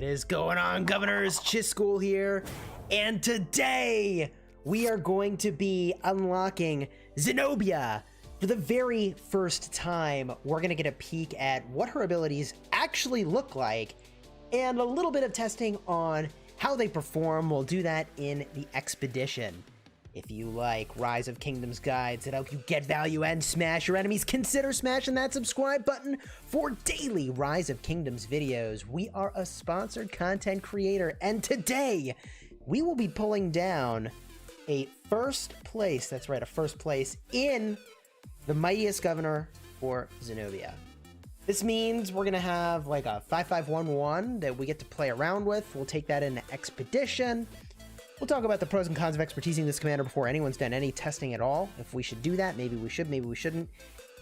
What is going on, governors? Chisgule here, and today we are going to be unlocking Zenobia. For the very first time, we're going to get a peek at what her abilities actually look like and a little bit of testing on how they perform. We'll do that in the expedition. If you like Rise of Kingdoms guides that help you get value and smash your enemies, consider smashing that subscribe button for daily Rise of Kingdoms videos. We are a sponsored content creator, and today we will be pulling down a first place, that's right, a first place in the Mightiest Governor for Zenobia. This means we're going to have like a 5511 that we get to play around with. We'll take that into expedition. We'll talk about the pros and cons of expertising this commander before anyone's done any testing at all. If we should do that, maybe we should, maybe we shouldn't.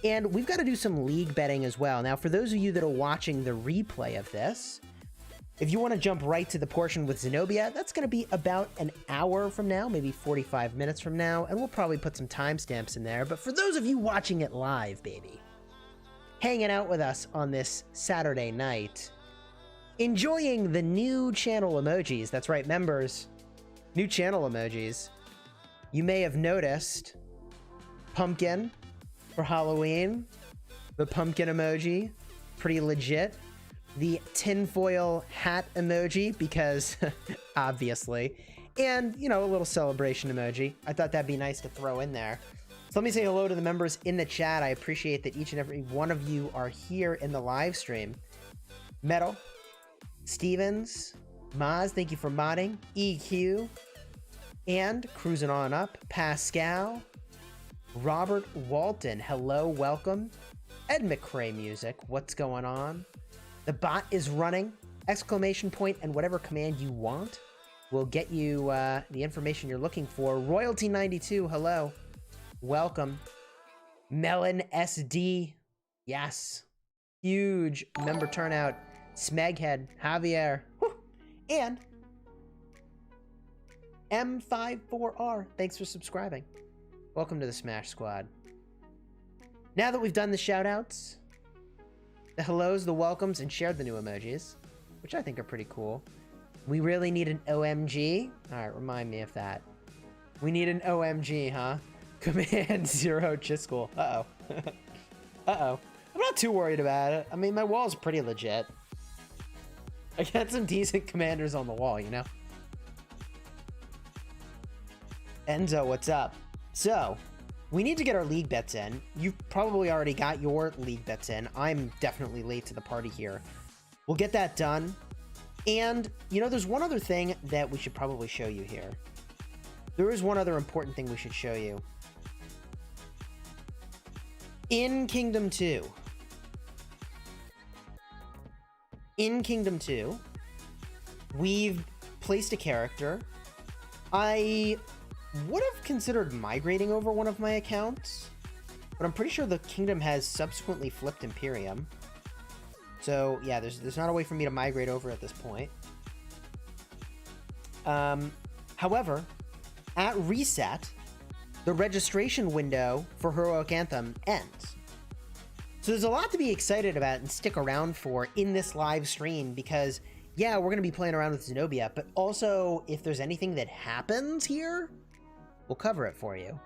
And we've got to do some league betting as well. Now, for those of you that are watching the replay of this, if you want to jump right to the portion with Zenobia, that's going to be about an hour from now, maybe 45 minutes from now, and we'll probably put some timestamps in there. But for those of you watching it live, baby, hanging out with us on this Saturday night, enjoying the new channel emojis, that's right, members, new channel emojis. You may have noticed pumpkin for Halloween, the pumpkin emoji, pretty legit. The tinfoil hat emoji, because obviously, and, you know, a little celebration emoji. I thought that'd be nice to throw in there. So let me say hello to the members in the chat. I appreciate that each and every one of you are here in the live stream. Metal, Stevens, Maz, thank you for modding. EQ, and cruising on up, Pascal, Robert Walton, hello, welcome. Ed McCrae music, what's going on? The bot is running, exclamation point and whatever command you want. will get you the information you're looking for. Royalty92, hello. Welcome. Melon SD, yes. Huge member turnout. Smeghead, Javier, whew. And M54R, thanks for subscribing. Welcome to the Smash Squad. Now that we've done the shoutouts, the hellos, the welcomes, and shared the new emojis, which I think are pretty cool, we really need an OMG. All right, remind me of that. We need an OMG, huh? Command 0 Chisgule. Uh-oh. Uh-oh. I'm not too worried about it. I mean, my wall's pretty legit. I got some decent commanders on the wall, you know? Enzo, what's up? So, we need to get our league bets in. You've probably already got your league bets in. I'm definitely late to the party here. We'll get that done. And, you know, there's one other thing that we should probably show you here. There is one other important thing we should show you. In Kingdom 2. In Kingdom 2, we've placed a character. I would have considered migrating over one of my accounts, but I'm pretty sure the kingdom has subsequently flipped Imperium. So yeah, there's not a way for me to migrate over at this point. However, at reset, the registration window for Heroic Anthem ends. So there's a lot to be excited about and stick around for in this live stream because, yeah, we're going to be playing around with Zenobia, but also if there's anything that happens here, we'll cover it for you.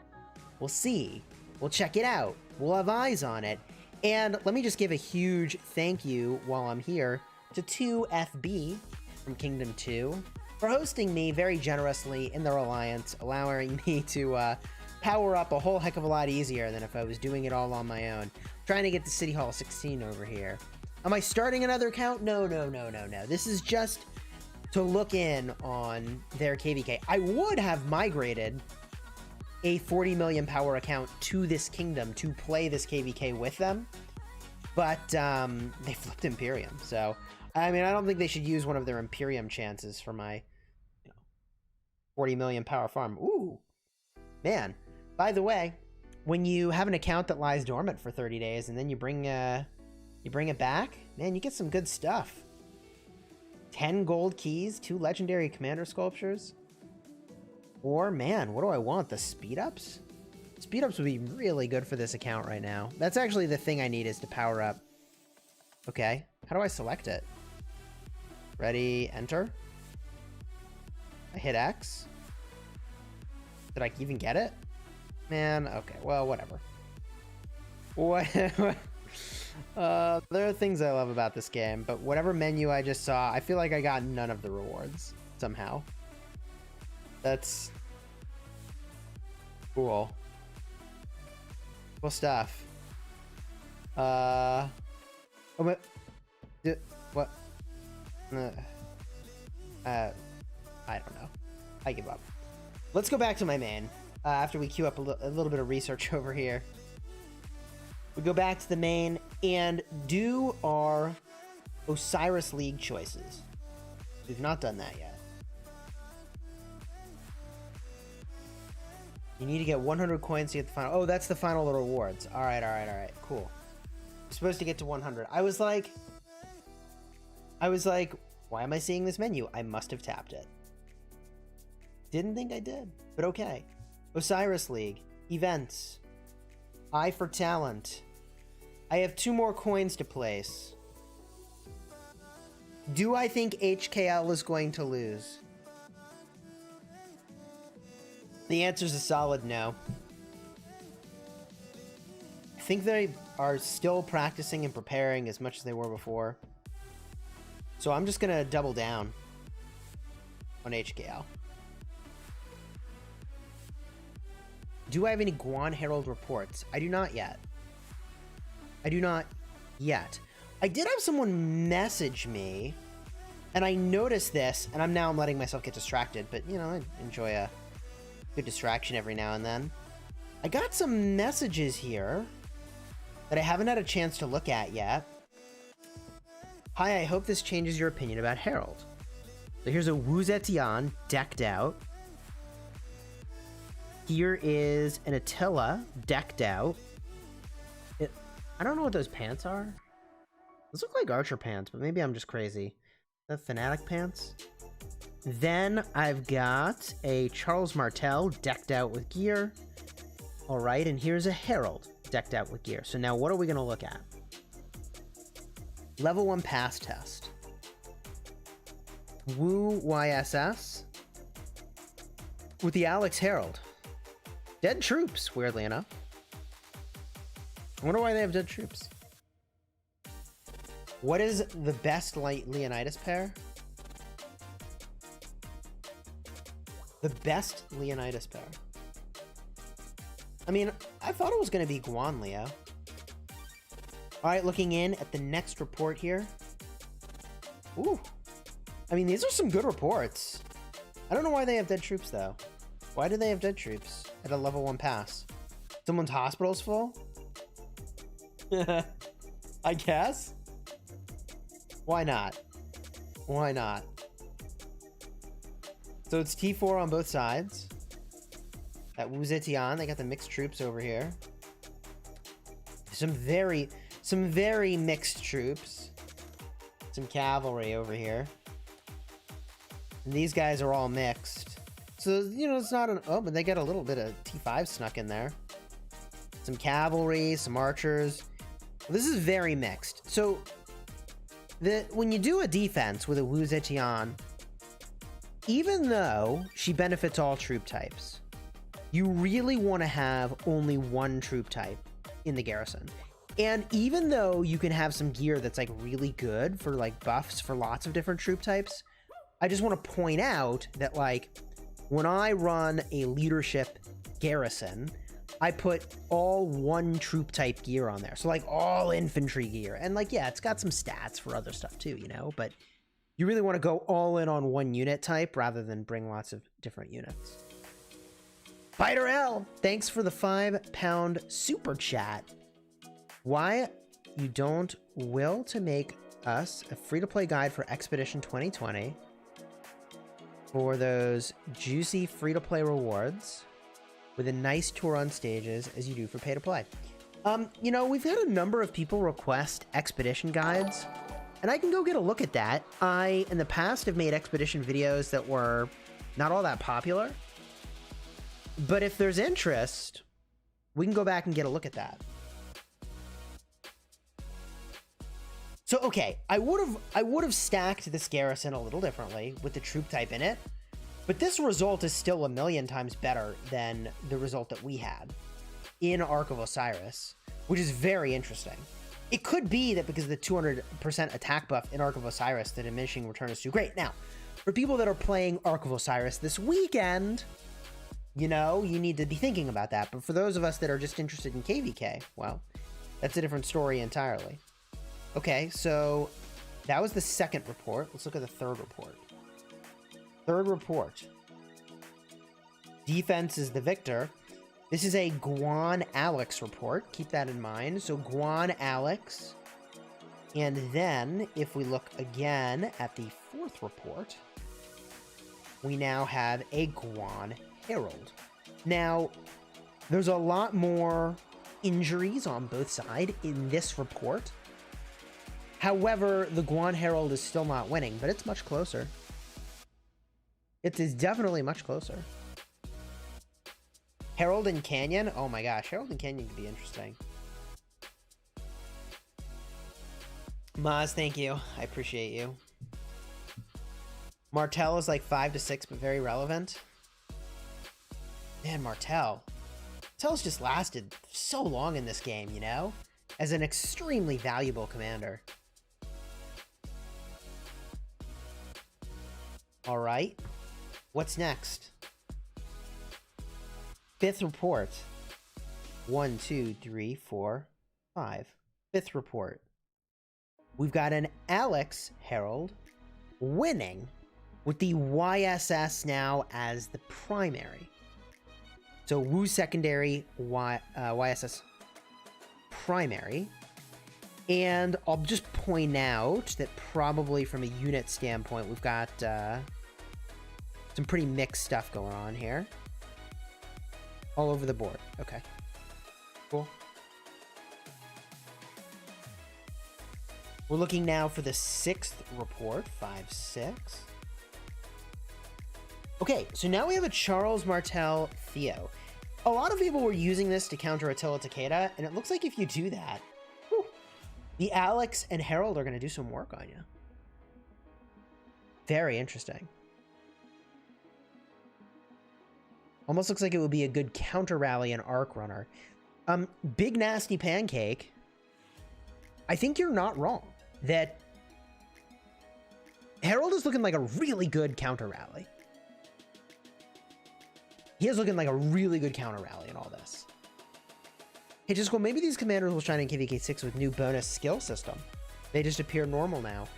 We'll see. We'll check it out. We'll have eyes on it. And let me just give a huge thank you while I'm here to 2FB from Kingdom 2 for hosting me very generously in their alliance, allowing me to power up a whole heck of a lot easier than if I was doing it all on my own. Trying to get to City Hall 16 over here. Am I starting another account? No. This is just to look in on their KVK. I would have migrated a 40 million power account to this kingdom to play this KVK with them, but they flipped Imperium. So, I mean, I don't think they should use one of their Imperium chances for my 40 million power farm. Ooh, man. By the way, when you have an account that lies dormant for 30 days and then you bring it back, man, you get some good stuff. 10 gold keys, 2 legendary commander sculptures. Or, man, what do I want? The speed ups? Speed ups would be really good for this account right now. That's actually the thing I need is to power up. Okay, how do I select it? Ready, enter? I hit X? Did I even get it? Man, okay, well, whatever. Whatever. There are things I love about this game, but whatever menu I just saw, I feel like I got none of the rewards, somehow. That's cool. Cool stuff. Oh, what? What? I don't know. I give up. Let's go back to my main. After we queue up a little bit of research over here. We go back to the main and do our Osiris League choices. We've not done that yet. You need to get 100 coins to get the final. Oh, that's the final rewards. All right. Cool. I'm supposed to get to 100. I was like, why am I seeing this menu? I must have tapped it. Didn't think I did, but okay. Osiris League. Events. Eye for Talent. I have 2 more coins to place. Do I think HKL is going to lose? The answer is a solid no. I think they are still practicing and preparing as much as they were before. So I'm just going to double down on HKL. Do I have any Guan Herald reports? I do not yet. I did have someone message me, and I noticed this, and I'm letting myself get distracted, but, you know, I enjoy a good distraction every now and then. I got some messages here that I haven't had a chance to look at yet. Hi, I hope this changes your opinion about Herald. So here's a Wu Zetian decked out. Here is an Attila decked out. I don't know what those pants are. Those look like archer pants, but maybe I'm just crazy. The fanatic pants. Then I've got a Charles Martel decked out with gear. All right, and here's a Herald decked out with gear. So now what are we going to look at? Level 1 pass test. Wu YSS with the Alex Herald. Dead troops, weirdly enough. I wonder why they have dead troops. What is the best Leonidas pair? The best Leonidas pair. I mean, I thought it was going to be Guan Leo. All right, looking in at the next report here. Ooh. I mean, these are some good reports. I don't know why they have dead troops, though. Why do they have dead troops at a level 1 pass? Someone's hospital's full? I guess. Why not? Why not? So it's T4 on both sides. That Wu Zetian, they got the mixed troops over here. Some very mixed troops. Some cavalry over here. And these guys are all mixed. So, you know, it's not an... Oh, but they got a little bit of T5 snuck in there. Some cavalry, some archers. This is very mixed. So, when you do a defense with a Wu Zetian, even though she benefits all troop types, you really want to have only one troop type in the garrison. And even though you can have some gear that's like really good for like buffs for lots of different troop types, I just want to point out that like when I run a leadership garrison, I put all one troop type gear on there. So like all infantry gear. And like, yeah, it's got some stats for other stuff too, you know, but you really want to go all in on one unit type rather than bring lots of different units. Fighter L, thanks for the £5 super chat. Why you don't will to make us a free-to-play guide for Expedition 2020 for those juicy free-to-play rewards with a nice tour on stages as you do for pay-to-play. You know, we've had a number of people request Expedition guides, and I can go get a look at that. I, in the past, have made Expedition videos that were not all that popular, but if there's interest, we can go back and get a look at that. So, okay, I would have stacked this garrison a little differently with the troop type in it, but this result is still a million times better than the result that we had in Ark of Osiris, which is very interesting. It could be that because of the 200% attack buff in Ark of Osiris, the diminishing return is too great. Now, for people that are playing Ark of Osiris this weekend, you know, you need to be thinking about that. But for those of us that are just interested in KVK, well, that's a different story entirely. Okay, so that was the second report. Let's look at the third report. Third report. Defense is the victor. This is a Guan Alex report. Keep that in mind. So Guan Alex. And then if we look again at the fourth report, we now have a Guan Herald. Now, there's a lot more injuries on both sides in this report. However, the Guan Herald is still not winning, but it's much closer. It is definitely much closer. Herald and Canyon? Oh my gosh, Herald and Canyon could be interesting. Maz, thank you. I appreciate you. Martel is like 5 to 6, but very relevant. Man, Martel's just lasted so long in this game, you know? As an extremely valuable commander. All right. What's next? Fifth report. 1, 2, 3, 4, 5. Fifth report. We've got an Alex Herald winning with the YSS now as the primary. So Wu secondary, YSS primary. And I'll just point out that probably from a unit standpoint, we've got Some pretty mixed stuff going on here. All over the board. Okay. Cool. We're looking now for the 6th report. 5-6. Okay, so now we have a Charles Martel Theo. A lot of people were using this to counter Attila Takeda, and it looks like if you do that, whew, the Alex and Harold are going to do some work on you. Very interesting. Almost looks like it would be a good counter rally and arc runner. Big Nasty Pancake, I think you're not wrong that Harold is looking like a really good counter rally. He is looking like a really good counter rally in all this. Hey, Chisgule, maybe these commanders will shine in KVK6 with new bonus skill system. They just appear normal now.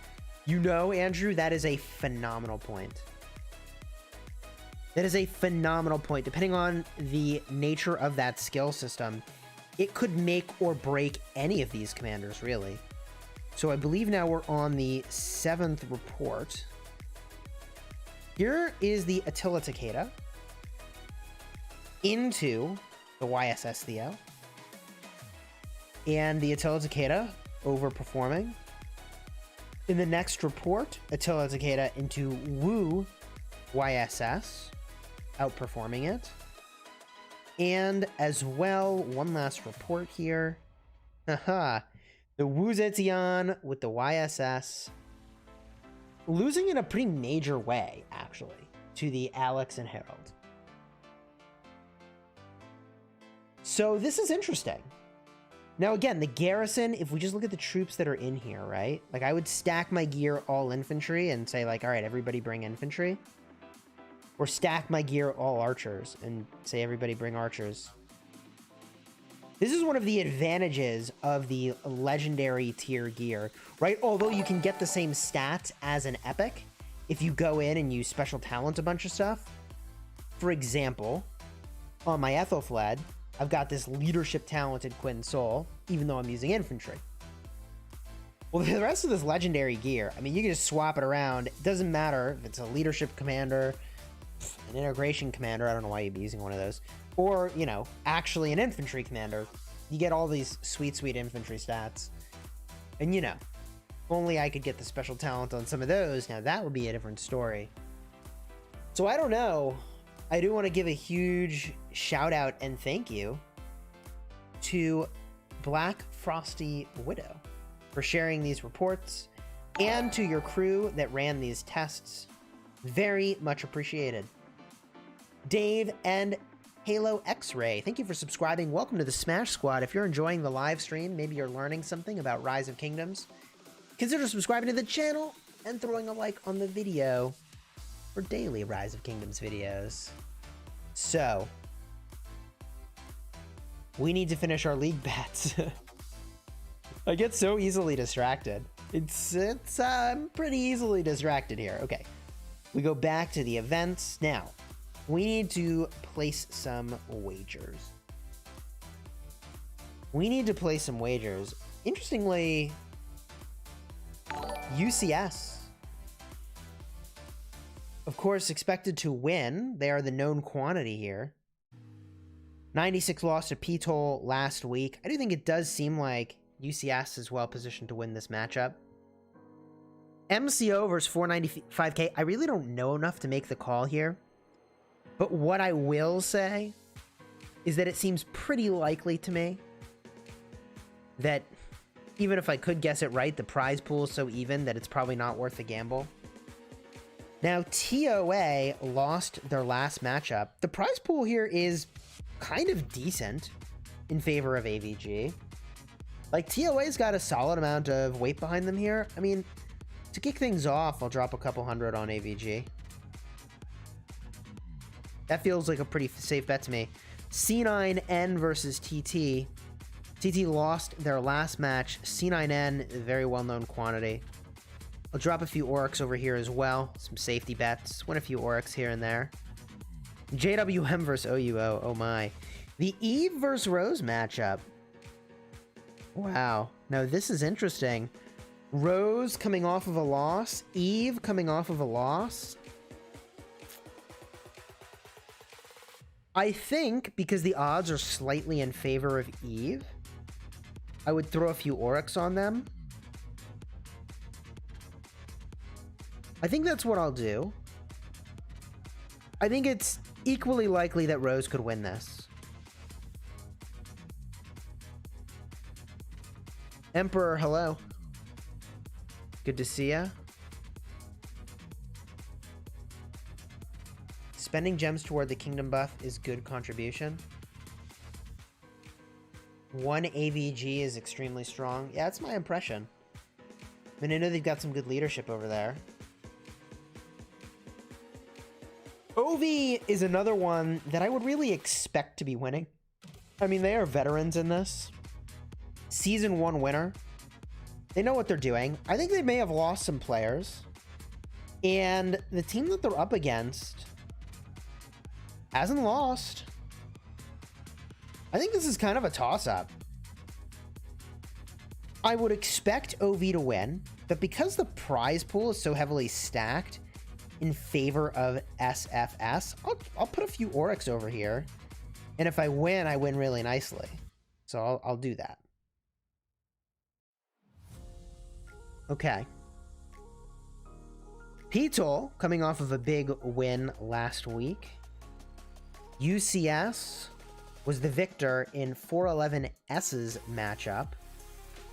You know, Andrew, that is a phenomenal point. That is a phenomenal point. Depending on the nature of that skill system, it could make or break any of these commanders, really. So I believe now we're on the 7th report. Here is the Attila Takeda into the YSS Theo. And the Attila Takeda overperforming. In the next report, Attila Takeda into Wu YSS, outperforming it. And as well, one last report here. Haha. The Wu Zetian with the YSS. Losing in a pretty major way, actually, to the Alex and Harold. So this is interesting. Now, again, the Garrison, if we just look at the troops that are in here, right? Like, I would stack my gear all infantry and say, like, all right, everybody bring infantry. Or stack my gear all archers and say, everybody bring archers. This is one of the advantages of the legendary tier gear, right? Although you can get the same stats as an epic if you go in and you special talent a bunch of stuff. For example, on my Ethelfled, I've got this leadership talented Quinn Soul, even though I'm using infantry. Well, the rest of this legendary gear, I mean, you can just swap it around. It doesn't matter if it's a leadership commander, an integration commander, I don't know why you'd be using one of those, or, you know, actually an infantry commander. You get all these sweet, sweet infantry stats. And, you know, if only I could get the special talent on some of those, now that would be a different story. So I don't know. I do want to give a huge shout out and thank you to Black Frosty Widow for sharing these reports, and to your crew that ran these tests. Very much appreciated. Dave and Halo X-Ray, thank you for subscribing. Welcome to the Smash Squad. If you're enjoying the live stream, maybe you're learning something about Rise of Kingdoms, consider subscribing to the channel and throwing a like on the video for daily Rise of Kingdoms videos. So, we need to finish our league bets. I get so easily distracted. I'm pretty easily distracted here. Okay, we go back to the events. Now, we need to place some wagers. Interestingly, UCS, of course, expected to win. They are the known quantity here. 96 lost to P-Toll last week. I do think it does seem like UCS is well positioned to win this matchup. MCO versus 495k. I really don't know enough to make the call here. But what I will say is that it seems pretty likely to me that even if I could guess it right, the prize pool is so even that it's probably not worth the gamble. Now, TOA lost their last matchup. The prize pool here is kind of decent in favor of AVG. Like, TOA's got a solid amount of weight behind them here. I mean, to kick things off, I'll drop a couple hundred on AVG. That feels like a pretty safe bet to me. C9N versus TT. TT lost their last match. C9N, a very well-known quantity. I'll drop a few Oryx over here as well. Some safety bets. Win a few Oryx here and there. JWM versus OUO. Oh my. The Eve versus Rose matchup. Wow. Now this is interesting. Rose coming off of a loss. Eve coming off of a loss. I think because the odds are slightly in favor of Eve, I would throw a few Oryx on them. I think that's what I'll do. I think it's equally likely that Rose could win this. Emperor, hello. Good to see ya. Spending gems toward the kingdom buff is good contribution. 1 AVG is extremely strong. Yeah, that's my impression. I mean, I know they've got some good leadership over there. OV is another one that I would really expect to be winning. I mean, they are veterans in this. Season 1 winner. They know what they're doing. I think they may have lost some players. And the team that they're up against hasn't lost. I think this is kind of a toss-up. I would expect OV to win, but because the prize pool is so heavily stacked in favor of SFS, I'll put a few Oryx over here. And if I win really nicely. So I'll do that. Okay. P-Toll, coming off of a big win last week. UCS was the victor in 411S's matchup.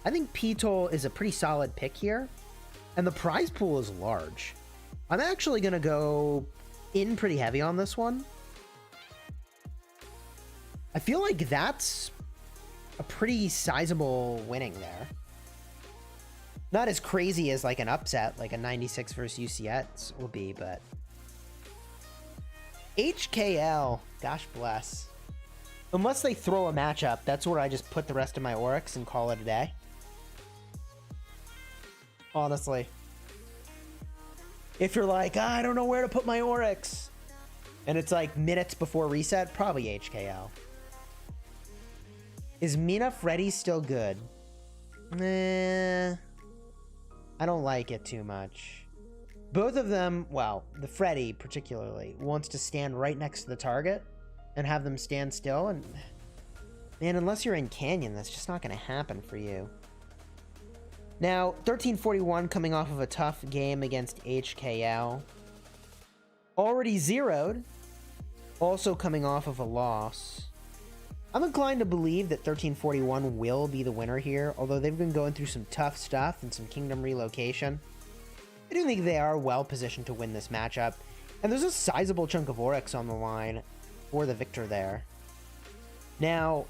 I think P-Toll is a pretty solid pick here, and the prize pool is large. I'm actually going to go in pretty heavy on this one. I feel like that's a pretty sizable winning there. Not as crazy as like an upset, like a 96 versus UCS will be, but... HKL, gosh bless. Unless they throw a matchup, that's where I just put the rest of my Oryx and call it a day. Honestly. If you're like, I don't know where to put my Oryx, and it's like minutes before reset, probably HKL. Is Mina Freddy still good? Nah, I don't like it too much. Both of them, well, the Freddy particularly, wants to stand right next to the target and have them stand still, and man, unless you're in Canyon, that's just not going to happen for you. Now, 1341 coming off of a tough game against HKL. Already zeroed, also coming off of a loss. I'm inclined to believe that 1341 will be the winner here, although they've been going through some tough stuff and some kingdom relocation. I do think they are well positioned to win this matchup, and there's a sizable chunk of Oryx on the line for the victor there. Now,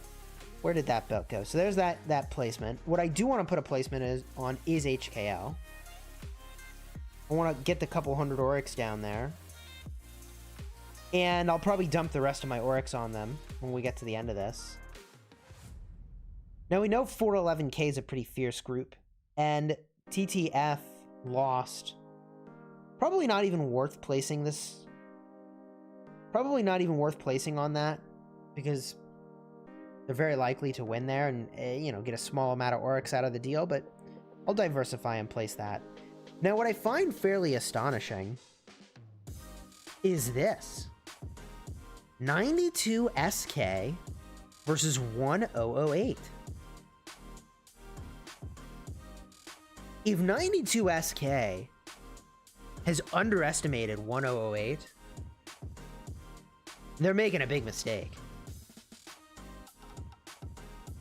where did that belt go? So there's that placement. What I do want to put a placement is HKL. I want to get the couple hundred Oryx down there. And I'll probably dump the rest of my Oryx on them when we get to the end of this. Now we know 411K is a pretty fierce group, and TTF lost. Probably not even worth placing this. Probably not even worth placing on that, because they're very likely to win there and, you know, get a small amount of Oryx out of the deal, but I'll diversify and place that. Now, what I find fairly astonishing is this. 92 SK versus 1008. If 92 SK has underestimated 1008, they're making a big mistake.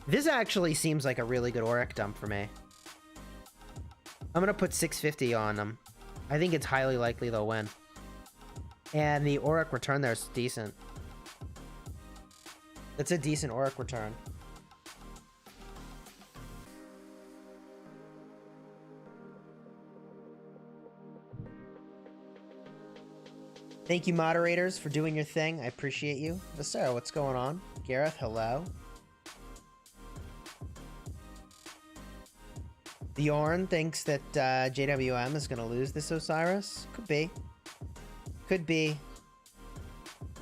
This actually seems like a really good Oryx dump for me. I'm going to put 650 on them. I think it's highly likely they'll win. And the Oryx return there is decent. That's a decent Oryx return. Thank you, moderators, for doing your thing. I appreciate you. Sarah, what's going on? Gareth, hello. Bjorn thinks that JWM is going to lose this Osiris. Could be. Could be.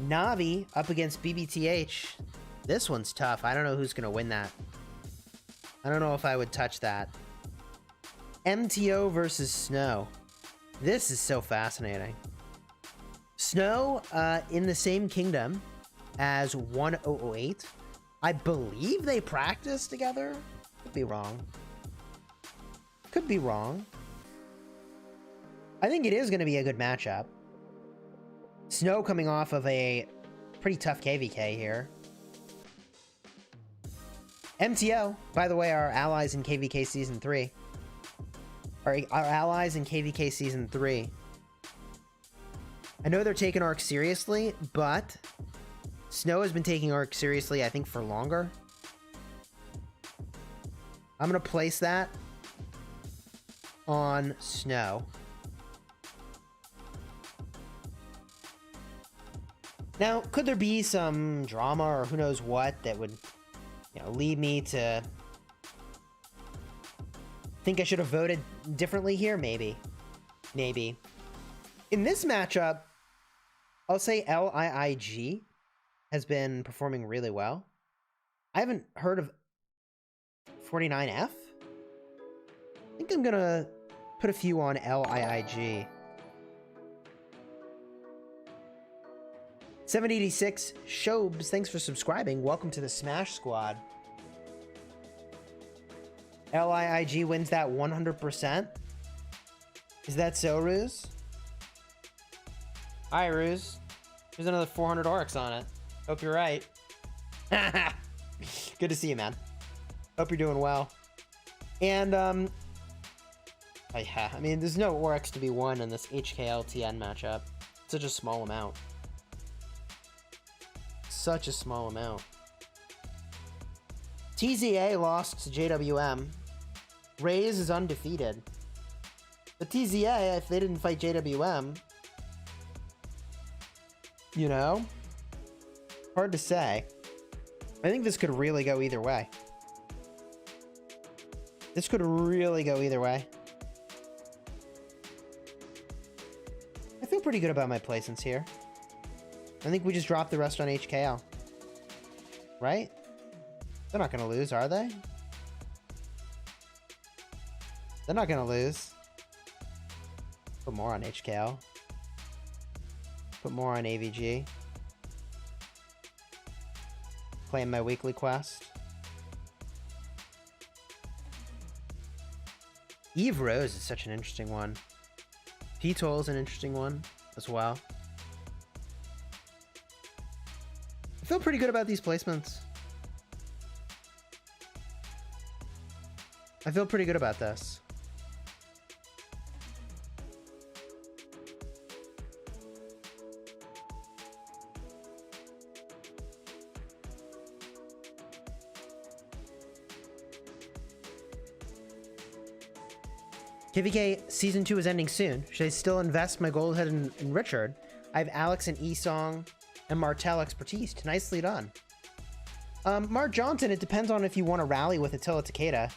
Navi up against BBTH. This one's tough. I don't know who's going to win that. I don't know if I would touch that. MTO versus Snow. This is so fascinating. Snow in the same kingdom as 1008. I believe they practice together. Could be wrong. Could be wrong. I think it is going to be a good matchup. Snow coming off of a pretty tough KVK here. MTO, by the way, our allies in KVK Season 3. Our allies in KVK Season 3. I know they're taking ARC seriously, but Snow has been taking ARC seriously, I think, for longer. I'm going to place that on Snow. Now, could there be some drama or who knows what that would, you know, lead me to think I should have voted differently here? Maybe. Maybe. In this matchup, I'll say LIIG has been performing really well. I haven't heard of 49F. I think I'm gonna put a few on LIIG. 786 Shobes, thanks for subscribing. Welcome to the Smash Squad. LIIG wins that 100%. Is that so, Ruse? Hi, Ruse. There's another 400 orcs on it. Hope you're right. Good to see you, man. Hope you're doing well. And, I mean, there's no orcs to be won in this HKLTN matchup. Such a small amount. Such a small amount. TZA lost to JWM. Raze is undefeated. But TZA, if they didn't fight JWM, you know, hard to say. I think this could really go either way. This could really go either way. I feel pretty good about my placements here. I think we just drop the rest on HKL. Right? They're not going to lose, are they? They're not going to lose. Put more on HKL. Put more on AVG. Claim my weekly quest. Eve Rose is such an interesting one. P-Toll is an interesting one as well. I feel pretty good about these placements. I feel pretty good about this. KVK Season 2 is ending soon. Should I still invest my gold head in Richard? I have Alex and Esong and Martel expertise. Nicely done. Mark Johnson, it depends on if you want to rally with Attila Takeda.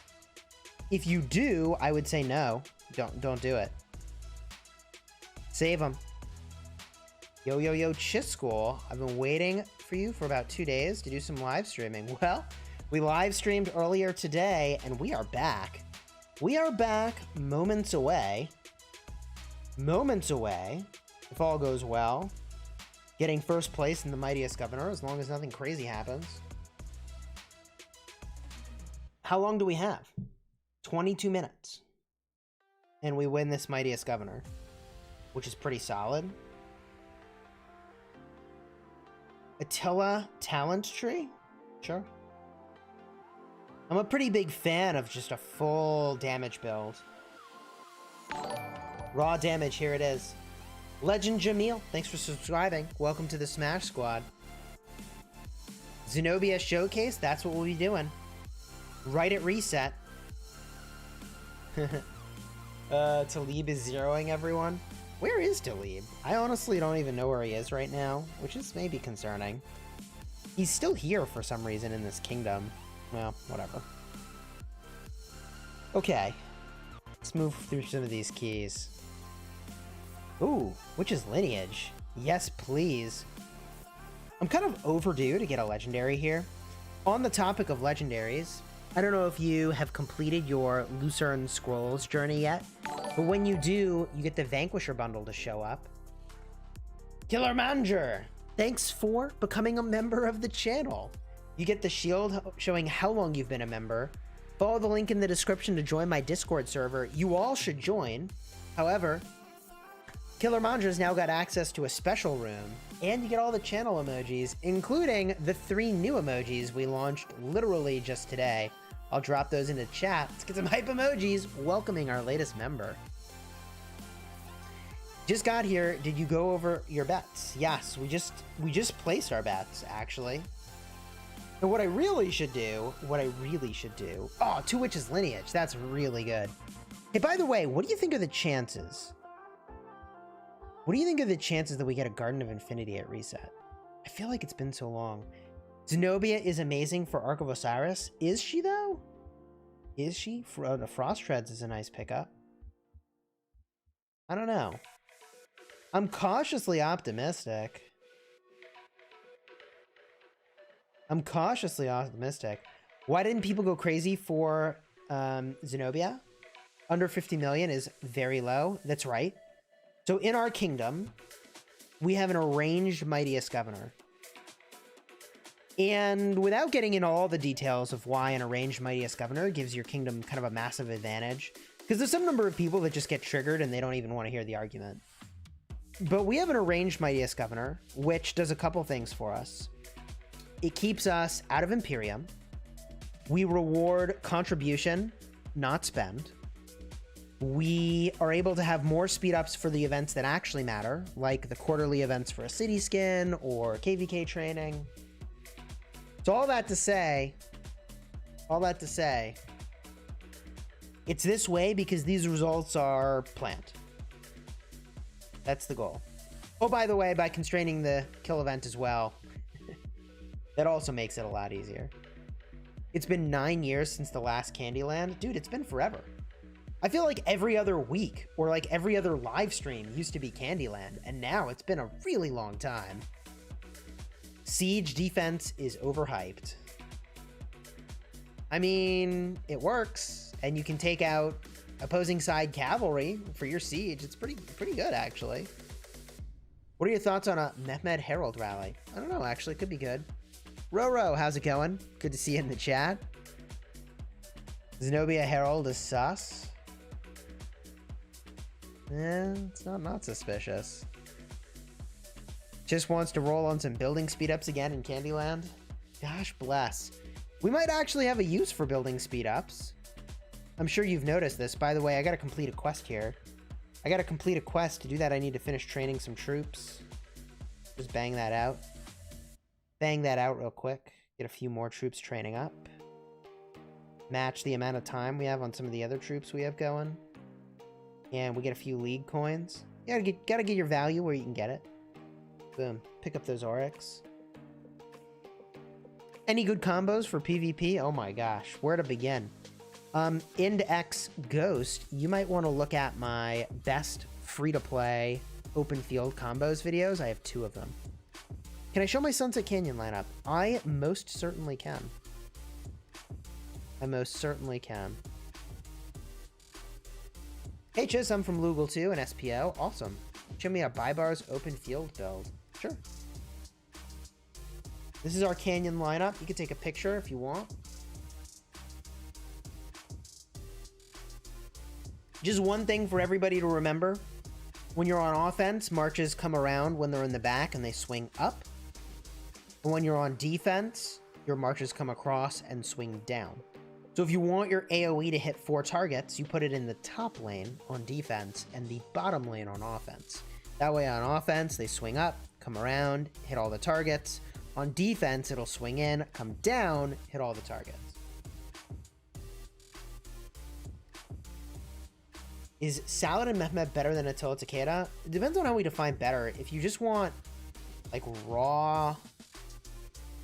If you do, I would say no. Don't do it. Save him. Yo, Chisgule. I've been waiting for you for about 2 days to do some live streaming. Well, we live streamed earlier today, and we are back. We are back moments away. Moments away, if all goes well. Getting first place in the Mightiest Governor, as long as nothing crazy happens. How long do we have? 22 minutes. And we win this Mightiest Governor, which is pretty solid. Attila Talent Tree? Sure. I'm a pretty big fan of just a full damage build. Raw damage, here it is. Legend Jamil, thanks for subscribing. Welcome to the Smash Squad. Zenobia Showcase, that's what we'll be doing. Right at reset. Talib is zeroing everyone. Where is Talib? I honestly don't even know where he is right now, which is maybe concerning. He's still here for some reason in this kingdom. Well, whatever. Okay. Let's move through some of these keys. Ooh, Witch's Lineage. Yes, please. I'm kind of overdue to get a legendary here. On the topic of legendaries, I don't know if you have completed your Lucerne Scrolls journey yet, but when you do, you get the Vanquisher bundle to show up. Killer Manger! thanks for becoming a member of the channel. You get the shield showing how long you've been a member. Follow the link in the description to join my Discord server. You all should join. However, Killer Mandra's now got access to a special room, and you get all the channel emojis, including the 3 new emojis we launched literally just today. I'll drop those into chat. Let's get some hype emojis welcoming our latest member. Just got here. Did you go over your bets? Yes, we just placed our bets, actually. And what I really should do, oh, 2 Witches Lineage. That's really good. Hey, by the way, what do you think are the chances? What do you think are the chances that we get a Garden of Infinity at reset? I feel like it's been so long. Zenobia is amazing for Ark of Osiris. Is she, though? Is she? The Frost Treads is a nice pickup. I don't know. I'm cautiously optimistic. Why didn't people go crazy for Zenobia? Under 50 million is very low. That's right. So in our kingdom, we have an arranged Mightiest Governor. And without getting into all the details of why an arranged Mightiest Governor gives your kingdom kind of a massive advantage, because there's some number of people that just get triggered and they don't even want to hear the argument. But we have an arranged Mightiest Governor, which does a couple things for us. It keeps us out of Imperium. We reward contribution, not spend. We are able to have more speed ups for the events that actually matter, like the quarterly events for a city skin or KVK training. So all that to say, it's this way because these results are planned. That's the goal. Oh, by the way, by constraining the kill event as well, that also makes it a lot easier. It's been 9 years since the last Candyland. Dude, it's been forever. I feel like every other week or like every other live stream used to be Candyland, and now it's been a really long time. Siege defense is overhyped. I mean, it works, and you can take out opposing side cavalry for your siege. It's pretty good, actually. What are your thoughts on a Mehmed Herald rally? I don't know, actually. Could be good. Roro, how's it going? Good to see you in the chat. Zenobia Herald is sus. It's not suspicious. Just wants to roll on some building speed ups again in Candyland. Gosh bless. We might actually have a use for building speed ups. I'm sure you've noticed this. By the way, I gotta complete a quest here. I gotta complete a quest. To do that, I need to finish training some troops. Just bang that out. Bang that out real quick. Get a few more troops training up. Match the amount of time we have on some of the other troops we have going. And we get a few league coins. You gotta get your value where you can get it. Boom. Pick up those Oryx. Any good combos for PvP? Oh my gosh. Where to begin? Ind-X Ghost, you might want to look at my best free-to-play open field combos videos. I have 2 of them. Can I show my Sunset Canyon lineup? I most certainly can. Hey Chiz, I'm from Lugal 2 and SPO. Awesome. Show me a Bybars open field build. Sure. This is our Canyon lineup. You can take a picture if you want. Just one thing for everybody to remember. When you're on offense, marches come around when they're in the back and they swing up. And when you're on defense, your marches come across and swing down. So if you want your AoE to hit 4 targets, you put it in the top lane on defense and the bottom lane on offense. That way on offense, they swing up, come around, hit all the targets. On defense, it'll swing in, come down, hit all the targets. Is Saladin Mehmed better than Attila Takeda? It depends on how we define better. If you just want like raw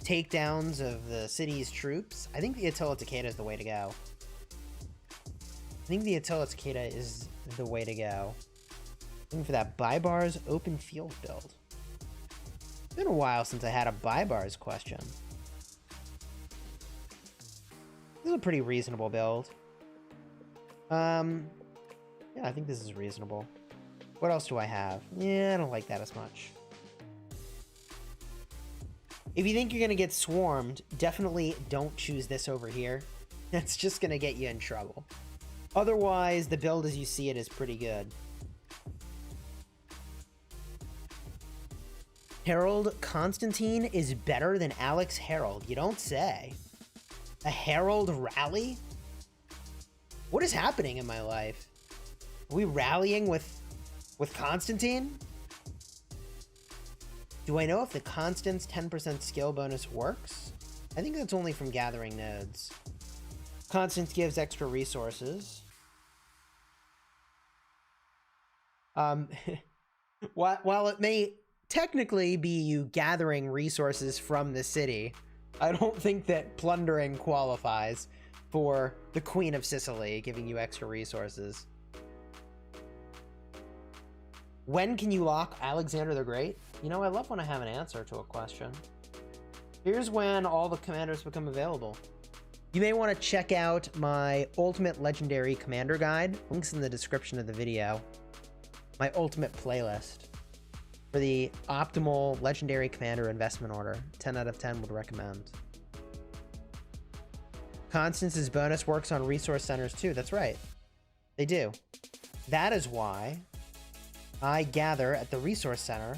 takedowns of the city's troops, I think the Attila Takeda is the way to go. Looking for that Bybars open field build. It's been a while since I had a Bybars question. This is a pretty reasonable build. Yeah, I think this is reasonable. What else do I have? Yeah, I don't like that as much. If you think you're gonna get swarmed, definitely don't choose this over here. That's just gonna get you in trouble. Otherwise, the build as you see it is pretty good. Harold Constantine is better than Alex Harold. You don't say. A Harold rally? What is happening in my life? Are we rallying with Constantine? Do I know if the Constant's 10% skill bonus works? I think that's only from gathering nodes. Constance gives extra resources. While it may technically be you gathering resources from the city, I don't think that plundering qualifies for the Queen of Sicily giving you extra resources. When can you lock Alexander the Great? You know, I love when I have an answer to a question. Here's when all the commanders become available. You may want to check out my Ultimate Legendary Commander Guide. Links in the description of the video. My ultimate playlist for the optimal Legendary Commander investment order. 10 out of 10 would recommend. Constance's bonus works on resource centers too. That's right. They do. That is why I gather at the resource center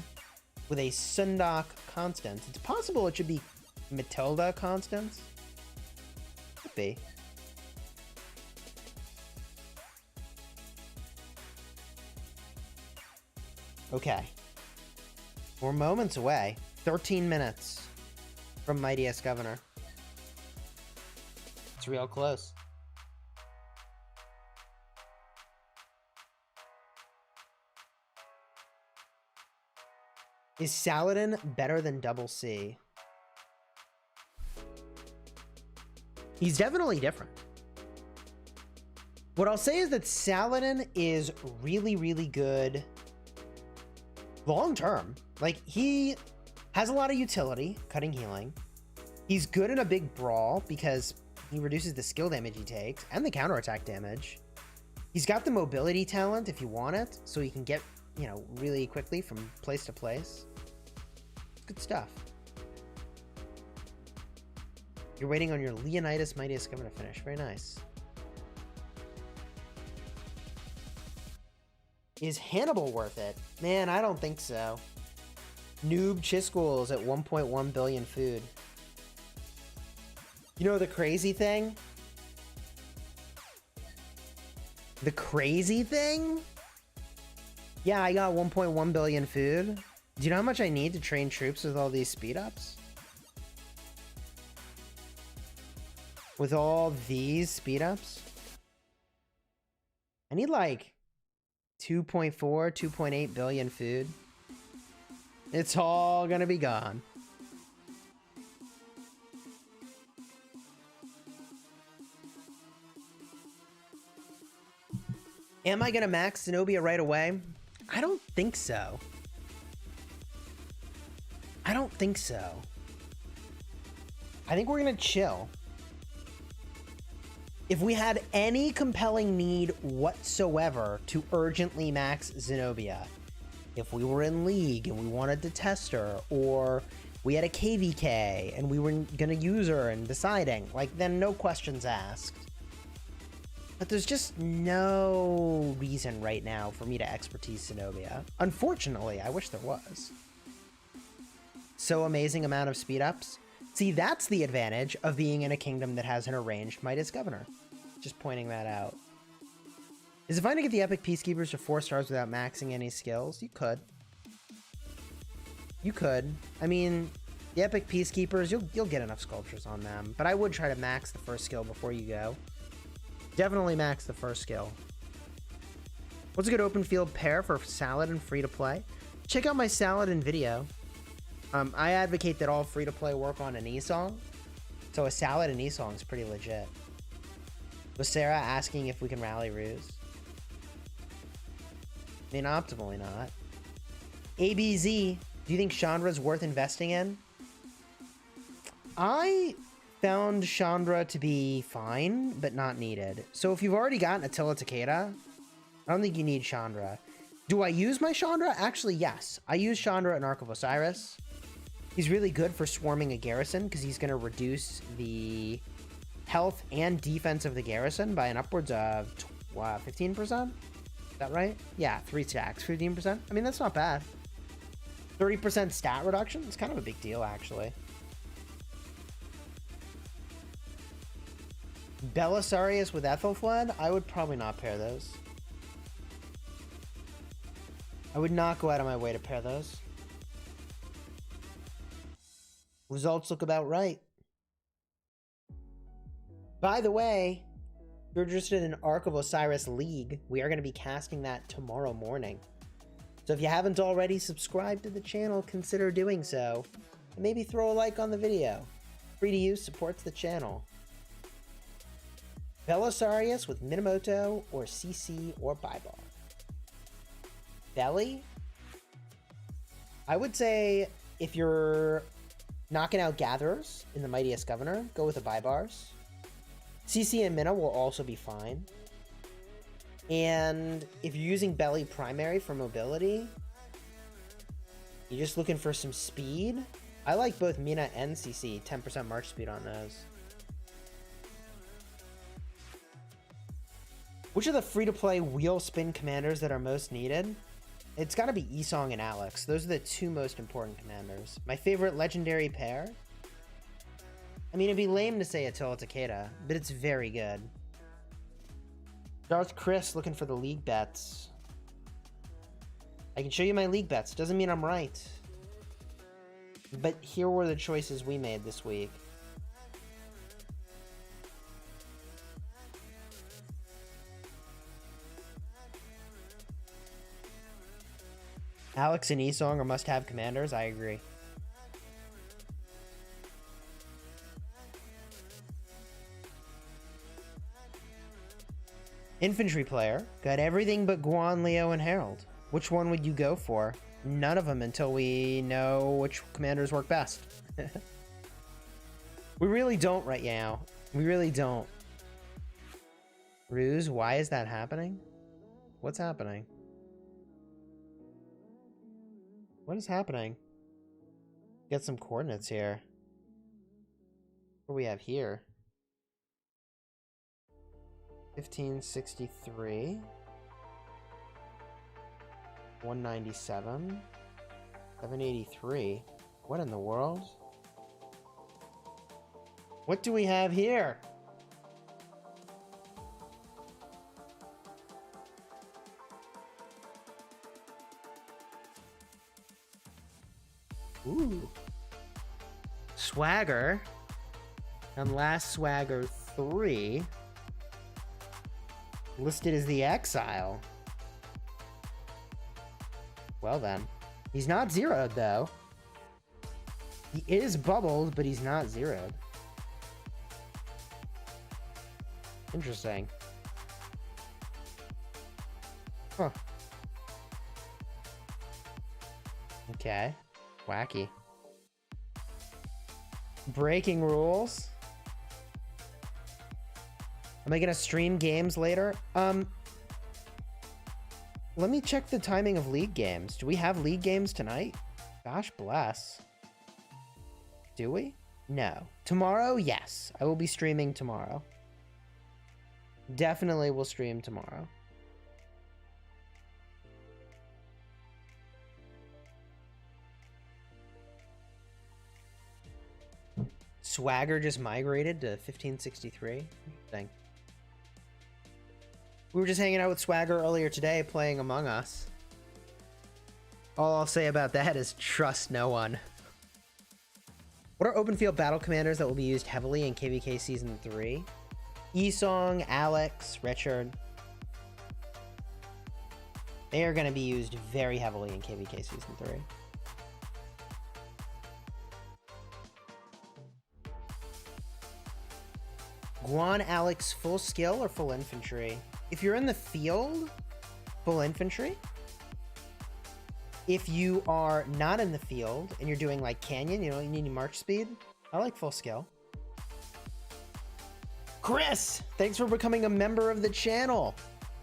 with a Sundok Constance. It's possible it should be Matilda Constance. Could be. Okay. We're moments away. 13 minutes from Mightiest Governor. It's real close. Is Saladin better than Double C? He's definitely different. What I'll say is that Saladin is really, really good long term. Like, he has a lot of utility, cutting healing. He's good in a big brawl because he reduces the skill damage he takes and the counterattack damage. He's got the mobility talent if you want it, so he can get, you know, really quickly from place to place. It's good stuff. You're waiting on your Leonidas Mightiest Governor to finish. Very nice. Is Hannibal worth it? Man, I don't think so. Noob Chisgule is at 1.1 billion food. You know the crazy thing? The crazy thing? Yeah, I got 1.1 billion food. Do you know how much I need to train troops with all these speed ups? With all these speed ups? I need like 2.4, 2.8 billion food. It's all gonna be gone. Am I gonna max Zenobia right away? I don't think so. I don't think so. I think we're gonna chill. If we had any compelling need whatsoever to urgently max Zenobia, if we were in League and we wanted to test her, or we had a KVK and we were gonna use her and deciding, like, then no questions asked. But there's just no reason right now for me to expertise Zenobia. Unfortunately, I wish there was. So amazing amount of speed ups. See, that's the advantage of being in a kingdom that has an arranged Mightiest Governor. Just pointing that out. Is it fine to get the Epic Peacekeepers to 4 stars without maxing any skills? You could. You could. I mean, the Epic Peacekeepers, you'll get enough sculptures on them. But I would try to max the first skill before you go. Definitely max the first skill. What's a good open field pair for Saladin free to play? Check out my Saladin video. I advocate that all free to play work on an E-Song. So a Saladin E-Song is pretty legit. Was Sarah asking if we can rally Ruse? I mean, optimally not. ABZ, do you think Chandra's worth investing in? I found Chandra to be fine, but not needed. So if you've already gotten Attila Takeda, I don't think you need Chandra. Do I use my Chandra? Actually, yes. I use Chandra in Ark of Osiris. He's really good for swarming a garrison because he's going to reduce the health and defense of the garrison by an upwards of 15%. Is that right? Yeah, 3 stacks, 15%. I mean, that's not bad. 30% stat reduction? It's kind of a big deal, actually. Belisarius with Ethelfled? I would probably not pair those. I would not go out of my way to pair those. Results look about right. By the way, if you're interested in Ark of Osiris League, we are going to be casting that tomorrow morning. So if you haven't already subscribed to the channel, consider doing so. And maybe throw a like on the video. Free to use, supports the channel. Belisarius with Minamoto or CC or Bybar. Belly? I would say if you're knocking out Gatherers in the Mightiest Governor, go with the Bybars. CC and Mina will also be fine. And if you're using Belly primary for mobility, you're just looking for some speed, I like both Mina and CC, 10% march speed on those. Which are the free-to-play wheel spin commanders that are most needed? It's got to be Esong and Alex. Those are the 2 most important commanders. My favorite legendary pair? I mean, it'd be lame to say Attila Takeda, but it's very good. Darth Chris looking for the league bets. I can show you my league bets. Doesn't mean I'm right. But here were the choices we made this week. Alex and Esong are must-have commanders. I agree. Infantry player. Got everything but Guan, Leo, and Harold. Which one would you go for? None of them until we know which commanders work best. We really don't right now. We really don't. Ruse, why is that happening? What's happening? What is happening? Get some coordinates here. What do we have here? 1563. 197. 783. What in the world? What do we have here? Ooh. Swagger. And last Swagger 3. Listed as the Exile. Well then. He's not zeroed though. He is bubbled, but he's not zeroed. Interesting. Huh. Okay. Wacky. Breaking rules. Am I gonna stream games later? Let me check the timing of league games. Do we have league games tonight? Gosh bless. Do we? No. Tomorrow? Yes. I will be streaming tomorrow. Definitely will stream tomorrow. Swagger just migrated to 1563. Interesting. We were just hanging out with Swagger earlier today playing Among Us. All I'll say about that is trust no one. What are open field battle commanders that will be used heavily in KVK Season 3? Esong, Alex, Richard. They are going to be used very heavily in KVK Season 3. Guan, Alex, full skill or full infantry? If you're in the field, full infantry. If you are not in the field and you're doing like Canyon, you know, you need march speed, I like full skill. Chris, thanks for becoming a member of the channel.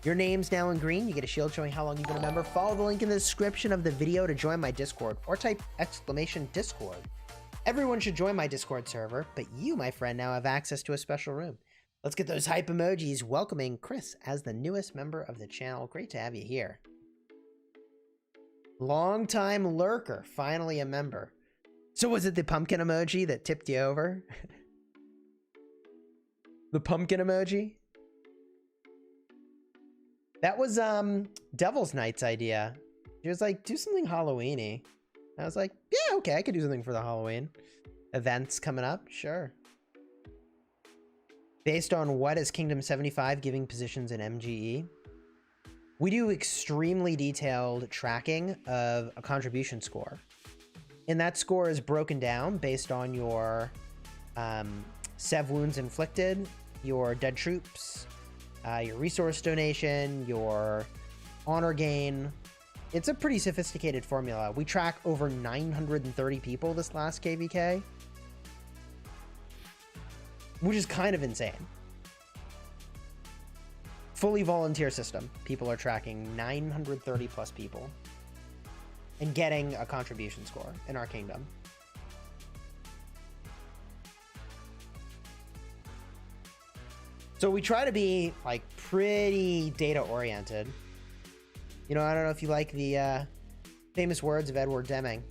Your name's now in green. You get a shield showing how long you've been a member. Follow the link in the description of the video to join my Discord or type !Discord Everyone should join my Discord server, but you, my friend, now have access to a special room. Let's get those hype emojis welcoming Chris as the newest member of the channel. Great to have you here. Longtime lurker, finally a member. So was it the pumpkin emoji that tipped you over? The pumpkin emoji? That was Devil's Knight's idea. She was like, do something Halloween-y. I was like, yeah, okay, I could do something for the Halloween events coming up, sure. Based on what is Kingdom 75 giving positions in MGE? We do extremely detailed tracking of a contribution score. And that score is broken down based on your Sev wounds inflicted, your dead troops, your resource donation, your honor gain. It's a pretty sophisticated formula. We track over 930 people this last KVK, which is kind of insane. Fully volunteer system. People are tracking 930 plus people and getting a contribution score in our kingdom. So we try to be like pretty data oriented. You know, I don't know if you like the famous words of Edward Deming.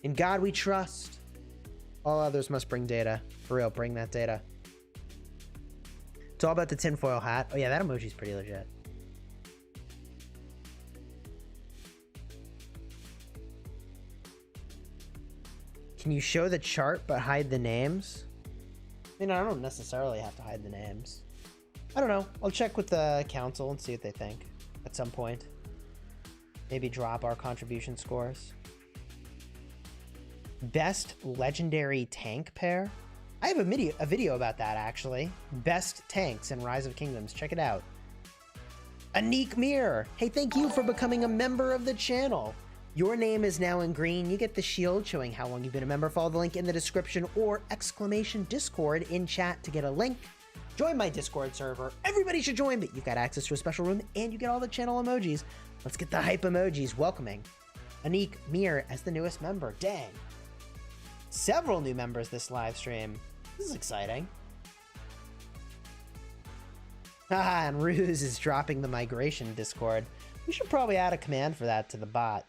In God we trust. All others must bring data. For real, bring that data. It's all about the tinfoil hat. Oh yeah, that emoji's pretty legit. Can you show the chart but hide the names? I mean, I don't necessarily have to hide the names. I don't know. I'll check with the council and see what they think at some point. Maybe drop our contribution scores. Best legendary tank pair? I have a video about that, actually. Best tanks in Rise of Kingdoms. Check it out. Anik Mir. Hey, thank you for becoming a member of the channel. Your name is now in green. You get the shield showing how long you've been a member. Follow the link in the description or exclamation Discord in chat to get a link. Join my Discord server. Everybody should join, but you've got access to a special room and you get all the channel emojis. Let's get the hype emojis welcoming Anik Mir as the newest member. Dang. Several new members this live stream. This is exciting. Ah, and Ruse is dropping the migration Discord. We should probably add a command for that to the bot.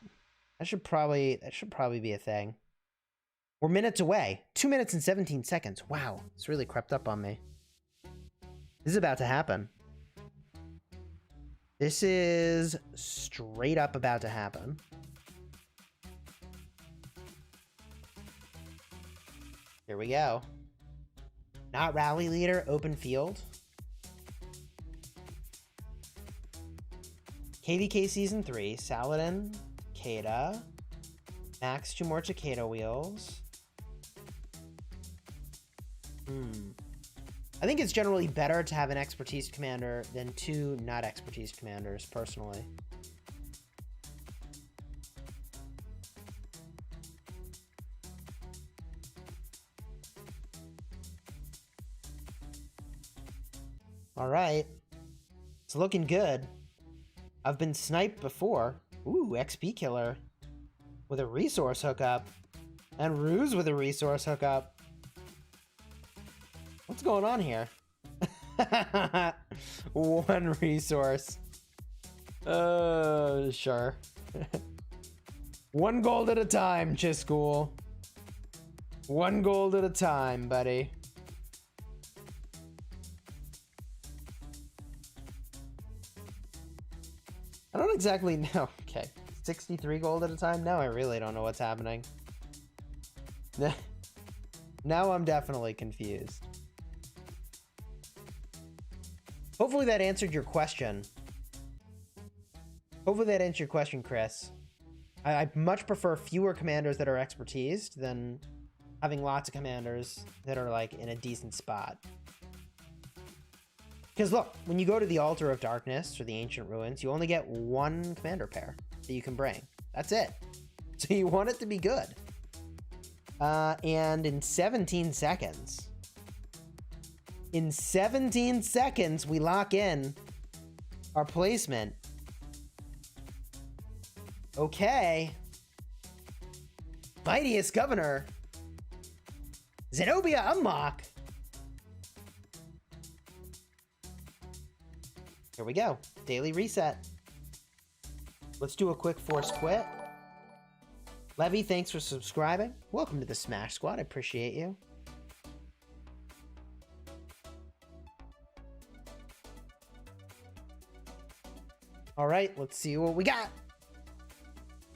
That should probably be a thing. We're minutes away. 2 minutes and 17 seconds. Wow, it's really crept up on me. This is about to happen. This is straight up about to happen. Here we go. Not rally leader, open field. KVK Season 3, Saladin, Kata, Max 2 more Takeda wheels. I think it's generally better to have an expertise commander than 2 not expertise commanders, personally. All right, it's looking good. I've been sniped before. Ooh, XP killer with a resource hookup and Ruse with a resource hookup. What's going on here? 1 resource. Sure. 1 gold at a time, Chisgule. 1 gold at a time, buddy. I don't exactly know. Okay, 63 gold at a time? Now I really don't know what's happening. Now I'm definitely confused. Hopefully that answered your question. Hopefully that answered your question, Chris. I much prefer fewer commanders that are expertised than having lots of commanders that are like in a decent spot. Because look, when you go to the Altar of Darkness or the Ancient Ruins, you only get 1 commander pair that you can bring. That's it. So you want it to be good. And in 17 seconds, we lock in our placement. Okay. Mightiest Governor Zenobia unlock. Here we go. Daily reset. Let's do a quick force quit. Levy, thanks for subscribing. Welcome to the Smash Squad. I appreciate you. All right, let's see what we got.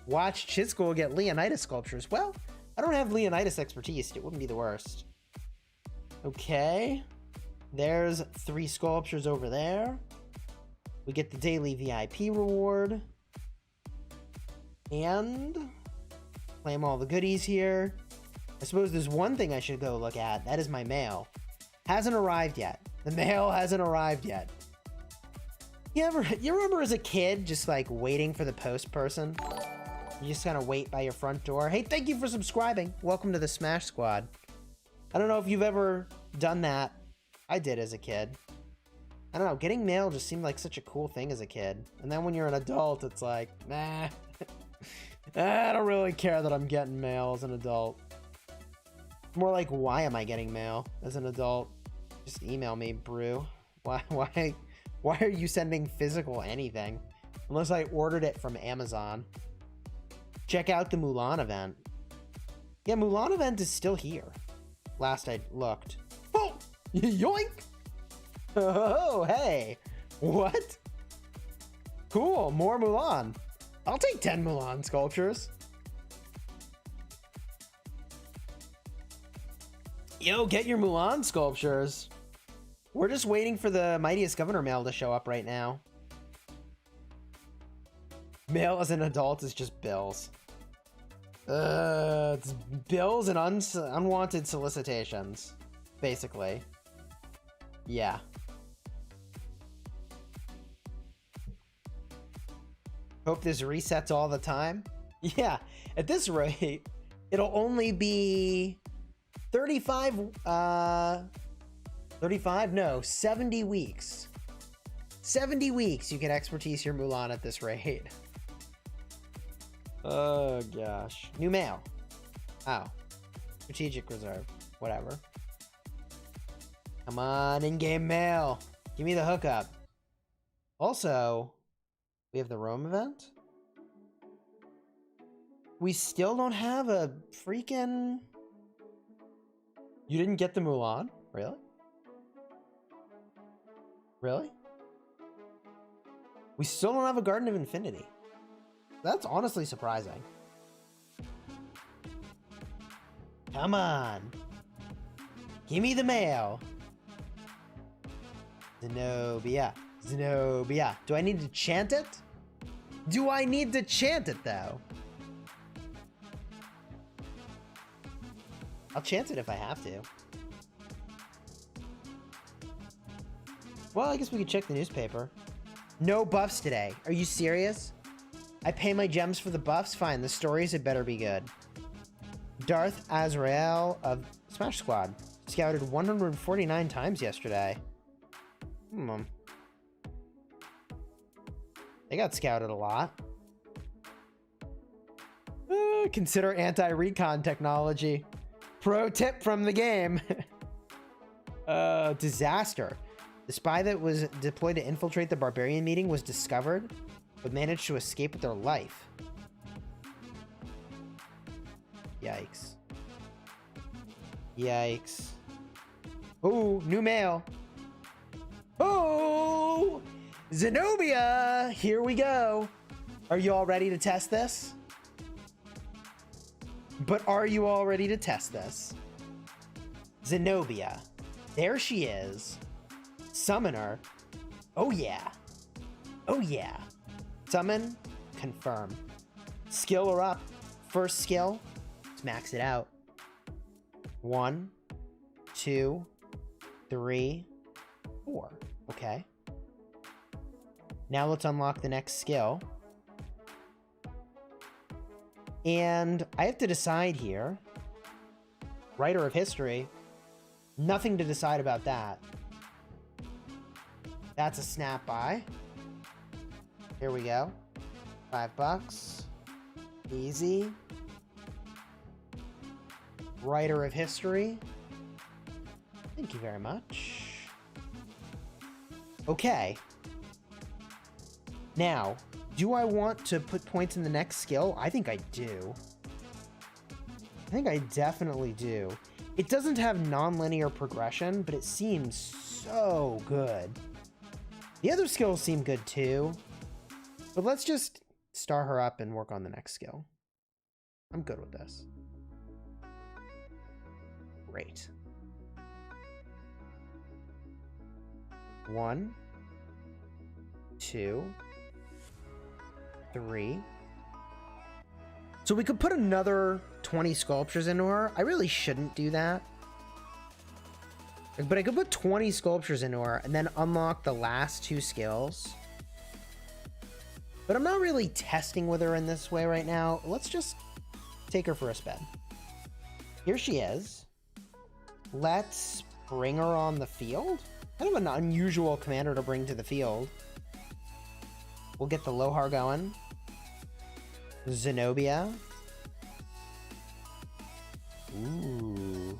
Watch Chisgule get Leonidas sculptures. Well, I don't have Leonidas expertise. It wouldn't be the worst. Okay. There's 3 sculptures over there. We get the daily VIP reward. And claim all the goodies here. I suppose there's one thing I should go look at. That is my mail. Hasn't arrived yet. The mail hasn't arrived yet. You remember as a kid just like waiting for the post person? You just kind of wait by your front door. Hey, thank you for subscribing. Welcome to the Smash Squad. I don't know if you've ever done that. I did as a kid. I don't know, getting mail just seemed like such a cool thing as a kid. And then when you're an adult, it's like, nah. I don't really care that I'm getting mail as an adult. More like, why am I getting mail as an adult? Just email me, brew. Why are you sending physical anything? Unless I ordered it from Amazon. Check out the Mulan event. Yeah, Mulan event is still here. Last I looked. Oh! Yoink! Oh, hey! What? Cool, more Mulan. I'll take 10 Mulan sculptures. Yo, get your Mulan sculptures. We're just waiting for the Mightiest Governor mail to show up right now. Mail as an adult is just bills. It's bills and unwanted solicitations, basically. Yeah. Hope this resets all the time. Yeah, at this rate, it'll only be 70 weeks. 70 weeks you can expertise your Mulan at this rate. Oh gosh. New mail. Oh. Strategic reserve. Whatever. Come on, in-game mail. Give me the hookup. Also, we have the Rome event. We still don't have a freaking... You didn't get the Mulan? Really? Really? We still don't have a Garden of Infinity. That's honestly surprising. Come on. Give me the mail. Zenobia. Zenobia. Do I need to chant it? Do I need to chant it, though? I'll chant it if I have to. Well, I guess we could check the newspaper. No buffs today. Are you serious? I pay my gems for the buffs? Fine, the stories had better be good. Darth Azrael of Smash Squad. Scouted 149 times yesterday. They got scouted a lot. Consider anti-recon technology. Pro tip from the game. Disaster. The spy that was deployed to infiltrate the barbarian meeting was discovered, but managed to escape with their life. Yikes. Yikes. Oh, new mail. Oh! Zenobia! Here we go. Are you all ready to test this? But are you all ready to test this? Zenobia. There she is. Summoner. Oh yeah. Oh yeah. Summon. Confirm. Skill her up. First skill. Let's max it out. 1, 2, 3, 4. Okay. Now let's unlock the next skill. And I have to decide here. Writer of history. Nothing to decide about that. That's a snap buy. Here we go. $5. Easy. Writer of history. Thank you very much. Okay. Now, do I want to put points in the next skill? I think I do. I think I definitely do. It doesn't have non-linear progression, but it seems so good. The other skills seem good too, but let's just star her up and work on the next skill. I'm good with this. Great. 1, 2, 3. So we could put another 20 sculptures into her. I really shouldn't do that. But I could put 20 sculptures into her and then unlock the last 2 skills. But I'm not really testing with her in this way right now. Let's just take her for a spin. Here she is. Let's bring her on the field. Kind of an unusual commander to bring to the field. We'll get the Lohar going. Zenobia. Ooh.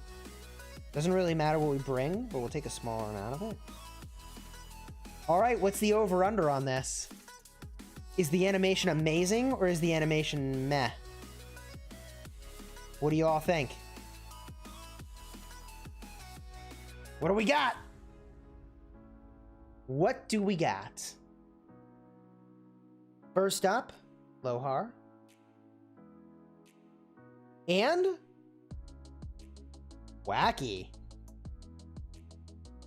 Doesn't really matter what we bring, but we'll take a smaller amount of it. All right, what's the over-under on this? Is the animation amazing or is the animation meh? What do you all think? What do we got? What do we got? First up, Lohar. And wacky.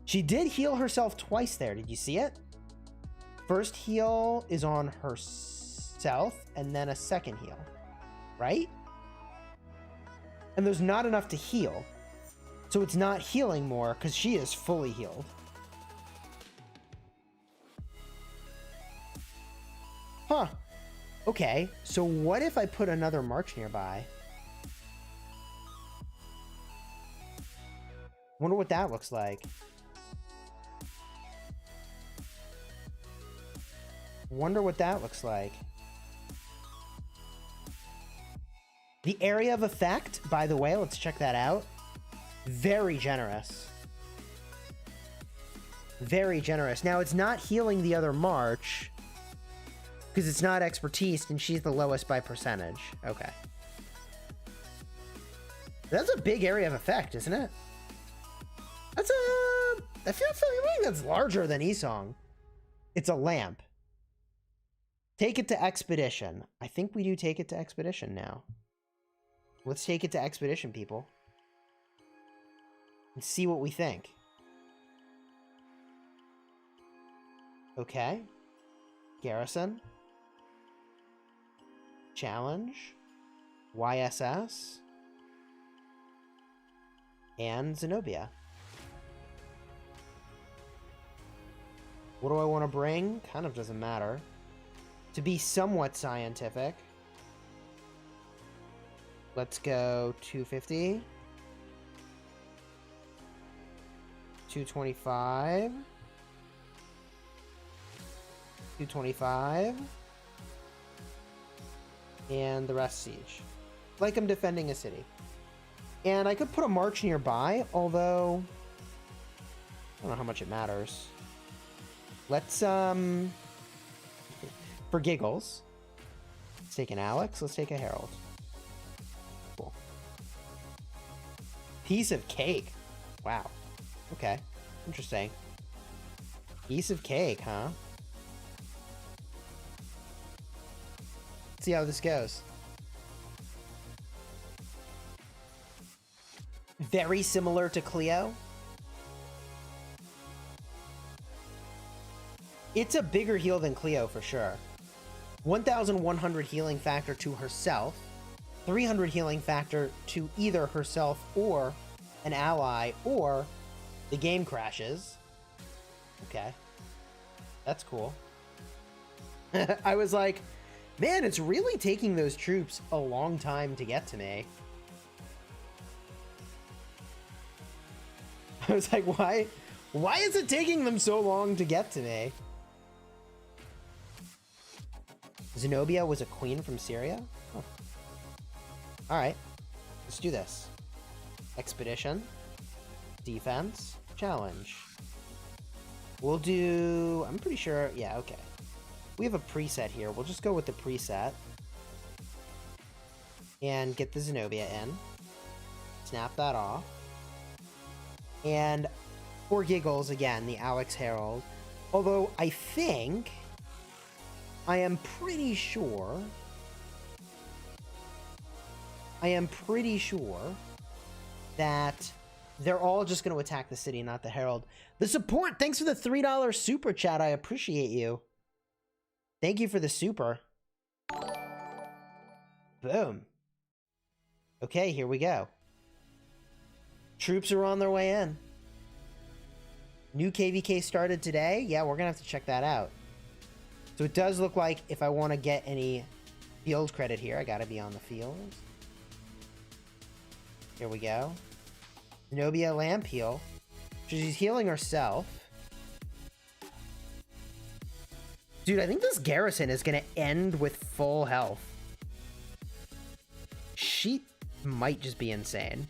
She did heal herself twice there. Did you see it? First heal is on herself and then a second heal, right? And there's not enough to heal. So it's not healing more because she is fully healed. Huh. Okay, so what if I put another march nearby? Wonder what that looks like. Wonder what that looks like. The area of effect, by the way, let's check that out. Very generous. Very generous. Now, it's not healing the other march because it's not expertise and she's the lowest by percentage. Okay. That's a big area of effect, isn't it? That's I feel like that's larger than Esong. It's a lamp. Take it to Expedition. I think we do take it to Expedition now. Let's take it to Expedition, people. And see what we think. Okay. Garrison. Challenge. YSS. And Zenobia. What do I want to bring? Kind of doesn't matter. To be somewhat scientific, let's go 250. 225. 225. And the rest siege. Like I'm defending a city. And I could put a march nearby, although I don't know how much it matters. Let's, for giggles, let's take an Alex, let's take a Herald. Cool. Piece of cake. Wow. Okay. Interesting. Piece of cake, huh? Let's see how this goes. Very similar to Cleo. It's a bigger heal than Cleo for sure. 1,100 healing factor to herself. 300 healing factor to either herself or an ally, or the game crashes. Okay. That's cool. I was like, man, it's really taking those troops a long time to get to me. I was like, why is it taking them so long to get to me? Zenobia was a queen from Syria? Oh. Alright. Let's do this. Expedition. defense. Challenge. We'll do... I'm pretty sure... Yeah, okay. We have a preset here. We'll just go with the preset. And get the Zenobia in. Snap that off. And for giggles, again, the Alex Herald. Although I think... I am pretty sure that they're all just going to attack the city, not the Herald. The support, thanks for the $3 super chat. I appreciate you. Thank you for the super. Boom. Okay, here we go. Troops are on their way in. New KVK started today. Yeah, we're going to have to check that out. So it does look like if I want to get any field credit here, I got to be on the field. Here we go. Zenobia Lamp heal. She's healing herself. Dude, I think this Garrison is going to end with full health. She might just be insane.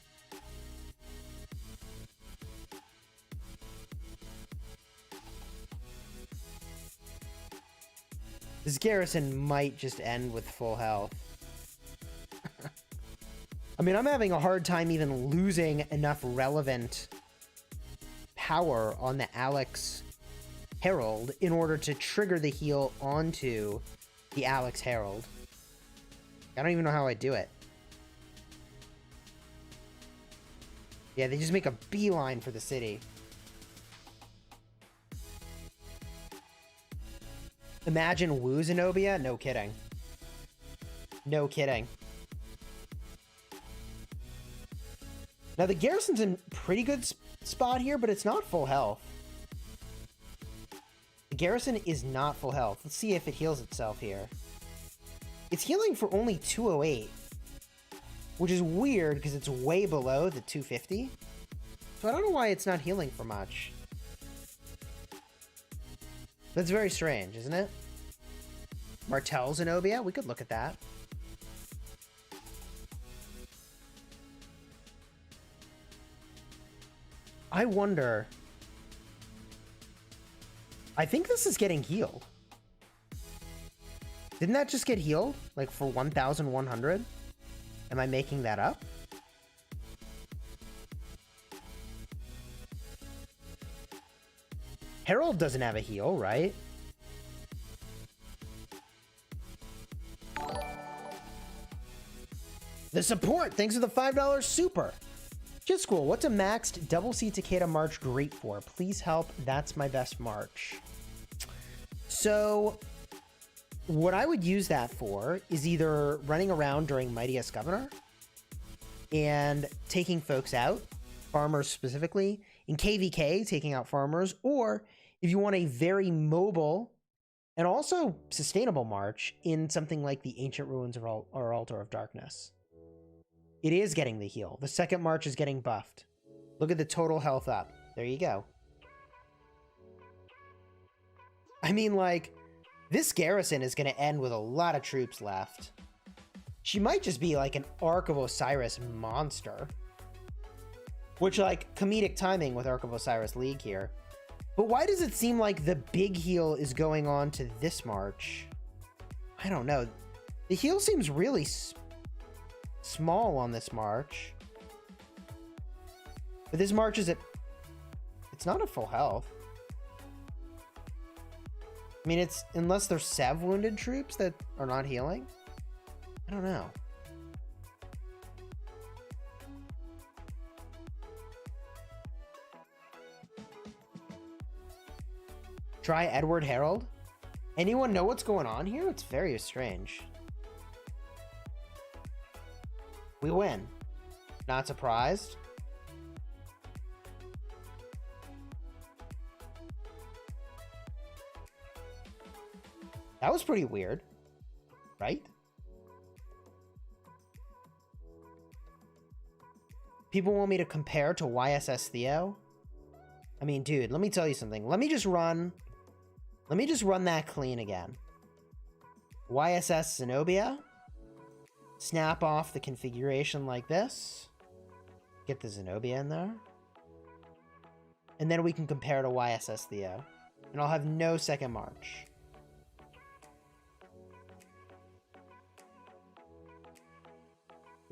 This Garrison might just end with full health. I mean, I'm having a hard time even losing enough relevant power on the Alex Herald in order to trigger the heal onto the Alex Herald. I don't even know how I do it. Yeah, they just make a beeline for the city. Imagine Woo Zenobia? No kidding. No kidding. Now, the Garrison's in pretty good spot here, but it's not full health. The Garrison is not full health. Let's see if it heals itself here. It's healing for only 208, which is weird because it's way below the 250. So I don't know why it's not healing for much. That's very strange, isn't it? Martel Zenobia? We could look at that. I wonder... I think this is getting healed. Didn't that just get healed? Like for 1,100? Am I making that up? Herald doesn't have a heal, right? The support! Thanks for the $5 super! Chisgule, what's a maxed double C Takeda March great for? Please help, that's my best March. So, what I would use that for is either running around during Mightiest Governor and taking folks out, farmers specifically, in KVK, taking out farmers, or if you want a very mobile and also sustainable march in something like the Ancient Ruins or Altar of Darkness. It is getting the heal. The second march is getting buffed. Look at the total health up. There you go. I mean, like, this Garrison is going to end with a lot of troops left. She might just be like an Ark of Osiris monster. Which, like, comedic timing with Ark of Osiris League here. But why does it seem like the big heal is going on to this march? I don't know. The heal seems really small on this march. But this march is at... It's not at full health. I mean, it's... Unless there's Sev wounded troops that are not healing? I don't know. Try Edward Herald? Anyone know what's going on here? It's very strange. We win. Not surprised. That was pretty weird, right? People want me to compare to YSS Theo? I mean, dude, let me tell you something. Let me just run that clean again. YSS Zenobia. Snap off the configuration like this. Get the Zenobia in there. And then we can compare to YSS Theo. And I'll have no second march.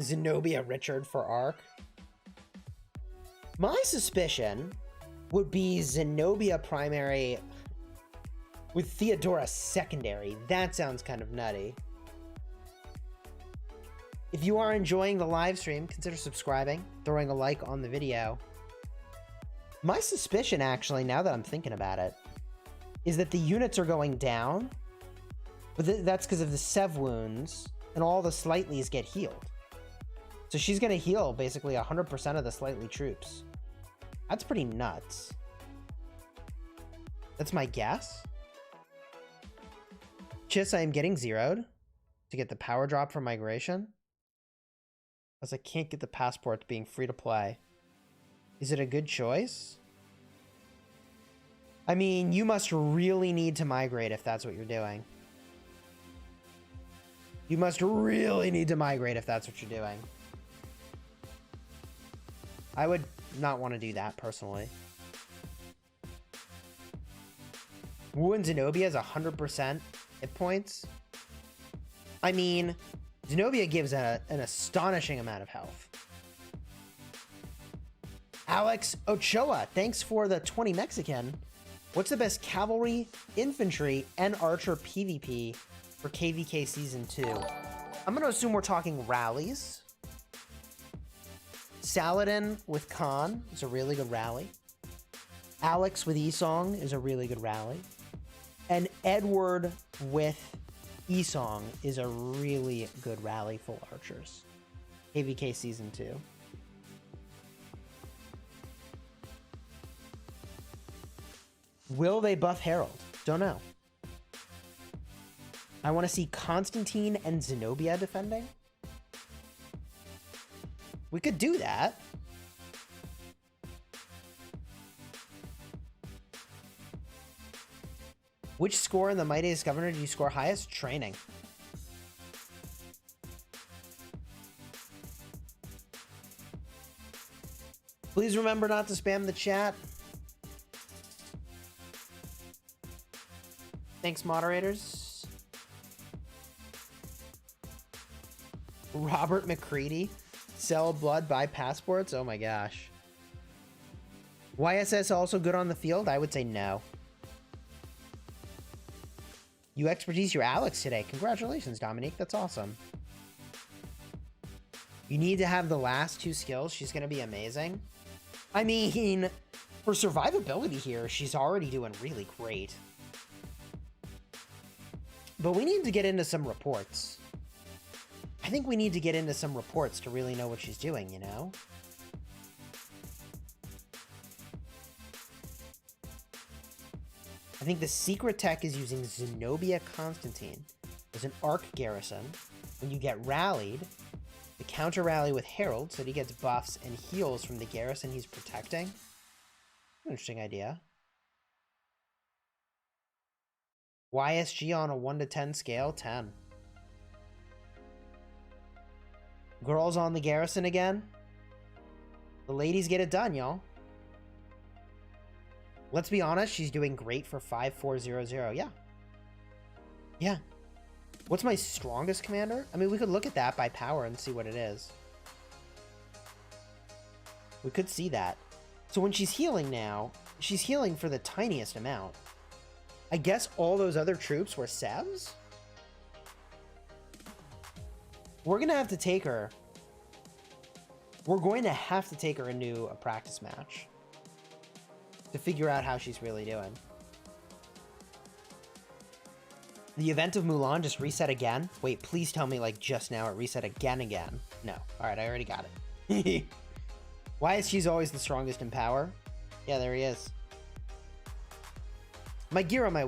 Zenobia Richard for ARC. My suspicion would be Zenobia primary with Theodora secondary. That sounds kind of nutty. If you are enjoying the live stream, consider subscribing, throwing a like on the video. My suspicion, actually, now that I'm thinking about it, is that the units are going down, but that's because of the Sev wounds, and all the Slightlies get healed. So she's going to heal basically 100% of the Slightly troops. That's pretty nuts. That's my guess. Chis, I am getting zeroed to get the power drop for migration, as I can't get the passport being free to play. Is it a good choice? I mean, you must really need to migrate if that's what you're doing. You must really need to migrate if that's what you're doing. I would not want to do that personally. Wu and Zenobia is 100% hit points. I mean, Zenobia gives an astonishing amount of health. Alex Ochoa, thanks for the 20 Mexican. What's the best cavalry, infantry, and archer PvP for KVK Season 2? I'm going to assume we're talking rallies. Saladin with Khan is a really good rally. Alex with Esong is a really good rally. And Edward with Esong is a really good rally full archers. KVK Season 2. Will they buff Harold? Don't know. I want to see Constantine and Zenobia defending. We could do that. Which score in the Mightiest Governor do you score highest? Training. Please remember not to spam the chat. Thanks, moderators. Robert McCready. Sell blood, buy passports? Oh my gosh. YSS also good on the field? I would say no. You expertise your Alex today. Congratulations, Dominique. That's awesome. You need to have the last two skills. She's going to be amazing. I mean, for survivability here, she's already doing really great. But we need to get into some reports. I think we need to get into some reports to really know what she's doing, you know? I think the secret tech is using Zenobia Constantine as an arc garrison. When you get rallied, the counter rally with Harold so that he gets buffs and heals from the garrison he's protecting. Interesting idea. YSG on a 1 to 10 scale, 10. Girls on the garrison again. The ladies get it done, y'all. Let's be honest, she's doing great for 5400. Yeah. Yeah. What's my strongest commander? I mean, we could look at that by power and see what it is. We could see that. So when she's healing now, she's healing for the tiniest amount. I guess all those other troops were Sevs? We're going to have to take her. We're going to have to take her into a practice match to figure out how she's really doing. The event of Mulan just reset again? Wait, please tell me like just now it reset again. No. Alright, I already got it. Why is she's always the strongest in power? Yeah, there he is. My gear on my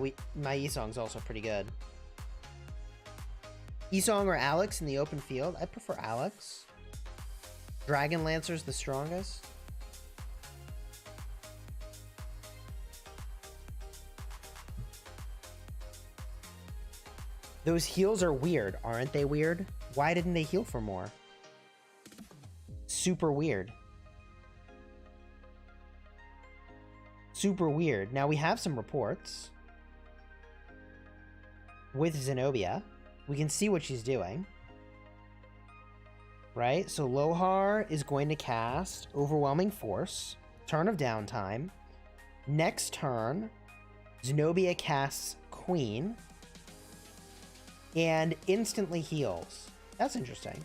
Esong's also pretty good. Esong or Alex in the open field? I prefer Alex. Dragon Lancer's the strongest. Those heals are weird, aren't they weird? Why didn't they heal for more? Super weird. Super weird. Now we have some reports with Zenobia. We can see what she's doing. Right? So Lohar is going to cast Overwhelming Force. Turn of downtime. Next turn, Zenobia casts Queen. And instantly heals. That's interesting.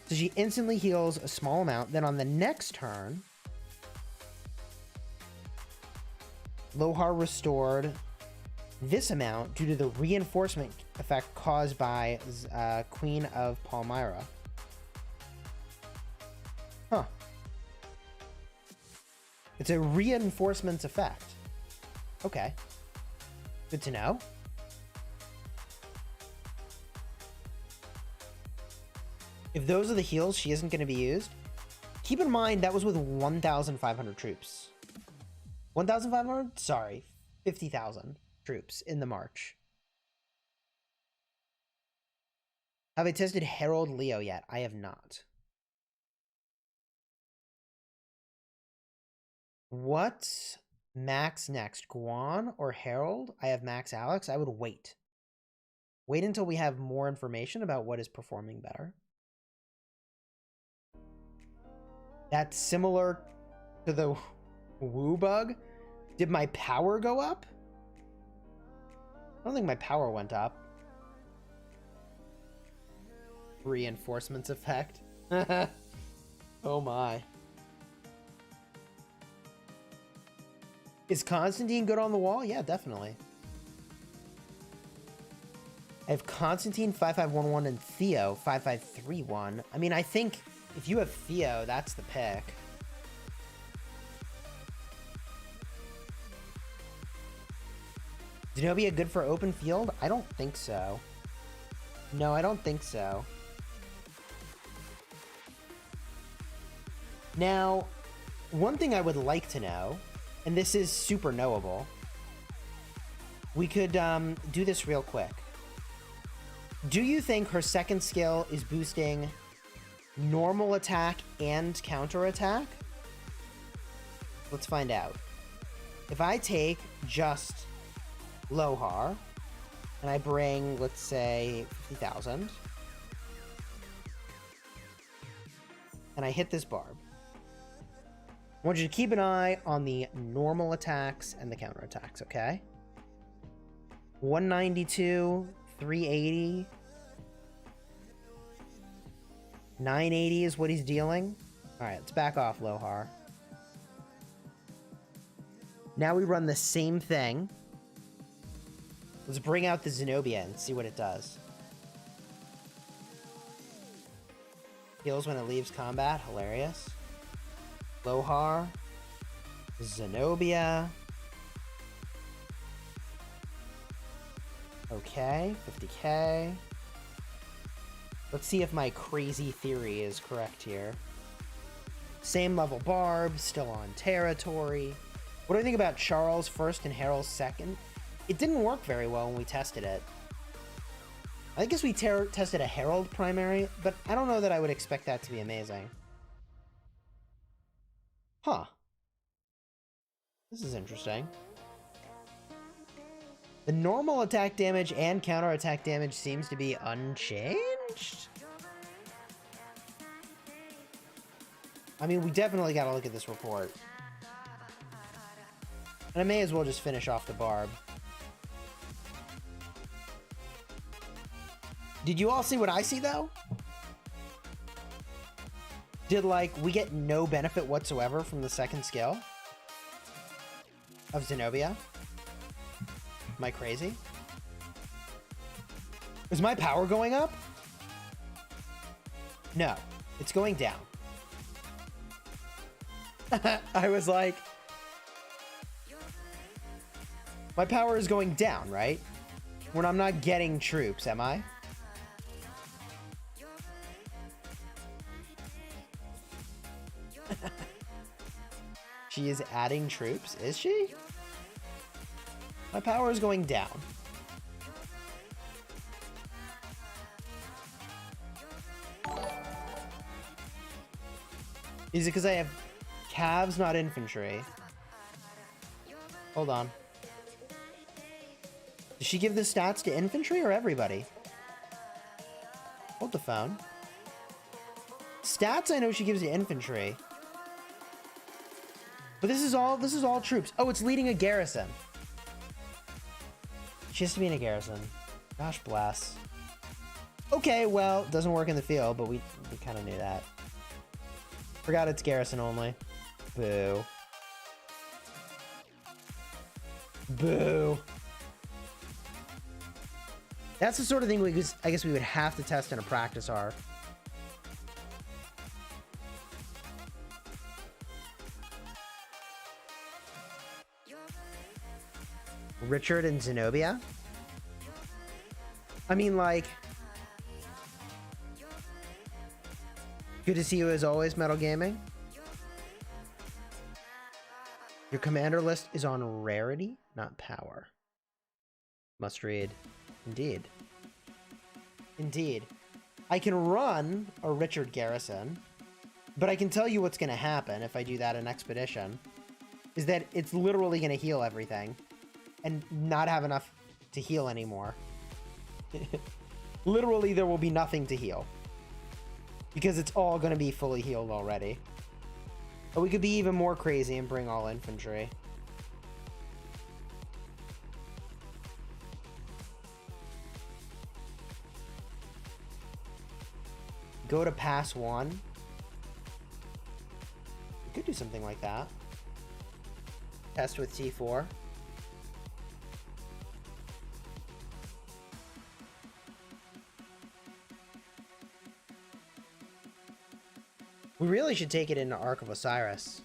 So she instantly heals a small amount. Then on the next turn, Lohar restored this amount due to the reinforcement effect caused by Queen of Palmyra. Huh. It's a reinforcement effect. Okay. Good to know. If those are the heals, she isn't going to be used. Keep in mind, that was with 1,500 troops. 1,500? Sorry. 50,000 troops in the march. Have I tested Herald Leo yet? I have not. What max next? Guan or Herald? I have max Alex. I would wait. Wait until we have more information about what is performing better. That's similar to the Woo bug. Did my power go up? I don't think my power went up. Reinforcements effect. Oh my. Is Constantine good on the wall? Yeah, definitely. I have Constantine 5511 and Theo 5531. I mean, I think if you have Theo, that's the pick. Zenobia good for open field? I don't think so. No, I don't think so. Now, one thing I would like to know, and this is super knowable, we could do this real quick. Do you think her second skill is boosting normal attack and counter attack? Let's find out. If I take just Lohar and I bring, let's say, 50,000, and I hit this barb, I want you to keep an eye on the normal attacks and the counter attacks, okay? 192, 380, 980 is what he's dealing. All right, let's back off, Lohar. Now we run the same thing. Let's bring out the Zenobia and see what it does. Heals when it leaves combat. Hilarious. Lohar. Zenobia. Okay, 50k. Let's see if my crazy theory is correct here. Same level barb, still on territory. What do I think about Charles first and Harold second? It didn't work very well when we tested it. I guess we tested a Herald primary, but I don't know that I would expect that to be amazing. Huh. This is interesting. The normal attack damage and counter attack damage seems to be unchanged? I mean, we definitely gotta look at this report. And I may as well just finish off the barb. Did you all see what I see, though? Did, like, we get no benefit whatsoever from the second skill of Zenobia? Am I crazy? Is my power going up? No, it's going down. I was like, my power is going down, right? When I'm not getting troops, am I? She is adding troops, is she? My power is going down. Is it because I have calves, not infantry? Hold on. Does she give the stats to infantry or everybody? Hold the phone. Stats, I know she gives to infantry. But this is all troops. Oh, it's leading a garrison. She has to be in a garrison. Gosh bless. Okay, well, it doesn't work in the field, but we kind of knew that. Forgot it's garrison only. Boo. Boo. That's the sort of thing I guess we would have to test in a practice arc. Richard and Zenobia? I mean, like... Good to see you as always, Metal Gaming. Your commander list is on rarity, not power. Must read. Indeed. Indeed. I can run a Richard Garrison, but I can tell you what's going to happen if I do that in Expedition, is that it's literally going to heal everything and not have enough to heal anymore. Literally, there will be nothing to heal. Because it's all going to be fully healed already. But we could be even more crazy and bring all infantry. Go to pass 1. We could do something like that. Test with T4. We really should take it into Ark of Osiris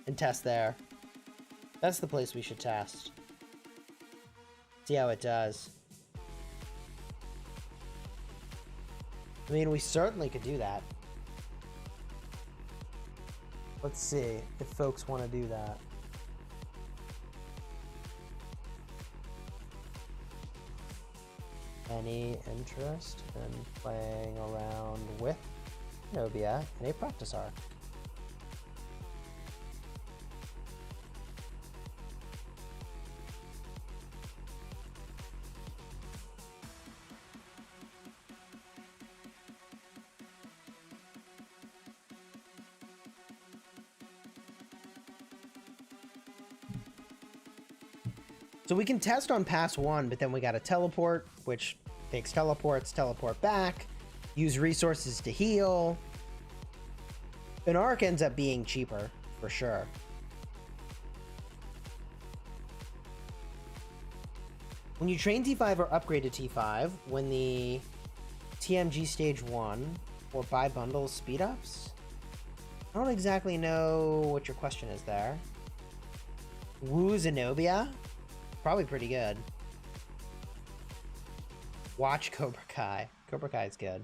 and test there. That's the place we should test. See how it does. I mean, we certainly could do that. Let's see if folks want to do that. Any interest in playing around with Zenobia in a practice arc? So we can test on pass 1, but then we gotta teleport, which takes teleports, teleport back, use resources to heal. An arc ends up being cheaper, for sure. When you train T5 or upgrade to T5, when the TMG stage 1 or buy bundles speed ups? I don't exactly know what your question is there. Woo Zenobia? Probably pretty good. Watch Cobra Kai. Cobra Kai is good.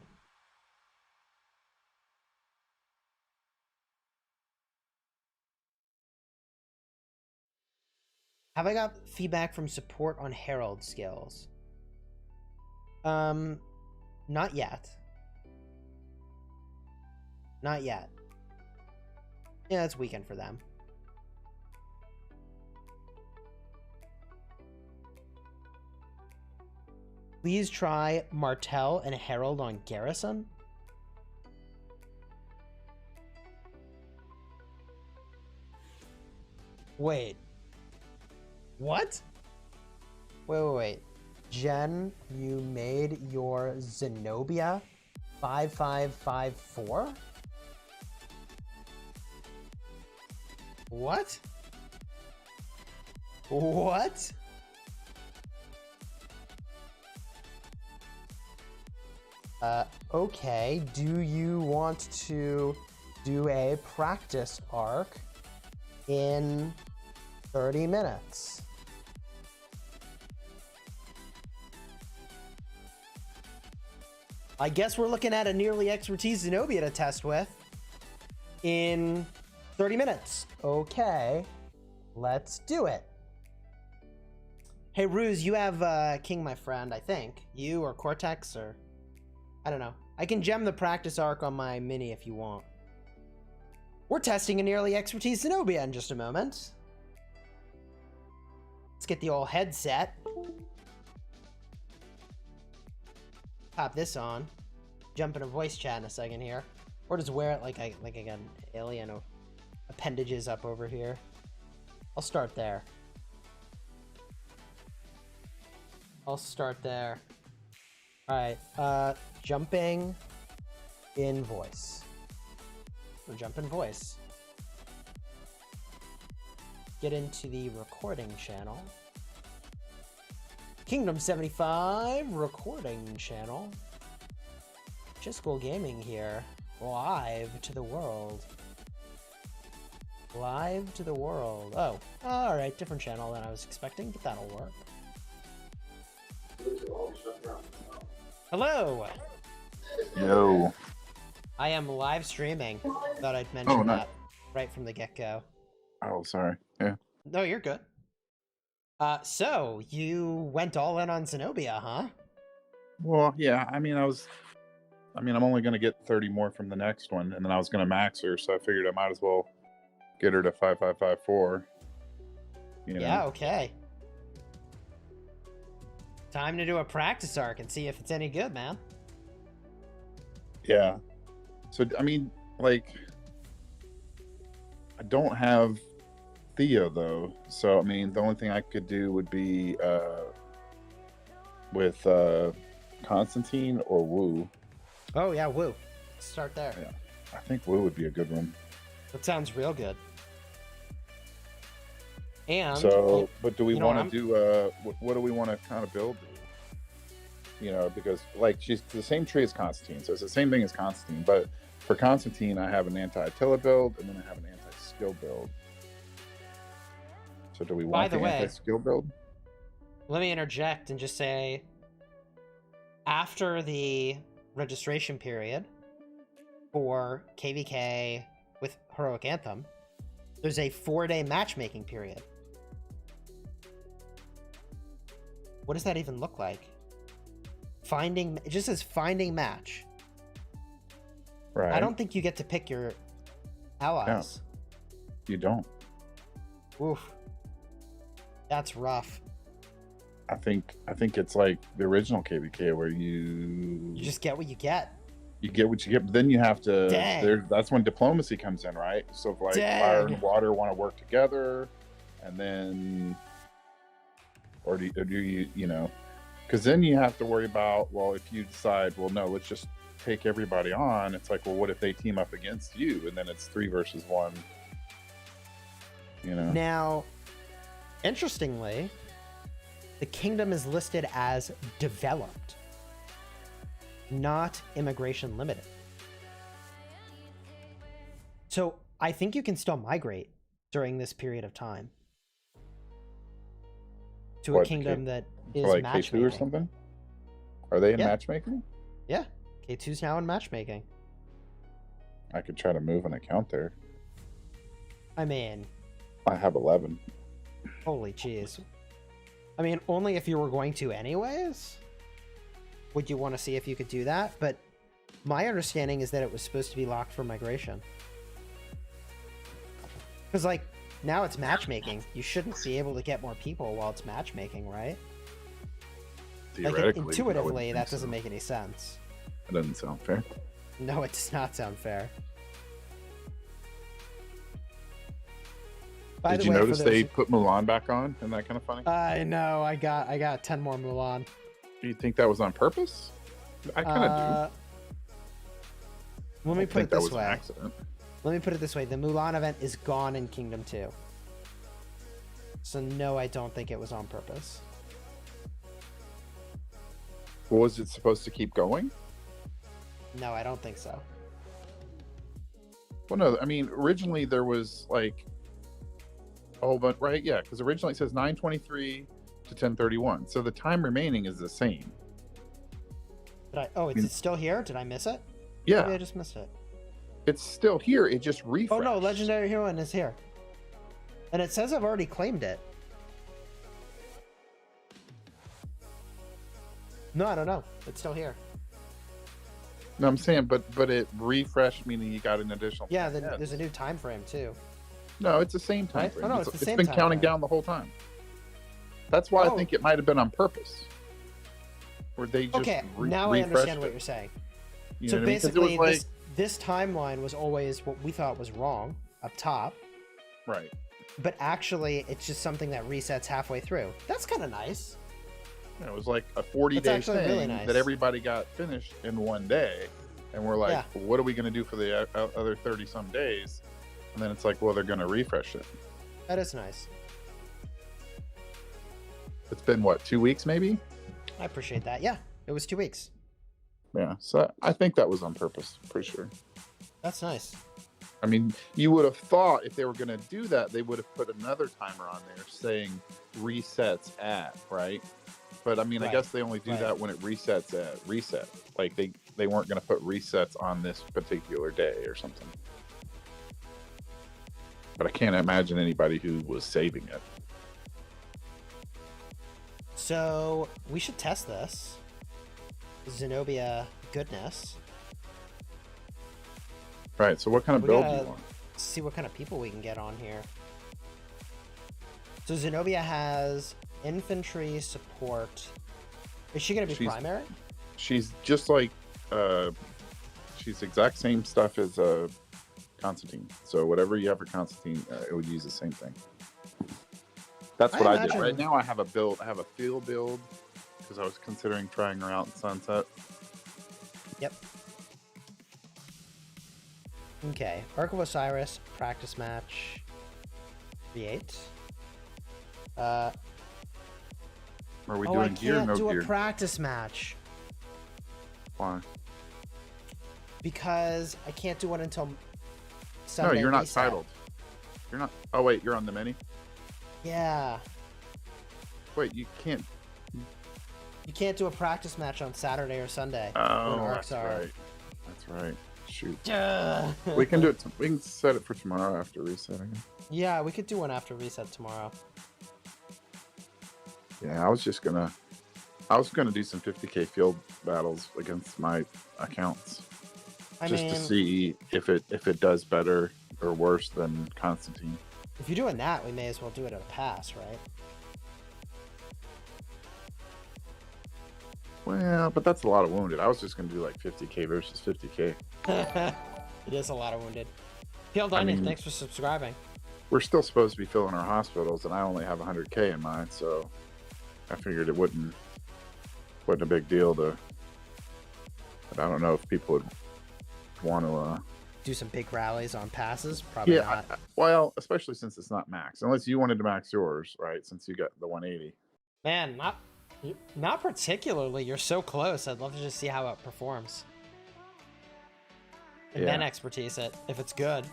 Have I got feedback from support on Herald skills? Not yet. Not yet. Yeah, it's weekend for them. Please try Martel and Herald on Garrison. Wait. What? Wait. Jen, you made your Zenobia 5554? What? What? Okay, do you want to do a practice arc in 30 minutes? I guess we're looking at a nearly expertise Zenobia to test with in 30 minutes. Okay, let's do it. Hey, Ruse, you have King, my friend, I think. You or Cortex or... I don't know. I can gem the practice arc on my mini if you want. We're testing a nearly expertise Zenobia in just a moment. Let's get the old headset. Pop this on. Jump in a voice chat in a second here. Or just wear it like I got an alien appendages up over here. I'll start there. Alright, jumping in voice. We'll jump in voice. Get into the recording channel. Kingdom 75 recording channel. Chisgule Gaming here. Live to the world. Live to the world. Oh, alright, different channel than I was expecting, but that'll work. Hello! Yo. I am live streaming. Thought I'd mention that right from the get-go. Oh, sorry. Yeah. No, you're good. So, you went all in on Zenobia, huh? Well, yeah, I'm only going to get 30 more from the next one, and then I was going to max her, so I figured I might as well get her to 5554. You know? Yeah, okay. Time to do a practice arc and see if it's any good, man. Yeah. So, I don't have Theo, though. So, the only thing I could do would be with Constantine or Wu. Oh, yeah, Wu. Let's start there. Yeah. I think Wu would be a good one. That sounds real good. And so, but do we want to do what do we want to kind of build? Because she's the same tree as Constantine, so it's the same thing as Constantine. But for Constantine, I have an anti-Attila build, and then I have an anti-skill build. So do we want the anti-skill build? Let me interject and just say, after the registration period for KVK with Heroic Anthem, there's a 4-day matchmaking period. What does that even look like? It just says finding match. Right. I don't think you get to pick your allies. No, you don't. Oof. That's rough. I think it's like the original KVK where you just get what you get. You get what you get, but then you have to. That's when diplomacy comes in, right? So if fire and water want to work together, and then, or do you because then you have to worry about, well, if you decide, well, no, let's just take everybody on. It's like, well, what if they team up against you, and then it's 3 versus 1? Now, interestingly, the kingdom is listed as developed, not immigration limited. So I think you can still migrate during this period of time to a kingdom that is like matchmaking. K2 or something? Are they in matchmaking? Yeah, K2's now in matchmaking. I could try to move an account there. I have 11. Holy jeez. Only if you were going to anyways would you want to see if you could do that, but my understanding is that it was supposed to be locked for migration. Because, now it's matchmaking. You shouldn't be able to get more people while it's matchmaking, right? Theoretically. Intuitively, that doesn't make any sense. That doesn't sound fair. No, it does not sound fair. Did you notice they put Mulan back on? Isn't that kind of funny? I know. I got 10 more Mulan. Do you think that was on purpose? I kind of do. Let me put it this way. Let me put it this way. The Mulan event is gone in Kingdom 2. So no, I don't think it was on purpose. Was it supposed to keep going? No, I don't think so. Well, no. Originally there was but right, yeah, because originally it says 9:23 to 10:31, so the time remaining is the same. Is it still here? Did I miss it? Yeah, maybe I just missed it. It's still here. It just refreshed. Oh no, Legendary Heroine is here, and it says I've already claimed it. No, I don't know. It's still here. No, I'm saying, but it refreshed, meaning you got an additional. Yeah, there's a new time frame too. No, it's the same time frame. Oh, no, it's the same been time counting frame. down the whole time. That's why I think it might have been on purpose. Or they just now I understand what you're saying. So basically, this timeline was always what we thought was wrong up top. Right. But actually, it's just something that resets halfway through. That's kind of nice. Yeah, it was like a 40-day thing really nice. That everybody got finished in one day. And we're like, well, what are we going to do for the other 30-some days? And then it's like, well, they're going to refresh it. That is nice. It's been, what, 2 weeks maybe? I appreciate that. Yeah, it was 2 weeks. Yeah, so I think that was on purpose, pretty sure. That's nice. I mean, you would have thought if they were going to do that, they would have put another timer on there saying resets at, right? But I mean, I guess they only do that when it resets at reset. Like they weren't going to put resets on this particular day or something. But I can't imagine anybody who was saving it. So we should test this. Zenobia goodness. Right, so what kind of build do you want? See what kind of people we can get on here. So Zenobia has infantry support. Is she going to be primary? She's just like, she's exact same stuff as Constantine. So whatever you have for Constantine, it would use the same thing. That's what I did. Right now I have a build, I have a field build because I was considering trying her out in Sunset. Yep. Okay, Ark of Osiris, practice match, create. Are we doing gear or no gear? I can't do a practice match. Why? Because I can't do one until Sunday. No, you're not titled. You're not. Oh wait, you're on the mini? Yeah. Wait, you can't. You can't do a practice match on Saturday or Sunday. Oh, that's right. That's right. Shoot. We can do it. We can set it for tomorrow after resetting. Yeah, we could do one after reset tomorrow. Yeah, I was gonna do some 50K field battles against my accounts, to see if it does better or worse than Constantine. If you're doing that, we may as well do it at a pass, right? Well, but that's a lot of wounded. I was just gonna do like 50K versus 50K. It is a lot of wounded. Field Onion, thanks for subscribing. We're still supposed to be filling our hospitals, and I only have 100K in mine, so I figured it wasn't a big deal to. But I don't know if people would want to do some big rallies on passes. Probably not. Well, especially since it's not max, unless you wanted to max yours, right? Since you got the 180. Man, not particularly. You're so close. I'd love to just see how it performs. And then expertise it if it's good.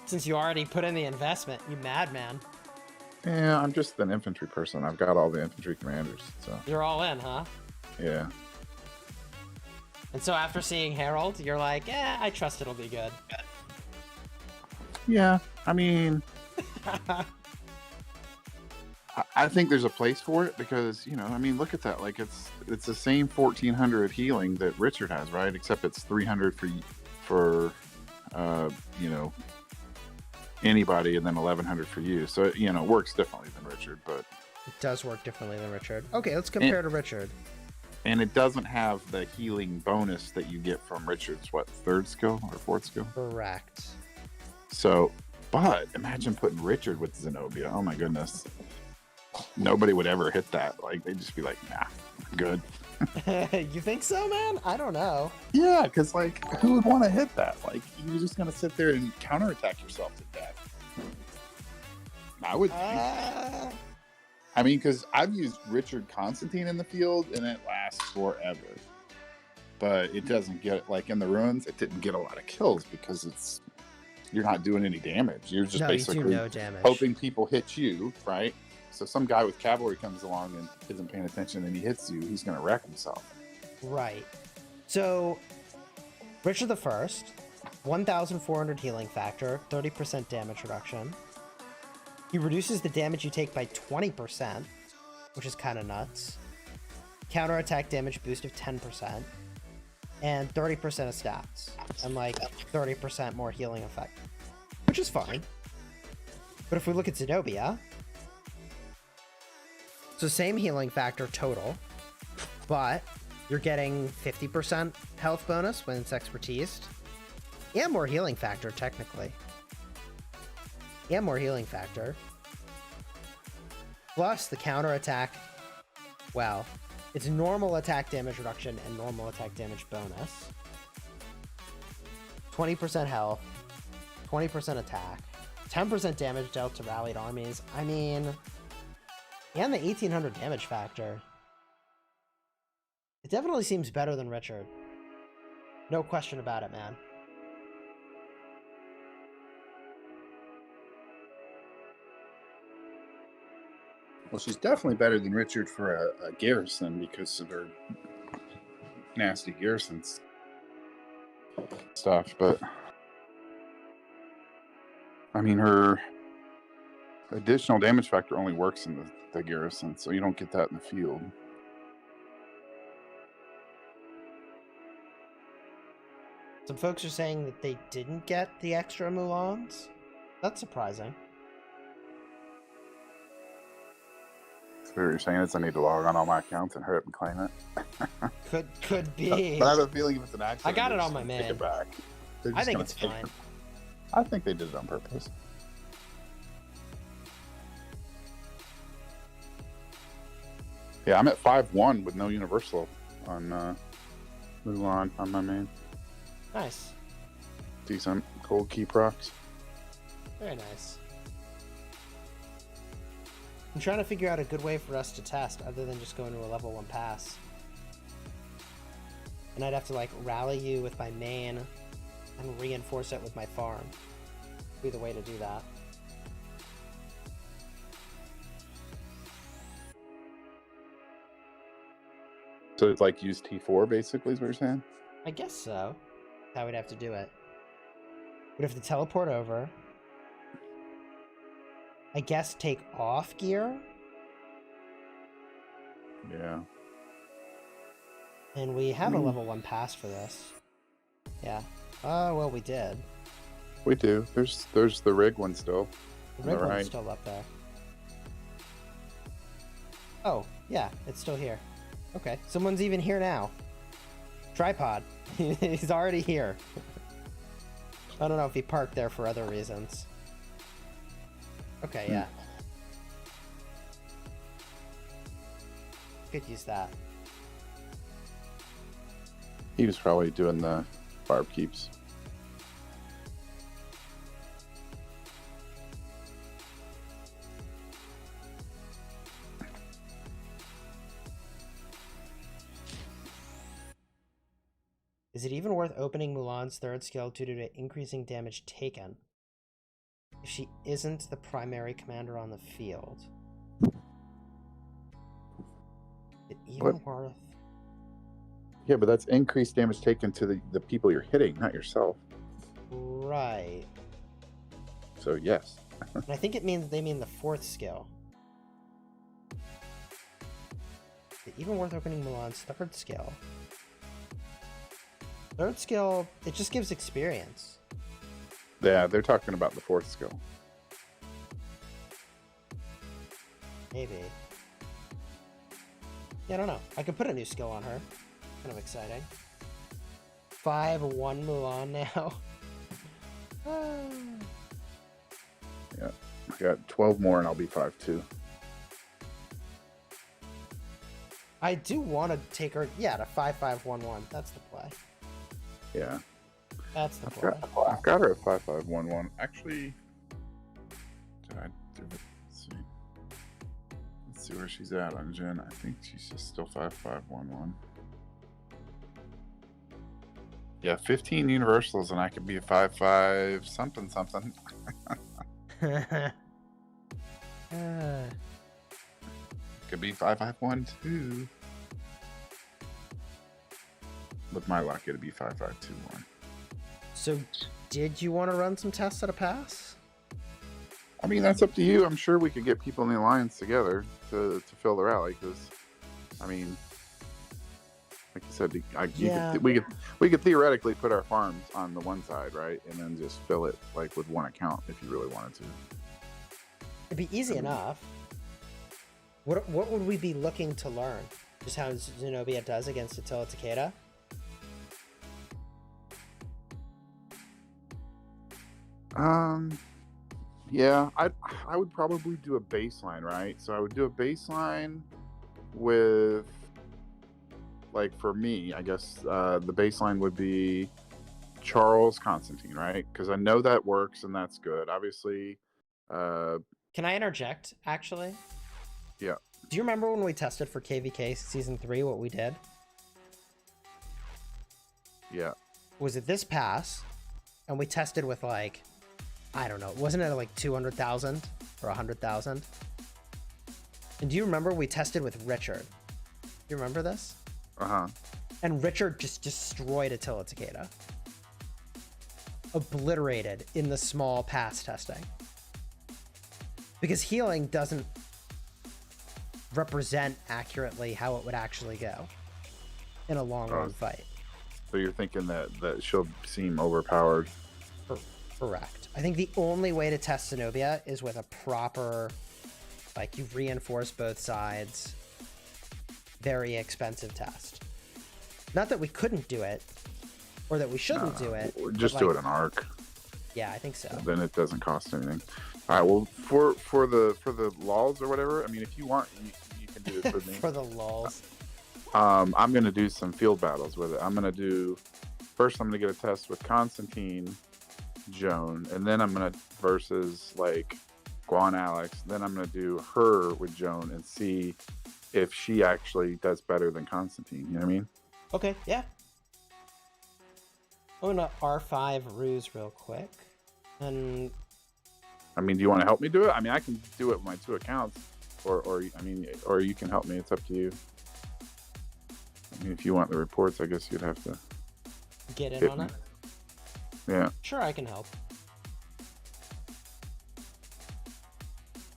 Since you already put in the investment, you madman. Yeah, I'm just an infantry person. I've got all the infantry commanders, so. You're all in, huh? Yeah. And so after seeing Herald, you're like, I trust it'll be good. Yeah, I mean, I think there's a place for it because, look at that. Like it's the same 1400 healing that Richard has, right? Except it's 300 for anybody, and then 1100 for you. So it works differently than Richard, but it does work differently than Richard. Okay, let's compare to Richard. And it doesn't have the healing bonus that you get from Richard's third skill or fourth skill. Correct. So, but imagine putting Richard with Zenobia. Oh my goodness, nobody would ever hit that. Like they'd just be like, nah, I'm good. You think so, man? I don't know. Yeah, because who would want to hit that? Like, you're just gonna sit there and counterattack yourself to death. I would. Because I've used Richard Constantine in the field, and it lasts forever. But it doesn't get in the ruins. It didn't get a lot of kills because you're not doing any damage. You're just basically hoping people hit you, right? So some guy with cavalry comes along and isn't paying attention and he hits you, he's going to wreck himself. Right. So, Richard the First, 1,400 healing factor, 30% damage reduction. He reduces the damage you take by 20%, which is kind of nuts. Counterattack damage boost of 10%. And 30% of stats. And 30% more healing effect. Which is fine. But if we look at Zenobia, So same healing factor total, but you're getting 50% health bonus when it's expertised. And more healing factor, technically. And more healing factor. Plus the counter attack. Well, it's normal attack damage reduction and normal attack damage bonus. 20% health, 20% attack, 10% damage dealt to rallied armies. I mean, and the 1800 damage factor. It definitely seems better than Richard. No question about it, man. Well, she's definitely better than Richard for a Garrison because of her nasty Garrison's stuff. But I mean, her additional damage factor only works in the Garrison, so you don't get that in the field. Some folks are saying that they didn't get the extra Mulans. That's surprising. So you're saying is I need to log on all my accounts and hurry up and claim it? Could be. But I have a feeling if it's an accident, I got it on my take man. it back. I think it's fine. I think they did it on purpose. Yeah, I'm at 5-1 with no universal on Mulan on my main. Nice. Decent cold key procs. Very nice. I'm trying to figure out a good way for us to test other than just going to a level 1 pass. And I'd have to like rally you with my main and reinforce it with my farm. Be the way to do that. So it's like use T4 basically is what you're saying? I guess so. How we'd have to do it. We'd have to teleport over. I guess take off gear. Yeah. And we have a level 1 pass for this. Yeah. Oh, well, we did. We do. There's the rig one still. The rig one's still up there. Oh, yeah, it's still here. Okay, someone's even here now. Tripod. He's already here. I don't know if he parked there for other reasons. Okay, yeah. Could use that. He was probably doing the barb keeps. Is it even worth opening Mulan's 3rd skill due to increasing damage taken if she isn't the primary commander on the field? Is it even worth? Yeah, but that's increased damage taken to the people you're hitting, not yourself. Right. So yes. And I think they mean the 4th skill. Is it even worth opening Mulan's 3rd skill? 3rd skill, it just gives experience. Yeah, they're talking about the 4th skill. Maybe. Yeah, I don't know. I could put a new skill on her. Kind of exciting. 5-1 Mulan now. Yeah, I got 12 more and I'll be 5-2. I do want to take her, yeah, to 5-5-1-1. That's the play. Yeah. That's the play. I've got her at 5-5-1-1. Actually, did I do it? Let's see where she's at on Gen. I think she's just still 5-5-1-1. Yeah, 15 universals and I could be a 5-5 something. Could be 5-5-1-2. With my luck, it'd be 5-5-2-1. So, did you want to run some tests at a pass? I mean, that's up to you. I'm sure we could get people in the alliance together to fill the rally. Because, I mean, like you said, we could theoretically put our farms on the one side, right, and then just fill it like with one account if you really wanted to. It'd be easy enough. What would we be looking to learn? Just how Zenobia does against Attila Takeda? Yeah, I would probably do a baseline, right? So I would do a baseline with, like, for me, I guess the baseline would be Charles Constantine, right? Because I know that works and that's good. Obviously. Can I interject, actually? Yeah. Do you remember when we tested for KVK Season 3, what we did? Yeah. Was it this pass? And we tested with, like, I don't know. Wasn't it like 200,000 or 100,000? And do you remember we tested with Richard? Do you remember this? Uh-huh. And Richard just destroyed Attila Takeda. Obliterated in the small pass testing. Because healing doesn't represent accurately how it would actually go in a long run fight. So you're thinking that she'll seem overpowered? Correct. I think the only way to test Zenobia is with a proper, like, you've reinforced both sides, very expensive test. Not that we couldn't do it, or that we shouldn't do it. Just do it in ARC. Yeah, I think so. Then it doesn't cost anything. All right. Well, for the lulls or whatever, I mean, if you want, you can do this with me. For the lulls. I'm gonna do some field battles with it. I'm gonna get a test with Constantine, Joan, and then I'm gonna versus like Guan Alex. Then I'm gonna do her with Joan and see if she actually does better than Constantine. You know what I mean? Okay. Yeah. I'm gonna R5 ruse real quick, and I mean, do you want to help me do it? I mean, I can do it with my 2 accounts, or you can help me. It's up to you. I mean, if you want the reports, I guess you'd have to get in on it. Yeah. Sure, I can help.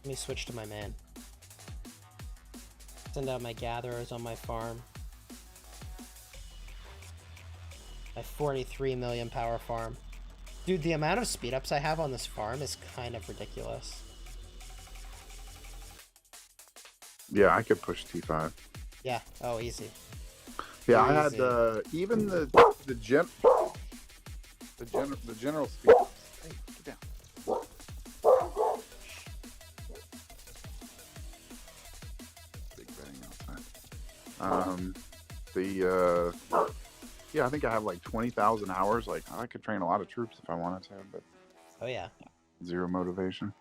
Let me switch to my man. Send out my gatherers on my farm. My 43 million power farm. Dude, the amount of speed ups I have on this farm is kind of ridiculous. Yeah, I could push T5. Yeah. Oh, easy. Yeah, easy. I had even the general speed. Hey, get down. Big betting outside. Yeah, I think I have like 20,000 hours. Like, I could train a lot of troops if I wanted to, but oh yeah, 0 motivation.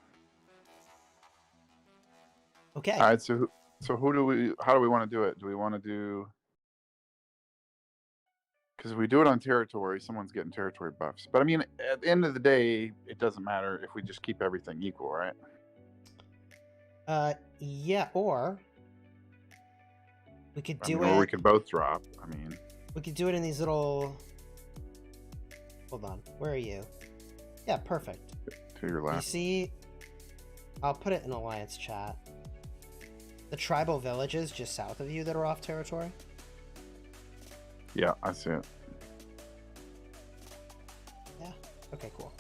Okay. All right, so how do we want to do it? Do we want to do? Because if we do it on territory, someone's getting territory buffs. But I mean, at the end of the day, it doesn't matter if we just keep everything equal, right? Yeah, or we could do it. Or we could both drop. I mean, we could do it in these little. Hold on, where are you? Yeah, perfect. To your left. You see, I'll put it in Alliance chat. The tribal villages just south of you that are off territory. Yeah, I see it. Yeah. Okay, cool.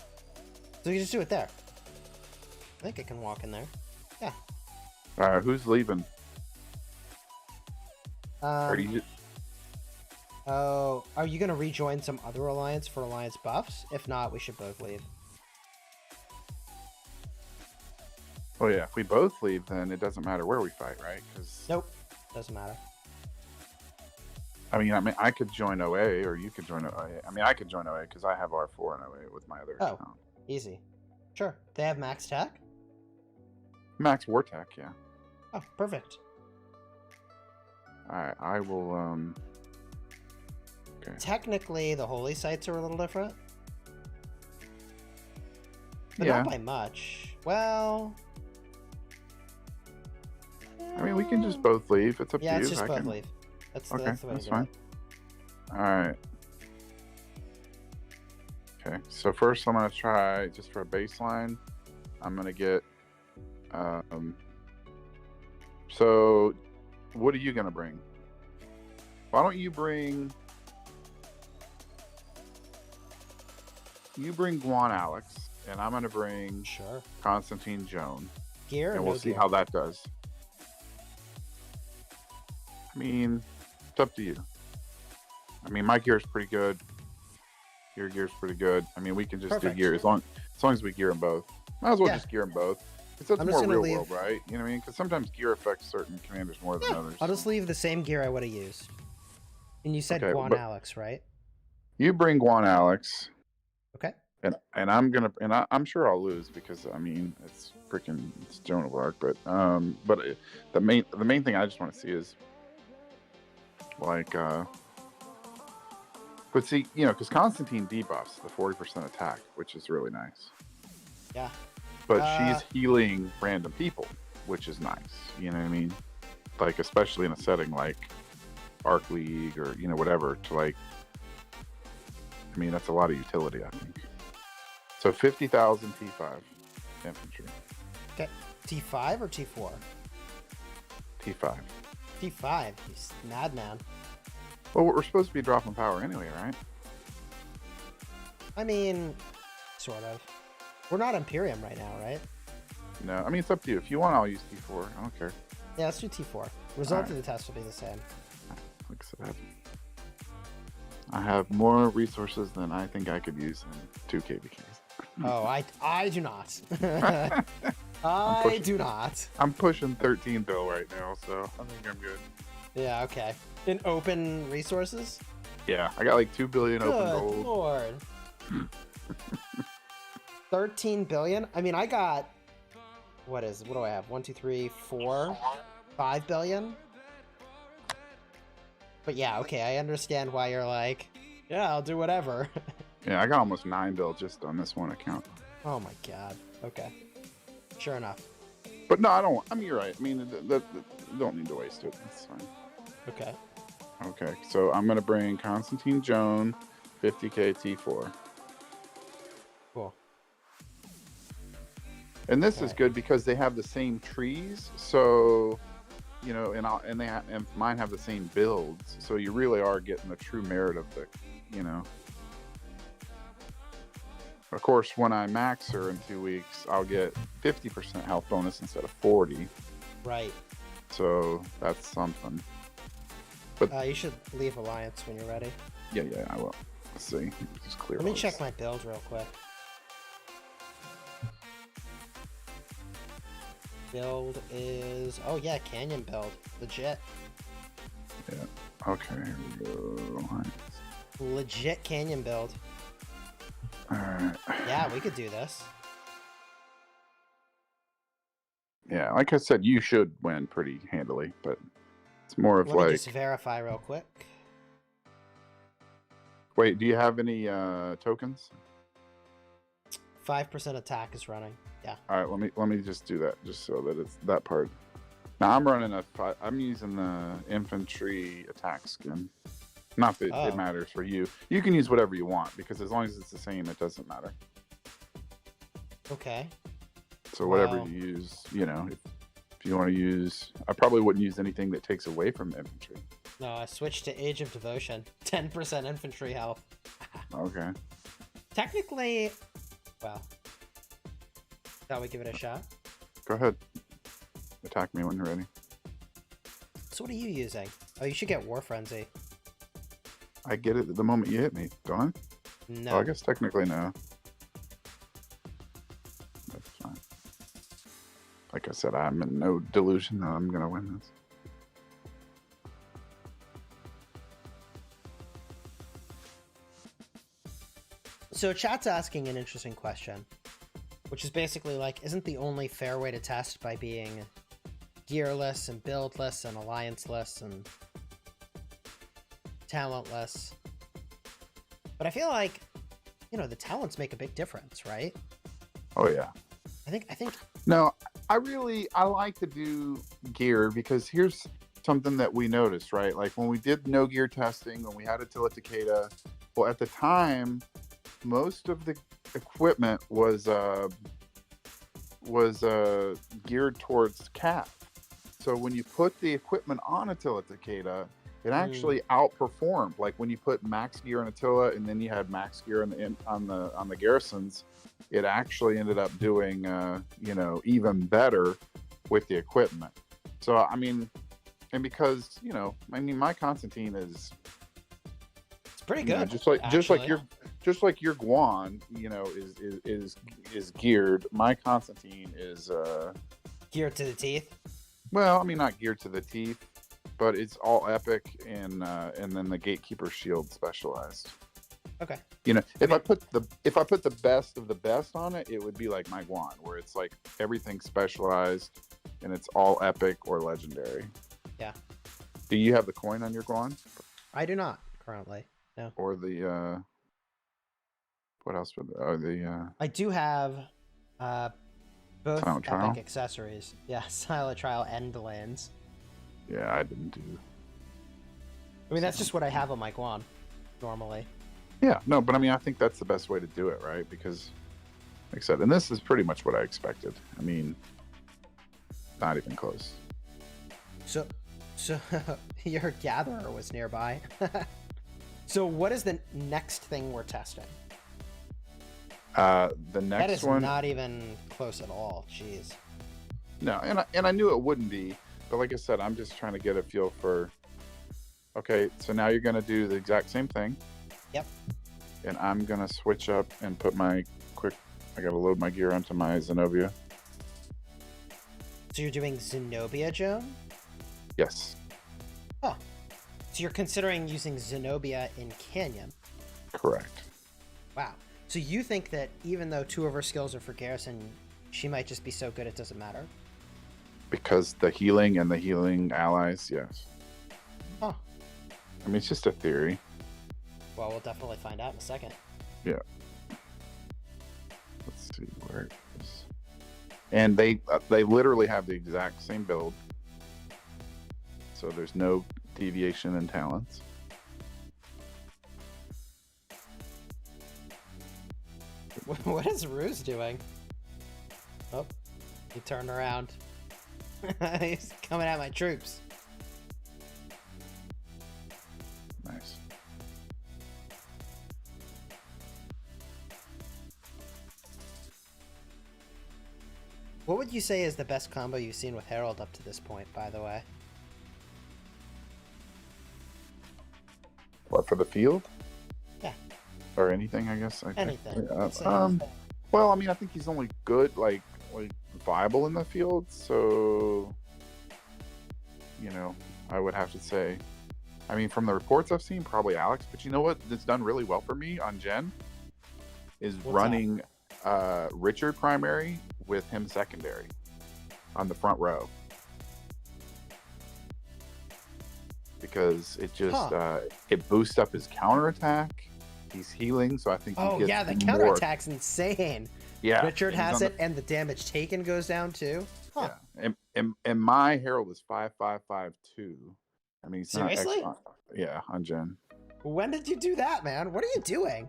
So we can just do it there. I think I can walk in there. Yeah. All right, who's leaving? Are you going to rejoin some other alliance for alliance buffs? If not, we should both leave. Oh yeah, if we both leave, then it doesn't matter where we fight, right? Nope, doesn't matter. I mean, I could join OA, or you could join OA. I mean, I could join OA because I have R4 and OA with my other account. Easy. Sure. They have max tech? Max war tech, yeah. Oh, perfect. Alright, I will, okay. Technically, the holy sites are a little different. But yeah. not by much. Well... I mean, we can just both leave. It's up to you. Yeah, it's just both leave. That's the way that's to fine. Alright. Okay, so first I'm going to try, just for a baseline, I'm going to get, so what are you going to bring? Why don't you bring Guan Alex, and I'm going to bring Sure. Constantine Joan. Gear, and we'll see how that does. I mean, it's up to you. I mean, my gear's pretty good. Your gear's pretty good. I mean, we can just do gear as long as we gear them both. Might as well just gear them both. Because that's more real world, right? You know what I mean? Because sometimes gear affects certain commanders more than others. I'll just leave the same gear I would have used. And you said Guan Alex, right? You bring Guan Alex. Okay. And I'm sure I'll lose because I mean it's Joan of Arc, but the main thing I just want to see is like but see, you know, because Constantine debuffs the 40% attack, which is really nice. Yeah. But she's healing random people, which is nice. You know what I mean? Like especially in a setting like Arc League or you know whatever to like. I mean that's a lot of utility, I think. So 50,000 T5 infantry. Okay, T5 or T4? T5. T5. He's madman. Well, we're supposed to be dropping power anyway, right? I mean, sort of. We're not Imperium right now, right? No, I mean it's up to you. If you want, I'll use T4. I don't care. Yeah, let's do T4. Result of the test will be the same. Like I said, I have more resources than I think I could use in 2 KBKs. Oh, I do not. I do not. I'm pushing 13 bill right now, so I think I'm good. Yeah, okay. In open resources? Yeah, I got like 2 billion open gold. Good Lord. 13 billion? I mean, I got... What do I have? 1, 2, 3, 4, 5 billion? But yeah, okay, I understand why you're like, yeah, I'll do whatever. Yeah, I got almost 9 bill just on this one account. Oh my god. Okay. Sure enough. But no, I don't. I mean, you're right. I mean, don't need to waste it. That's fine. Okay. Okay, so I'm gonna bring Constantine Joan, 50k T4. Cool. And this is good because they have the same trees, so you know, and mine have the same builds, so you really are getting the true merit of the, you know. Of course, when I max her in 2 weeks, I'll get 50% health bonus instead of 40. Right. So that's something. But you should leave Alliance when you're ready. Yeah, I will. Let's see. Just clear. Let me check my build real quick. Build is Canyon build. Legit. Yeah. Okay. Here we go. Legit Canyon build. Alright. Yeah, we could do this. Yeah, like I said, you should win pretty handily, but it's more of Let me just verify real quick. Wait, do you have any tokens? 5% attack is running. Yeah. All right, let me just do that, just so that it's that part. Now I'm running I'm using the infantry attack skin. Not that it matters for you. You can use whatever you want because as long as it's the same, it doesn't matter. Okay. So whatever you use, you know, if you want to use, I probably wouldn't use anything that takes away from infantry. No, I switched to Age of Devotion. 10% infantry health. Okay. Technically, well, shall we give it a shot? Go ahead. Attack me when you're ready. So what are you using? Oh, you should get War Frenzy. I get it the moment you hit me, don't I? No. Oh, I guess technically no. That's fine. Like I said, I'm in no delusion that I'm going to win this. So chat's asking an interesting question, which is basically like, isn't the only fair way to test by being gearless and buildless and allianceless and talentless? But I feel like, you know, the talents make a big difference, right? Oh yeah. I think No, I like to do gear because here's something that we noticed, right? Like when we did no gear testing, when we had Attila Takeda, well, at the time, most of the equipment was geared towards cap. So when you put the equipment on Attila Takeda, it actually outperformed. Like when you put max gear on Attila and then you had max gear on the garrisons, it actually ended up doing you know, even better with the equipment. So I mean, And because, you know, I mean, my Constantine is pretty good. Just like your Guan, you know, is geared. My Constantine is geared to the teeth. Well, I mean, not geared to the teeth, but it's all epic, and then the Gatekeeper shield specialized. Okay. You know, if I put the best of the best on it, it would be like my Guan, where it's like everything specialized, and it's all epic or legendary. Yeah. Do you have the coin on your Guan? I do not currently. No. Or the what else would I do have both Silent epic Trial? accessories. Yeah, Silent Trial and Lands. Yeah, I didn't do. I mean, that's just what I have on my Guan normally. Yeah, no, but I mean, I think that's the best way to do it, right? Because, like I said, and this is pretty much what I expected. I mean, not even close. So your Gatherer was nearby. So what is the next thing we're testing? The next one. That is not even close at all. Jeez. No, and I knew it wouldn't be, but like I said, I'm just trying to get a feel for. Okay, so now you're gonna do the exact same thing. Yep. And I'm gonna switch up and put my I gotta load my gear onto my Zenobia. So you're doing Zenobia, Joan? Yes. Oh. So you're considering using Zenobia in Canyon? Correct. Wow. So you think that even though 2 of her skills are for Garrison, she might just be so good it doesn't matter? Because the healing and the healing allies, yes. Huh. I mean, it's just a theory. Well, we'll definitely find out in a second. Yeah. Let's see where it is. And they literally have the exact same build. So there's no deviation in talents. What is Ruse doing? Oh, he turned around. He's coming at my troops. Nice. What would you say is the best combo you've seen with Herald up to this point, by the way? What, for the field? Yeah. Or anything, I guess. Anything. Well, I mean, I think he's only good, like viable in the field. So, you know, I would have to say, I mean, from the reports I've seen, probably Alex. But you know what? That's done really well for me on Gen is running Richard primary with him secondary on the front row. Because it just it boosts up his counterattack. He's healing, so I think he gets yeah, the counterattack's insane. Yeah, Richard has it, and the damage taken goes down too. Huh. Yeah, and my Herald is 5552. I mean, he's seriously? Not yeah, on Gen. When did you do that, man? What are you doing?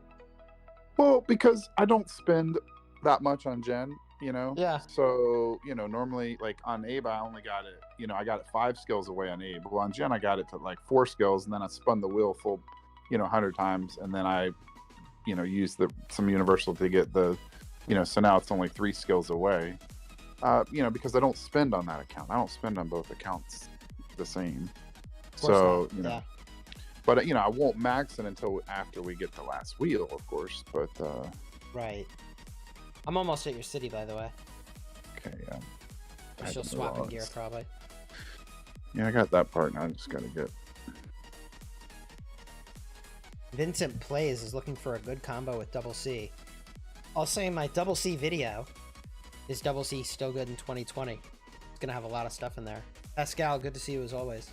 Well, because I don't spend that much on Gen, you know. Yeah. So, you know, normally like on Abe, I only got it, you know, I got it 5 skills away on Abe. Well, on Gen, I got it to like 4 skills, and then I spun the wheel full, 100 times, and then I, used some universal to get the, so now it's only 3 skills away. Because I don't spend on that account. I don't spend on both accounts the same. So, but I won't max it until after we get the last wheel, of course. But right. I'm almost at your city, by the way. Okay, yeah. I'm still swapping gear, probably. Yeah, I got that part now. I just gotta get. Vincent Plays is looking for a good combo with Double C. I'll say my Double C video is Double C still good in 2020. It's gonna have a lot of stuff in there. Pascal, good to see you as always.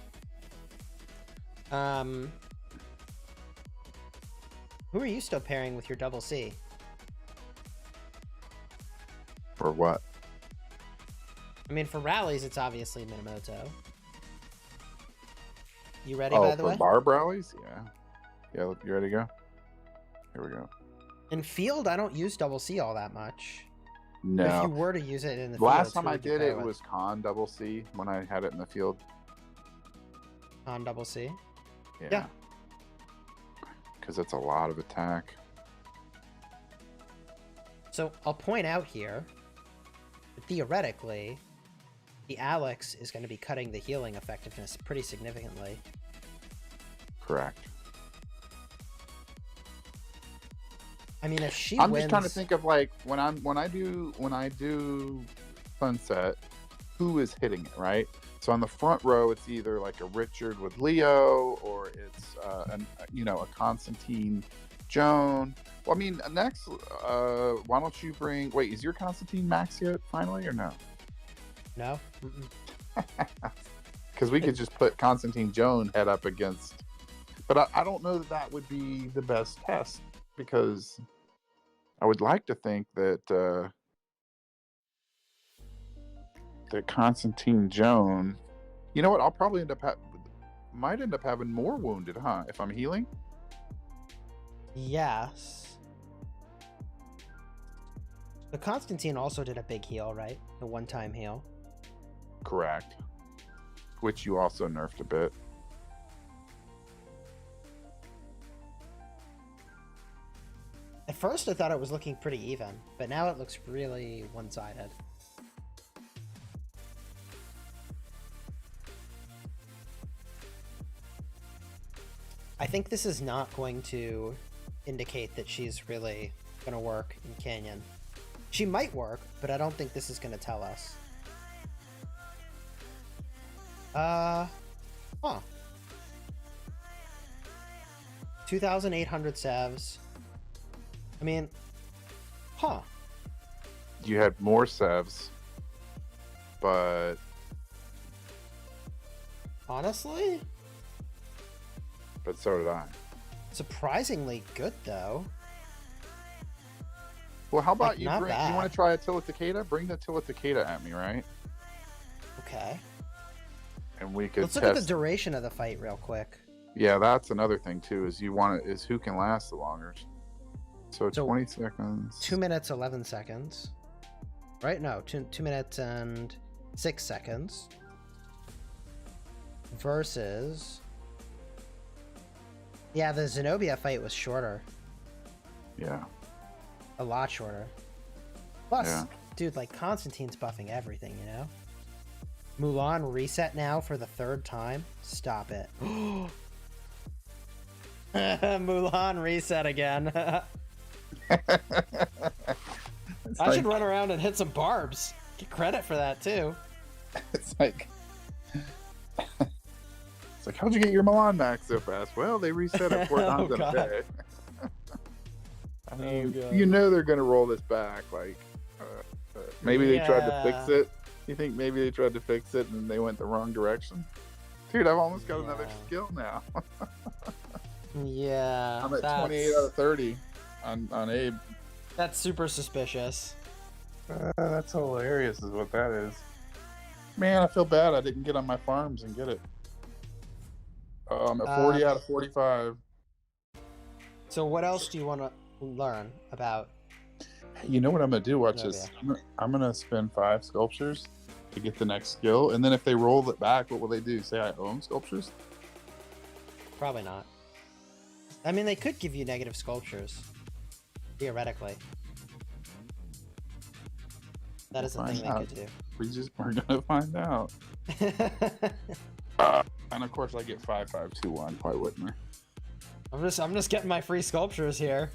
Who are you still pairing with your Double C? For what? I mean, for rallies, it's obviously Minamoto. You ready, by the way? Oh, for barb rallies? Yeah. Yeah, you ready to go? Here we go. In field, I don't use Double C all that much. No. If you were to use it in the last time I did it was Con Double C when I had it in the field. Con Double C? Yeah. Because it's a lot of attack. So I'll point out here, theoretically, the Alex is going to be cutting the healing effectiveness pretty significantly. Correct. I mean, if she I'm wins... just trying to think of like when I do Sunset, who is hitting it, right? So on the front row, it's either like a Richard with Leo, or it's a Constantine Joan. Well, I mean, next, why don't you bring? Wait, is your Constantine max yet? Finally, or no? No. Because we could just put Constantine Joan head up against. But I don't know that would be the best test, because I would like to think that Constantine Joan, you know what? I'll probably might end up having more wounded, huh? If I'm healing. Yes. The Constantine also did a big heal, right? The one-time heal. Correct. Which you also nerfed a bit. At first I thought it was looking pretty even, but now it looks really one-sided. I think this is not going to indicate that she's really going to work in Canyon. She might work, but I don't think this is going to tell us. Huh. 2,800 sevs. I mean, huh. You had more sevs, but... Honestly? But so did I. Surprisingly good, though. Well, how about like, you want to try Attila Takeda? Bring the Attila Takeda at me, right? Okay. And we could Let's look at the duration of the fight real quick. Yeah, that's another thing too, is who can last the longest. So 20 seconds. 2 minutes 11 seconds. Right? No, 2 minutes and 6 seconds. Versus... Yeah, the Zenobia fight was shorter. Yeah. A lot shorter. Plus, yeah. Dude, like, Constantine's buffing everything, you know? Mulan reset now for the 3rd time? Stop it. Mulan reset again. I should run around and hit some barbs. Get credit for that, too. It's like... It's like, how'd you get your Milan max so fast? Well, they reset it 4 times in a day. I mean, you know they're going to roll this back. Like, maybe they tried to fix it. You think maybe they tried to fix it and they went the wrong direction? Dude, I've almost got another skill now. Yeah. I'm at 28 out of 30 on Abe. That's super suspicious. That's hilarious is what that is. Man, I feel bad I didn't get on my farms and get it. I'm at 40 out of 45. So what else do you want to learn about? You know what I'm going to do? Watch this. I'm going to spend 5 sculptures to get the next skill. And then if they roll it back, what will they do? Say I own sculptures? Probably not. I mean, they could give you negative sculptures. Theoretically. That is a thing they could do. We're going to find out. And of course I get 5521. Why wouldn't I? I'm just getting my free sculptures here.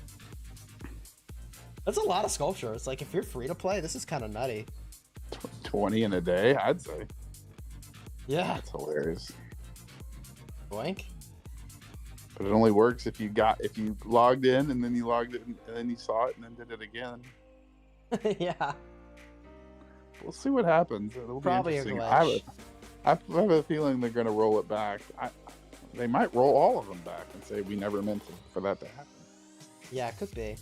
That's a lot of sculptures. Like, if you're free to play, this is kind of nutty. 20 in a day, I'd say. Yeah. That's hilarious. Boink. But it only works if you logged in and then you logged in and then you saw it and then did it again. Yeah. We'll see what happens. It'll probably be interesting. A glitch. I have a feeling they're going to roll it back. They might roll all of them back and say we never meant for that to happen. Yeah, it could be.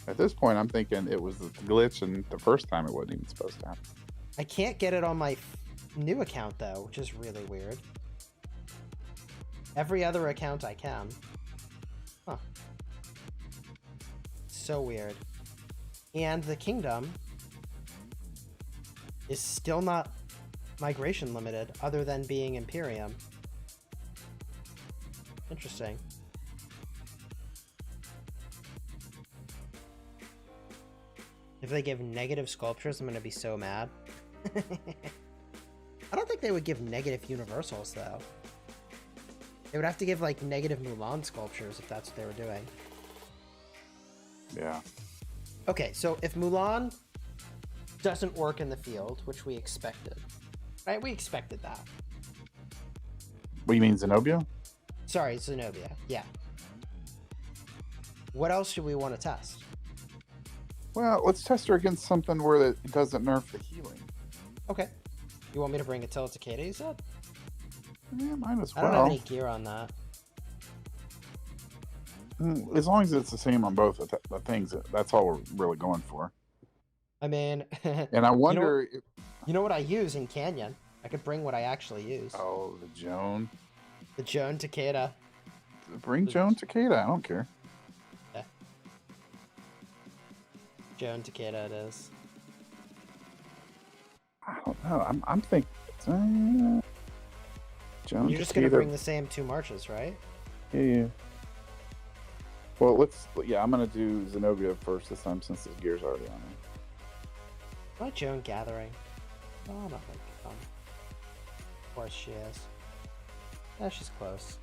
At this point, I'm thinking it was a glitch, and the first time it wasn't even supposed to happen. I can't get it on my new account, though, which is really weird. Every other account I can. Huh. So weird. And the kingdom is still not migration limited, other than being Imperium. Interesting. If they give negative sculptures, I'm gonna be so mad. like they would give negative universals, though. They would have to give, like, negative Mulan sculptures if that's what they were doing. Yeah. Okay, so if Mulan doesn't work in the field, which we expected, right? We expected that. What, you mean Zenobia? Sorry, Zenobia. Yeah. What else do we want to test? Well, let's test her against something where it doesn't nerf the healing. Okay. You want me to bring it till it's Takeda, you said? Yeah, might as well. I don't have any gear on that. As long as it's the same on both the things, that's all we're really going for. I mean... and I wonder... You know what I use in Canyon? I could bring what I actually use. Oh, the Joan. The Joan Takeda. Bring Joan Takeda, I don't care. Yeah. Joan Takeda it is. I don't know. I'm thinking... Joan You're just going to bring the same 2 marches, right? Yeah. Well, I'm going to do Zenobia first this time since his gear's already on it. Not Joan Gathering. Oh, not like fun. Of course she is. Yeah, she's close.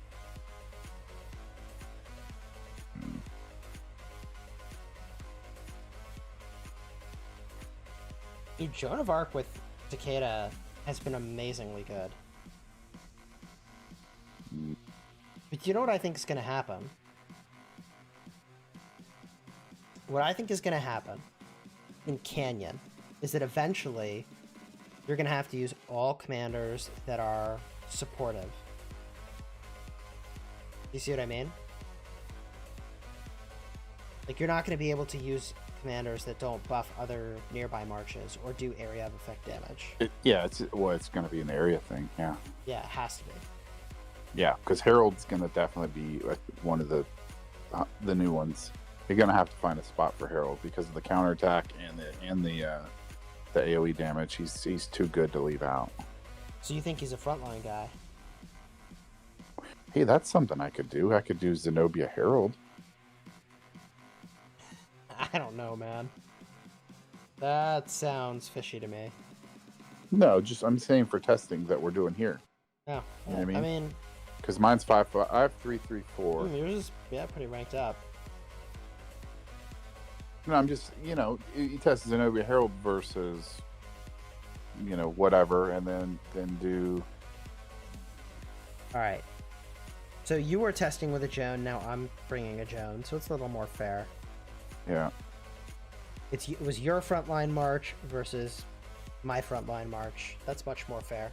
Dude, Joan of Arc with Takeda has been amazingly good. But you know what I think is going to happen? What I think is going to happen in Canyon is that eventually you're going to have to use all commanders that are supportive. You see what I mean? Like, you're not going to be able to use commanders that don't buff other nearby marches or do area of effect damage. It's going to be an area thing, yeah. Yeah, it has to be. Yeah, because Herald's going to definitely be one of the new ones. You're going to have to find a spot for Herald because of the counterattack and the AoE damage. He's too good to leave out. So you think he's a frontline guy? Hey, that's something I could do. I could do Zenobia Herald. I don't know, man. That sounds fishy to me. No, I'm saying for testing that we're doing here. Oh, you know what I mean, because mine's 5. I have 3, 3, 4. Yours is pretty ranked up. No, I'm just you test Zenobia Herald versus whatever, and then do. All right. So you were testing with a Joan. Now I'm bringing a Joan, so it's a little more fair. Yeah. It was your frontline march versus my frontline march. That's much more fair.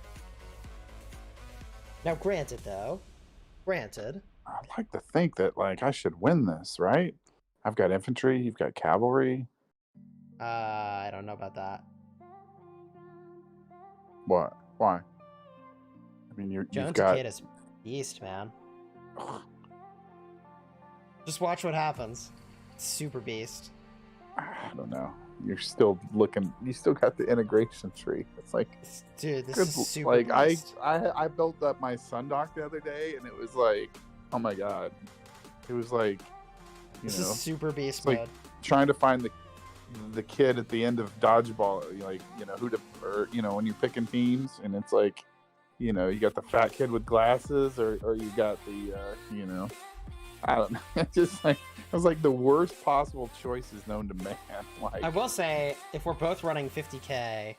Now, granted, I'd like to think that I should win this, right? I've got infantry. You've got cavalry. I don't know about that. What? Why? I mean, you've got Takeda's beast, man. Just watch what happens. Super beast. I don't know. You're still looking. You still got the integration tree. It's like, dude, this is super beast. I built up my Sundock the other day, and it was like, oh my god, it was like, this is super beast mode. Like trying to find the kid at the end of dodgeball, who to, or when you're picking teams, and it's like, you got the fat kid with glasses, or you got the I don't know. It's just it was like the worst possible choices known to man. I will say, if we're both running 50k,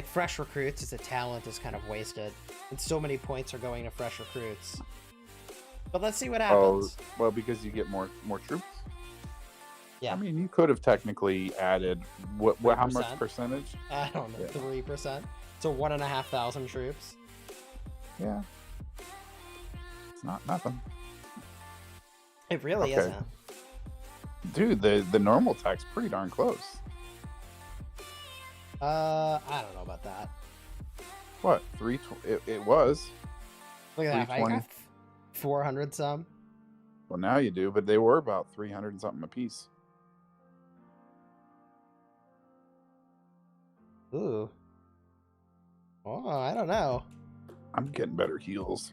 fresh recruits as a talent is kind of wasted, and so many points are going to fresh recruits. But let's see what happens. Oh, well, because you get more troops. Yeah. I mean, you could have technically added what? How much percentage? I don't know, 3%. So 1,500 troops. Yeah. It's not nothing. It really isn't. Dude, the normal tech's pretty darn close. I don't know about that. What? It was. Look at that. I got 400 some. Well, now you do, but they were about 300 and something a piece. Ooh. Oh, I don't know. I'm getting better heals.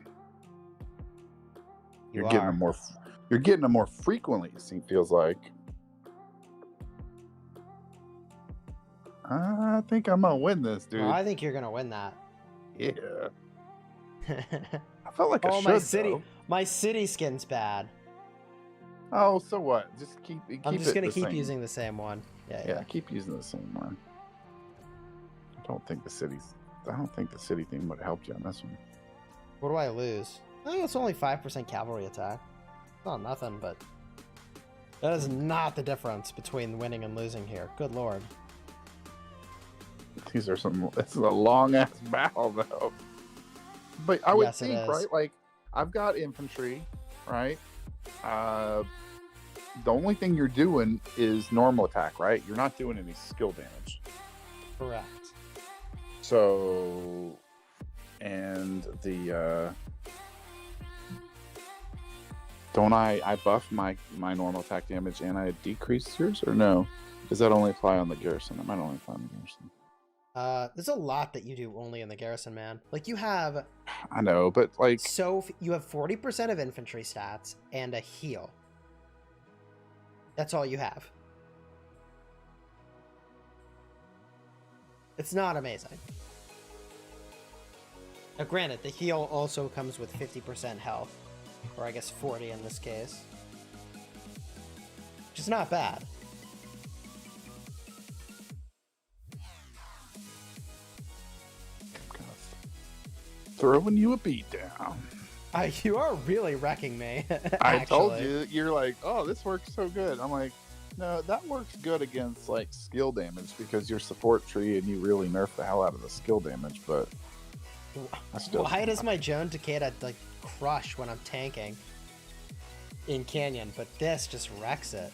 You're getting them more. You're getting them more frequently. It feels like. I think I'm gonna win this, dude. Well, I think you're gonna win that. Yeah. I felt like I should. My city skin's bad. Oh, so what? Just keep. I'm just gonna keep using the same one. Yeah, keep using the same one. I don't think the city thing would have helped you on this one. What do I lose? I think it's only 5% cavalry attack. Not nothing, but that is not the difference between winning and losing here. Good lord. This is a long ass battle though. But I would think, right? Like, I've got infantry, right? The only thing you're doing is normal attack, right? You're not doing any skill damage. Correct. So, and the don't I buff my normal attack damage and I decrease yours, or no? Does that only apply on the garrison? It might only apply on the garrison. There's a lot that you do only in the garrison, man. Like, you have... I know, but like... So, you have 40% of infantry stats and a heal. That's all you have. It's not amazing. Now, granted, the heal also comes with 50% health. Or I guess 40 in this case. Which is not bad. Throwing you a beat down. You are really wrecking me. I told you, you're like, oh, this works so good. I'm like, no, that works good against like skill damage because you're support tree and you really nerf the hell out of the skill damage. But why does my Joan Takeda like crush when I'm tanking in Canyon, but this just wrecks it?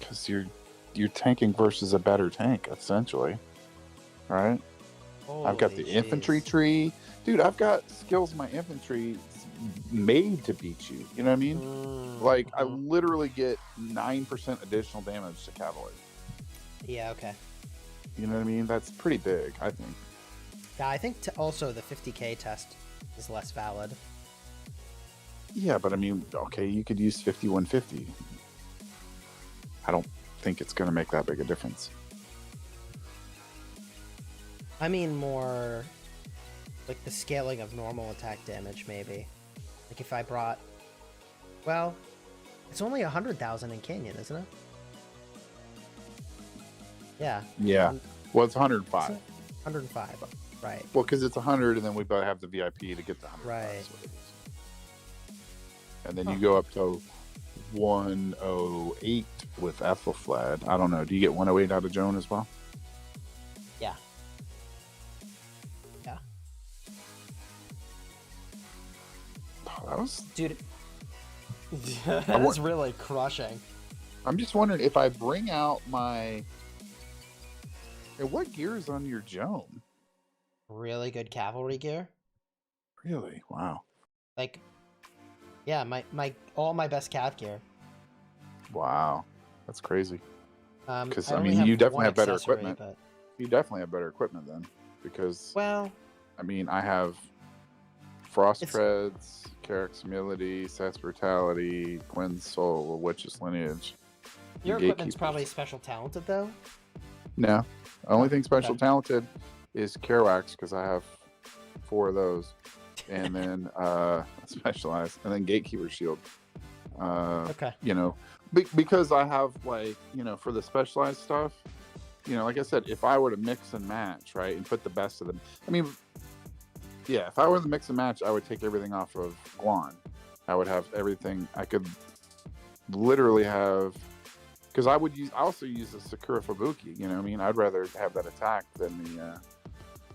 Because you're tanking versus a better tank, essentially, right? Holy I've got the infantry tree. Dude, I've got skills in my infantry made to beat you. You know what I mean? Like, I literally get 9% additional damage to cavalry. Yeah, okay. You know what I mean? That's pretty big, I think. Yeah, I think also the 50k test is less valid. Yeah, but I mean, okay, you could use 5150. I don't think it's going to make that big a difference. I mean more like the scaling of normal attack damage, maybe. Like if I brought... Well, it's only 100,000 in Canyon, isn't it? Yeah. Yeah. Well, it's 105. 105, right. Well, because it's 100, and then we both have the VIP to get the 100. Right. And then you go up to 108 with Ethelflad. I don't know. Do you get 108 out of Joan as well? Yeah. Yeah. Oh, that was... Dude. That was really crushing. I'm just wondering if I bring out my... Hey, what gear is on your Joan? Really good cavalry gear. Really? Wow. Like, yeah, all my best cav gear. Wow, that's crazy. Because I mean, you definitely have better accessory, equipment. but... You definitely have better equipment then, because well, I mean, I have Frost Treads, Carrick's Humility, Seth's Brutality, Gwen's Soul, Witch's Lineage. Your equipment's probably special talented though. No, the only thing special talented is Kerouacs, because I have 4 of those, and then Specialized, and then Gatekeeper Shield. Okay. You know, because I have, like, you know, for the Specialized stuff, you know, like I said, if I were to mix and match, right, and put the best of them, I mean, yeah, if I were to mix and match, I would take everything off of Guan. I would have everything. I could literally have, because I also use the Sakura Fubuki. You know what I mean? I'd rather have that attack than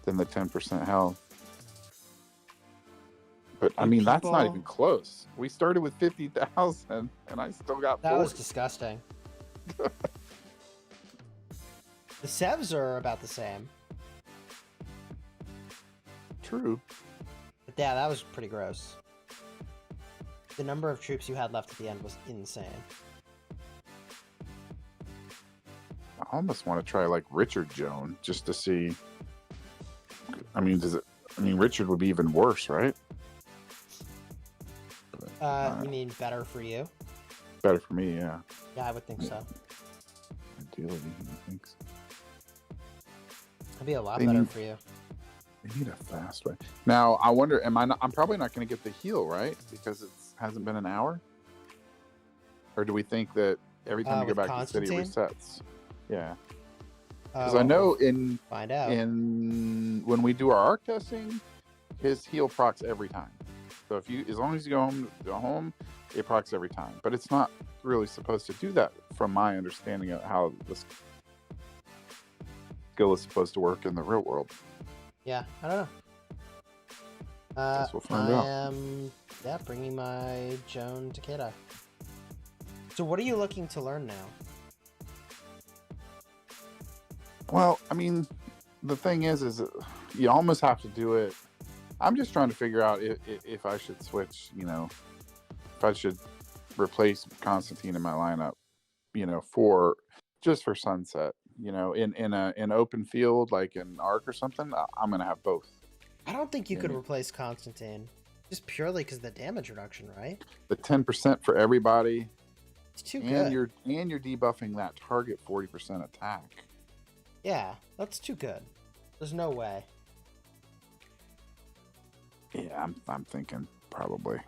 the 10% health. But I mean, that's not even close. We started with 50,000, and I still got 40. That was disgusting. The Sevs are about the same. True. But yeah, that was pretty gross. The number of troops you had left at the end was insane. I almost want to try like Richard Joan just to see. I mean, Richard would be even worse, right? But, you mean better for you? Better for me, yeah. Yeah, I would think so. Ideally, thanks. That'd be a lot better for you. They need a fast way. Now, I wonder, I'm probably not going to get the heal, right? Because it hasn't been an hour? Or do we think that every time you go back to the city resets? Yeah. Because I know when we do our arc testing, his heal procs every time. So as long as you go home, it procs every time. But it's not really supposed to do that, from my understanding of how the skill is supposed to work in the real world. Yeah, I don't know. Guess we'll find out. am bringing my Joan Takeda. So what are you looking to learn now? Well, I mean, the thing is you almost have to do it. I'm just trying to figure out if I should switch, if I should replace Constantine in my lineup, for Sunset, in an open field, like an Arc or something. I'm going to have both. I don't think you could replace Constantine, just purely because of the damage reduction, right? The 10% for everybody. It's too good. You're debuffing that target 40% attack. Yeah, that's too good. There's no way. Yeah, I'm thinking probably.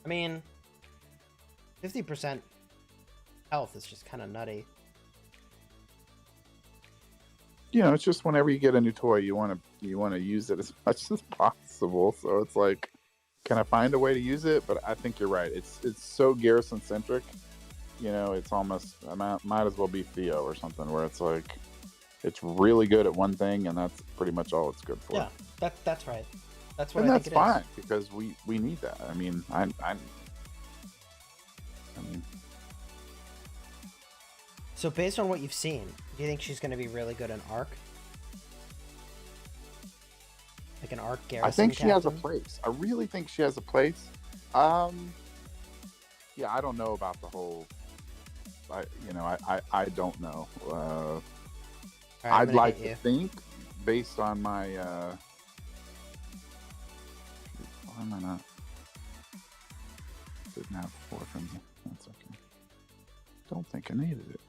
I mean, 50% health is just kind of nutty. It's just whenever you get a new toy, you want to use it as much as possible. So it's like, can I find a way to use it? But I think you're right. It's so Garrison centric. It's almost, might as well be Theo or something, where it's like, it's really good at one thing, and that's pretty much all it's good for. Yeah, that's right. That's what and I that's think fine, is. Because we need that. I mean, I mean. So based on what you've seen, do you think she's going to be really good in Arc? Like an Arc Garrison? I think she has a captain? place. I really think she has a place. Yeah, I don't know about the whole. I don't know. Right, I'd like to think, based on my. Why am I not? Didn't have 4 friends. That's okay. Don't think I needed it.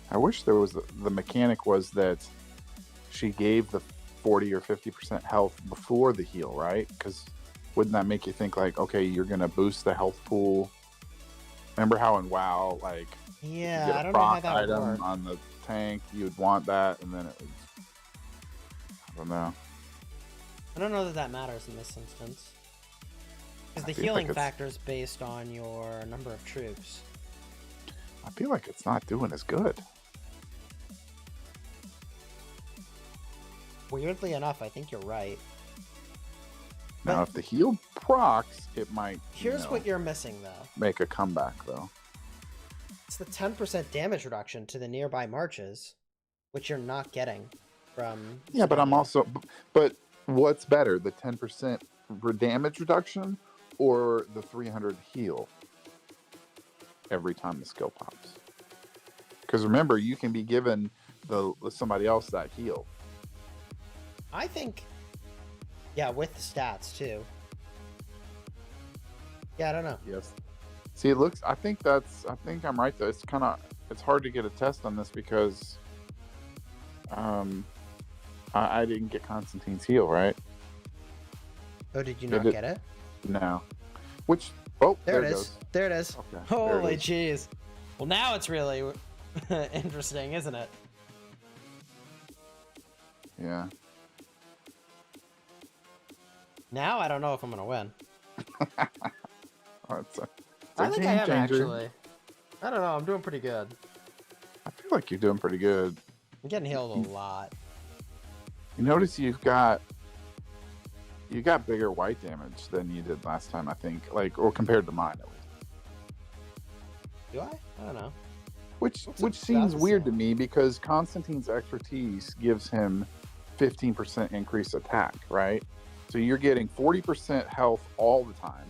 I wish there was the mechanic was that she gave the 40 or 50% health before the heal, right? Because wouldn't that make you think like, okay, you're gonna boost the health pool? Remember how in WoW, like, yeah, you get a I don't know how proc that would item work. on the tank, you'd want that, and then it would. I don't know. I don't know that matters in this instance, because the healing factor is based on your number of troops. I feel like it's not doing as good. Weirdly enough, I think you're right. Now, if the heal procs, it might. Here's what you're missing, though. Make a comeback, though. It's the 10% damage reduction to the nearby marches, which you're not getting from. Yeah, but I'm also. But what's better, the 10% damage reduction or the 300 heal every time the skill pops? Because remember, you can be given somebody else that heal. I think, yeah, with the stats too. Yeah, I don't know. Yes. See, it looks. I think I'm right though. It's hard to get a test on this because, I didn't get Constantine's heal, right? Oh, did you not get it? No. There it is. There it is. Okay, Holy jeez. Well, now it's really interesting, isn't it? Yeah. Now I don't know if I'm gonna win. I think I am actually. I don't know. I'm doing pretty good. I feel like you're doing pretty good. I'm getting healed a lot. You notice you got bigger white damage than you did last time, I think, or compared to mine at least. Do I? I don't know. Which seems weird to me because Constantine's expertise gives him 15% increased attack, right? So you're getting 40% health all the time,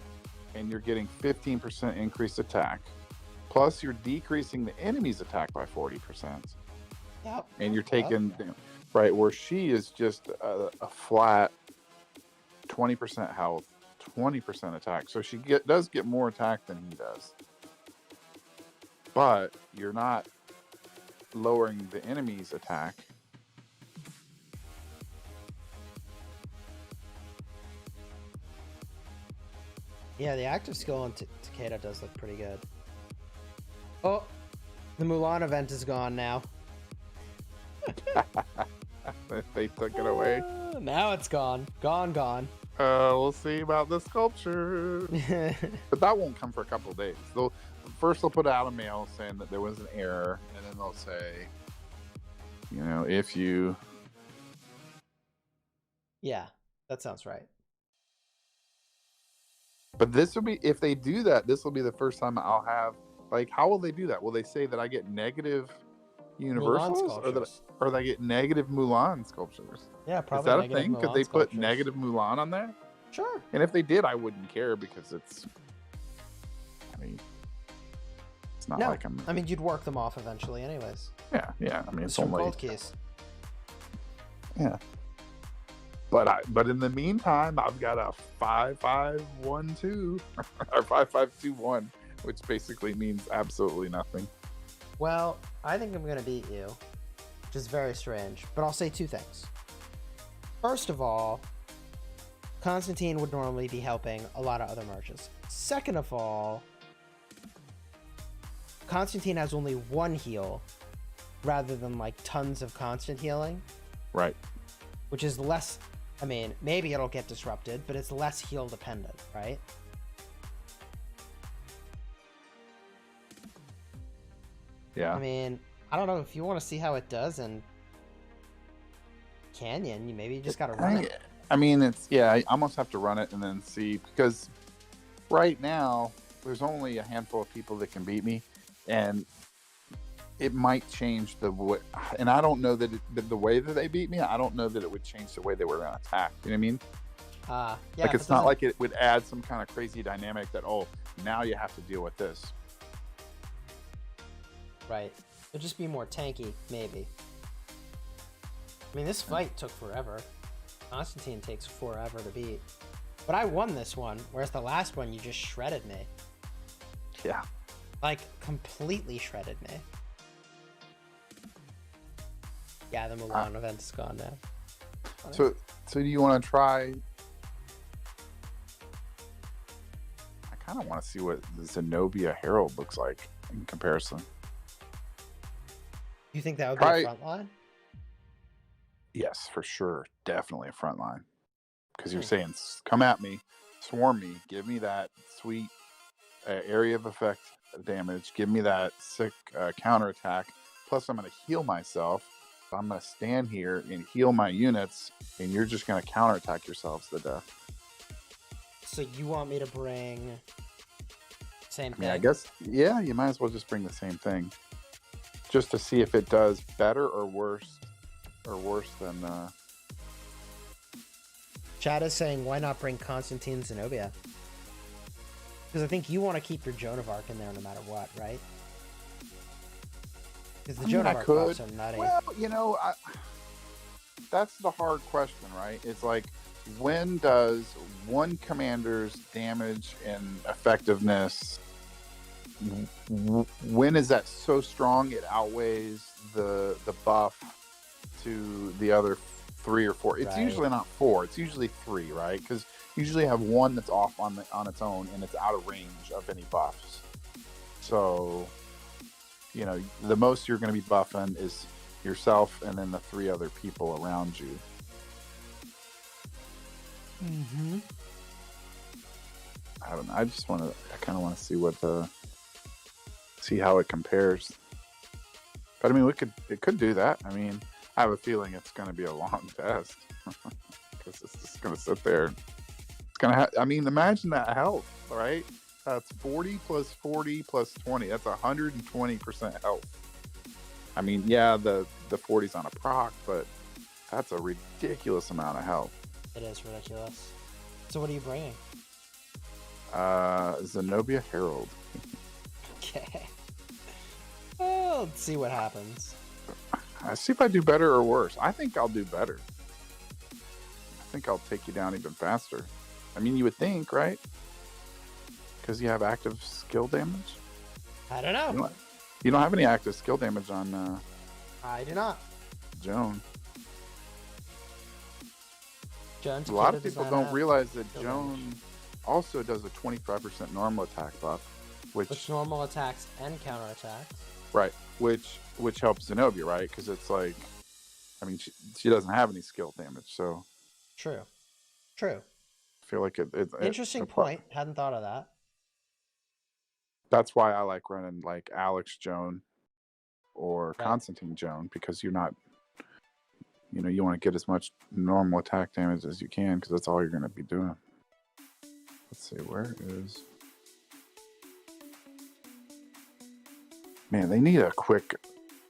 and you're getting 15% increased attack. Plus, you're decreasing the enemy's attack by 40%. Yep. And you're taking. right? Where she is just a flat 20% health, 20% attack. So she does get more attack than he does. But you're not lowering the enemy's attack. Yeah, the active skill on Takeda does look pretty good. Oh, the Mulan event is gone now. They took it away. Now it's gone. Gone. We'll see about the sculpture. But that won't come for a couple of days. First they'll put out a mail saying that there was an error, and then they'll say, if you... Yeah, that sounds right. But this will be, if they do that, this will be the first time I'll have, like, how will they do that? Will they say that I get negative universals, or that I get negative Mulan sculptures? Yeah, probably. Is that a thing? Could they put negative Mulan on there? Sure. And if they did, I wouldn't care, because it's not like I'm... I mean, you'd work them off eventually anyways. Yeah. I mean, it's only only... gold keys. Yeah. But in the meantime, I've got a 5512 or 5521, which basically means absolutely nothing. Well, I think I'm going to beat you, which is very strange, but I'll say two things. First of all, Constantine would normally be helping a lot of other marches. Second of all, Constantine has only one heal rather than like tons of constant healing. Right. Which is less, I mean, maybe it'll get disrupted, but it's less heal dependent, right? Yeah. I mean, I don't know if you want to see how it does in Canyon, you just got to run it. I mean, I almost have to run it and then see, because right now there's only a handful of people that can beat me, and it might change the way, and I don't know that the way that they beat me, I don't know that it would change the way they were going to attack. You know what I mean? Yeah. Like, it's not like it would add some kind of crazy dynamic that, now you have to deal with this. Right. It'd just be more tanky, maybe. I mean, this fight took forever. Constantine takes forever to beat. But I won this one, whereas the last one, you just shredded me. Yeah. Like, completely shredded me. Yeah, the Mulan event is gone now. So do you want to try... I kind of want to see what the Zenobia Herald looks like in comparison. You think that would be a front line? Yes, for sure. Definitely a front line. Because you're saying, come at me, swarm me, give me that sweet area of effect damage, give me that sick counterattack, plus I'm going to heal myself. So I'm going to stand here and heal my units, and you're just going to counterattack yourselves to death. So you want me to bring same thing? I guess, yeah, you might as well just bring the same thing. Just to see if it does better or worse than... Chad is saying, why not bring Constantine Zenobia? Because I think you want to keep your Joan of Arc in there no matter what, right? Because the Joan of Arc buffs are nutty. Well, that's the hard question, right? It's like, when does one commander's damage and effectiveness, when is that so strong it outweighs the buff to the other 3 or 4? It's usually not 4, it's usually 3, right? Because you usually have one that's off on its own and it's out of range of any buffs. So, the most you're going to be buffing is yourself and then the 3 other people around you. Mm-hmm. I don't know. I kind of want to see see how it compares. But I mean, it could do that. I mean, I have a feeling it's going to be a long test because it's just going to sit there. It's going to imagine that health, right? That's 40 plus 40 plus 20. That's 120% health. I mean, yeah, the 40's on a proc, but that's a ridiculous amount of health. It is ridiculous. So what are you bringing? Zenobia Herald. Okay. Well, let's see what happens. I see if I do better or worse. I think I'll do better. I think I'll take you down even faster. I mean, you would think, right? Because you have active skill damage. I don't know. You don't have any active skill damage on. I do not. Joan. Joan. A lot of people don't realize that Joan also does a 25% normal attack buff, which normal attacks and counterattacks. Right, which helps Zenobia, right? Because it's like, I mean, she doesn't have any skill damage, so. True. I feel like it's interesting point. Hadn't thought of that. That's why I like running like Alex Joan or Constantine Joan, because you're not, you want to get as much normal attack damage as you can, because that's all you're going to be doing. Let's see, where is... Man, they need a quick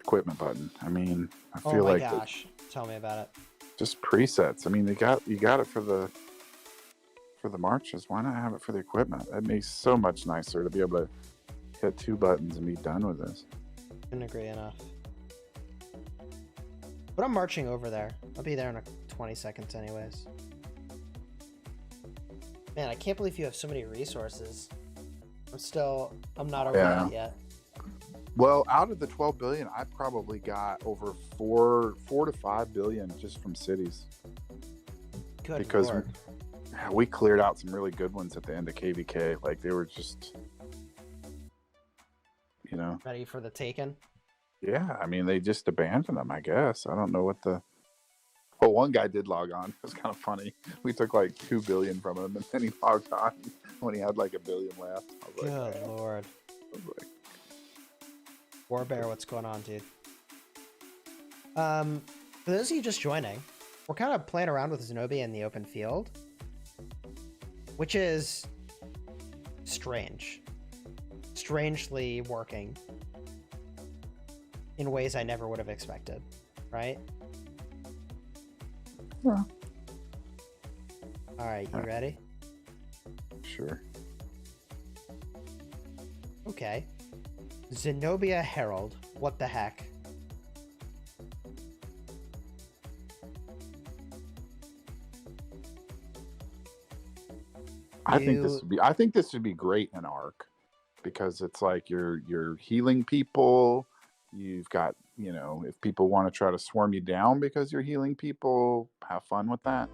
equipment button. I mean, I feel like... Oh my gosh, tell me about it. Just presets. I mean, you got it for the marches. Why not have it for the equipment? It makes so much nicer to be able to hit 2 buttons and be done with this. Couldn't agree enough. But I'm marching over there. I'll be there in 20 seconds anyways. Man, I can't believe you have so many resources. I'm not over that yet. Well, out of the 12 billion, I probably got over 4 to 5 billion just from cities. Good because Lord. We cleared out some really good ones at the end of KVK. Like, they were just, ready for the taken. Yeah, I mean, they just abandoned them, I guess. I don't know what the... Oh, one guy did log on. It was kind of funny. We took like 2 billion from him, and then he logged on when he had like 1 billion left. Good Lord. Warbear, what's going on, dude? For those of you just joining, we're kind of playing around with Zenobia in the open field, which is strange. Strangely working in ways I never would have expected, right? Yeah. All right, you ready? Sure. Okay. Zenobia Herald. What the heck? I think this would be great in ARC, because it's like you're healing people. You've got, if people want to try to swarm you down because you're healing people, have fun with that.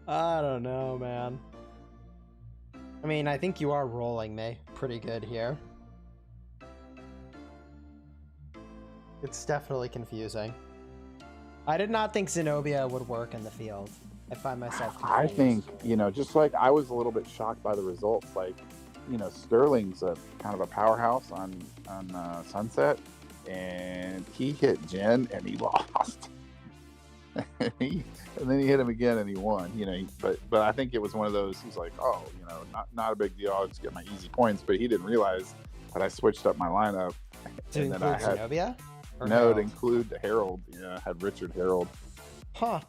I don't know, man. I mean, I think you are rolling me pretty good here. It's definitely confusing. I did not think Zenobia would work in the field. I find myself confused. I think, just like I was a little bit shocked by the results. Like, Sterling's a kind of a powerhouse on Sunset, and he hit Jen and he lost. and then he hit him again and he won. But I think it was one of those. He's like, oh, not a big deal. I'll just get my easy points. But he didn't realize that I switched up my lineup. To include Zenobia? No, to include the Herald. Yeah, I had Richard Herald. Huh.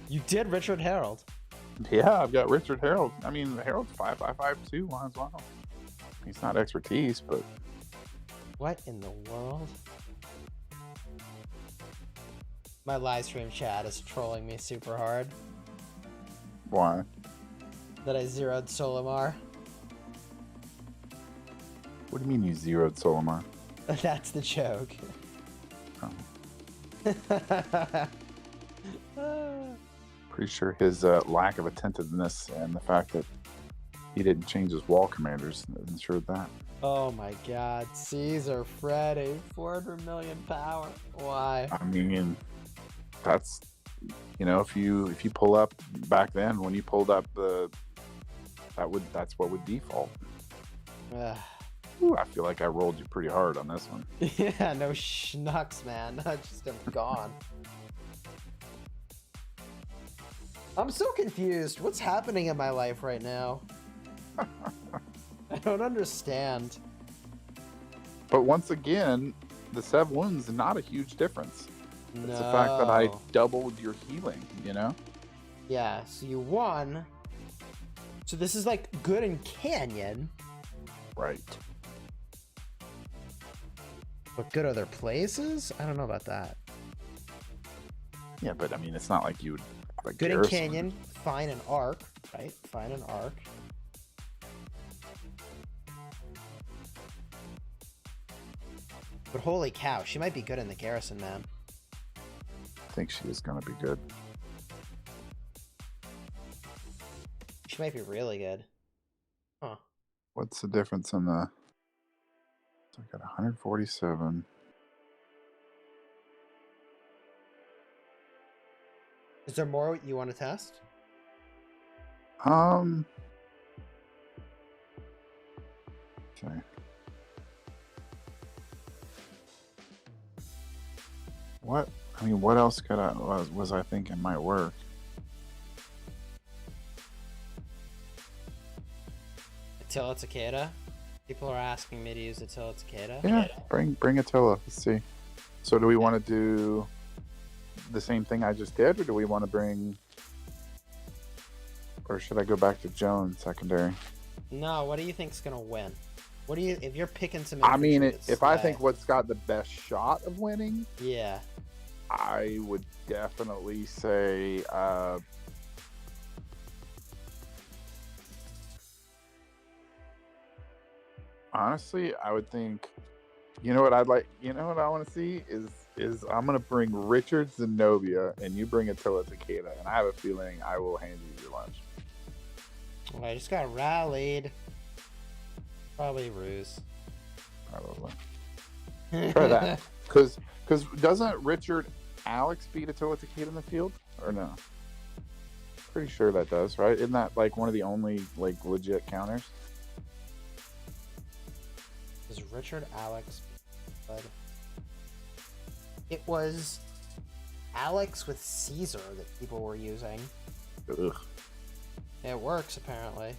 You did Richard Herald. Yeah, I've got Richard Herald. I mean, Herald's 5.55 too. Might as well. He's not expertise, but... What in the world? My live stream chat is trolling me super hard. Why? That I zeroed Solimar. What do you mean you zeroed Solimar? That's the joke. Oh. Pretty sure his lack of attentiveness and the fact that he didn't change his wall commanders ensured that. Oh my god, Caesar, Freddy, 400 million power. Why? I mean, that's, if you pull up back then, when you pulled up that's what would default. Ooh, I feel like I rolled you pretty hard on this one. Yeah, no schnucks, man. I just am gone. I'm so confused. What's happening in my life right now? I don't understand. But once again, the 7 wounds is not a huge difference. No. It's the fact that I doubled your healing, Yeah, so you won. So this is like good in Canyon. Right. But good other places? I don't know about that. Yeah, but I mean, it's not like you would. Like good Garrison. in Canyon. Fine in Arc, right? Fine in Arc. But holy cow, she might be good in the Garrison, man. I think she is going to be good. She might be really good. Huh. What's the difference in the... So I got 147. Is there more you want to test? Okay. What? I mean, what else could was I thinking might work? Attila Takeda. People are asking me to use Attila Takeda. Yeah, bring Attila. Let's see. So do we want to do the same thing I just did, or do we want to bring... Or should I go back to Joan secondary? No, what do you think's gonna win? What do you, if you're picking some... I mean, if I think what's got the best shot of winning... Yeah. I would definitely say honestly, I would think, you know what I'd like, you know what I want to see is I'm gonna bring Richard Zenobia and you bring Attila Takeda, and I have a feeling I will hand you your lunch. Well, I just got rallied. Probably ruse. Probably. Try that. Because doesn't Richard Alex beat Attila Takeda in the field? Or no? Pretty sure that does, right? Isn't that like one of the only like legit counters? Is Richard Alex? But it was Alex with Caesar that people were using. Ugh. It works apparently.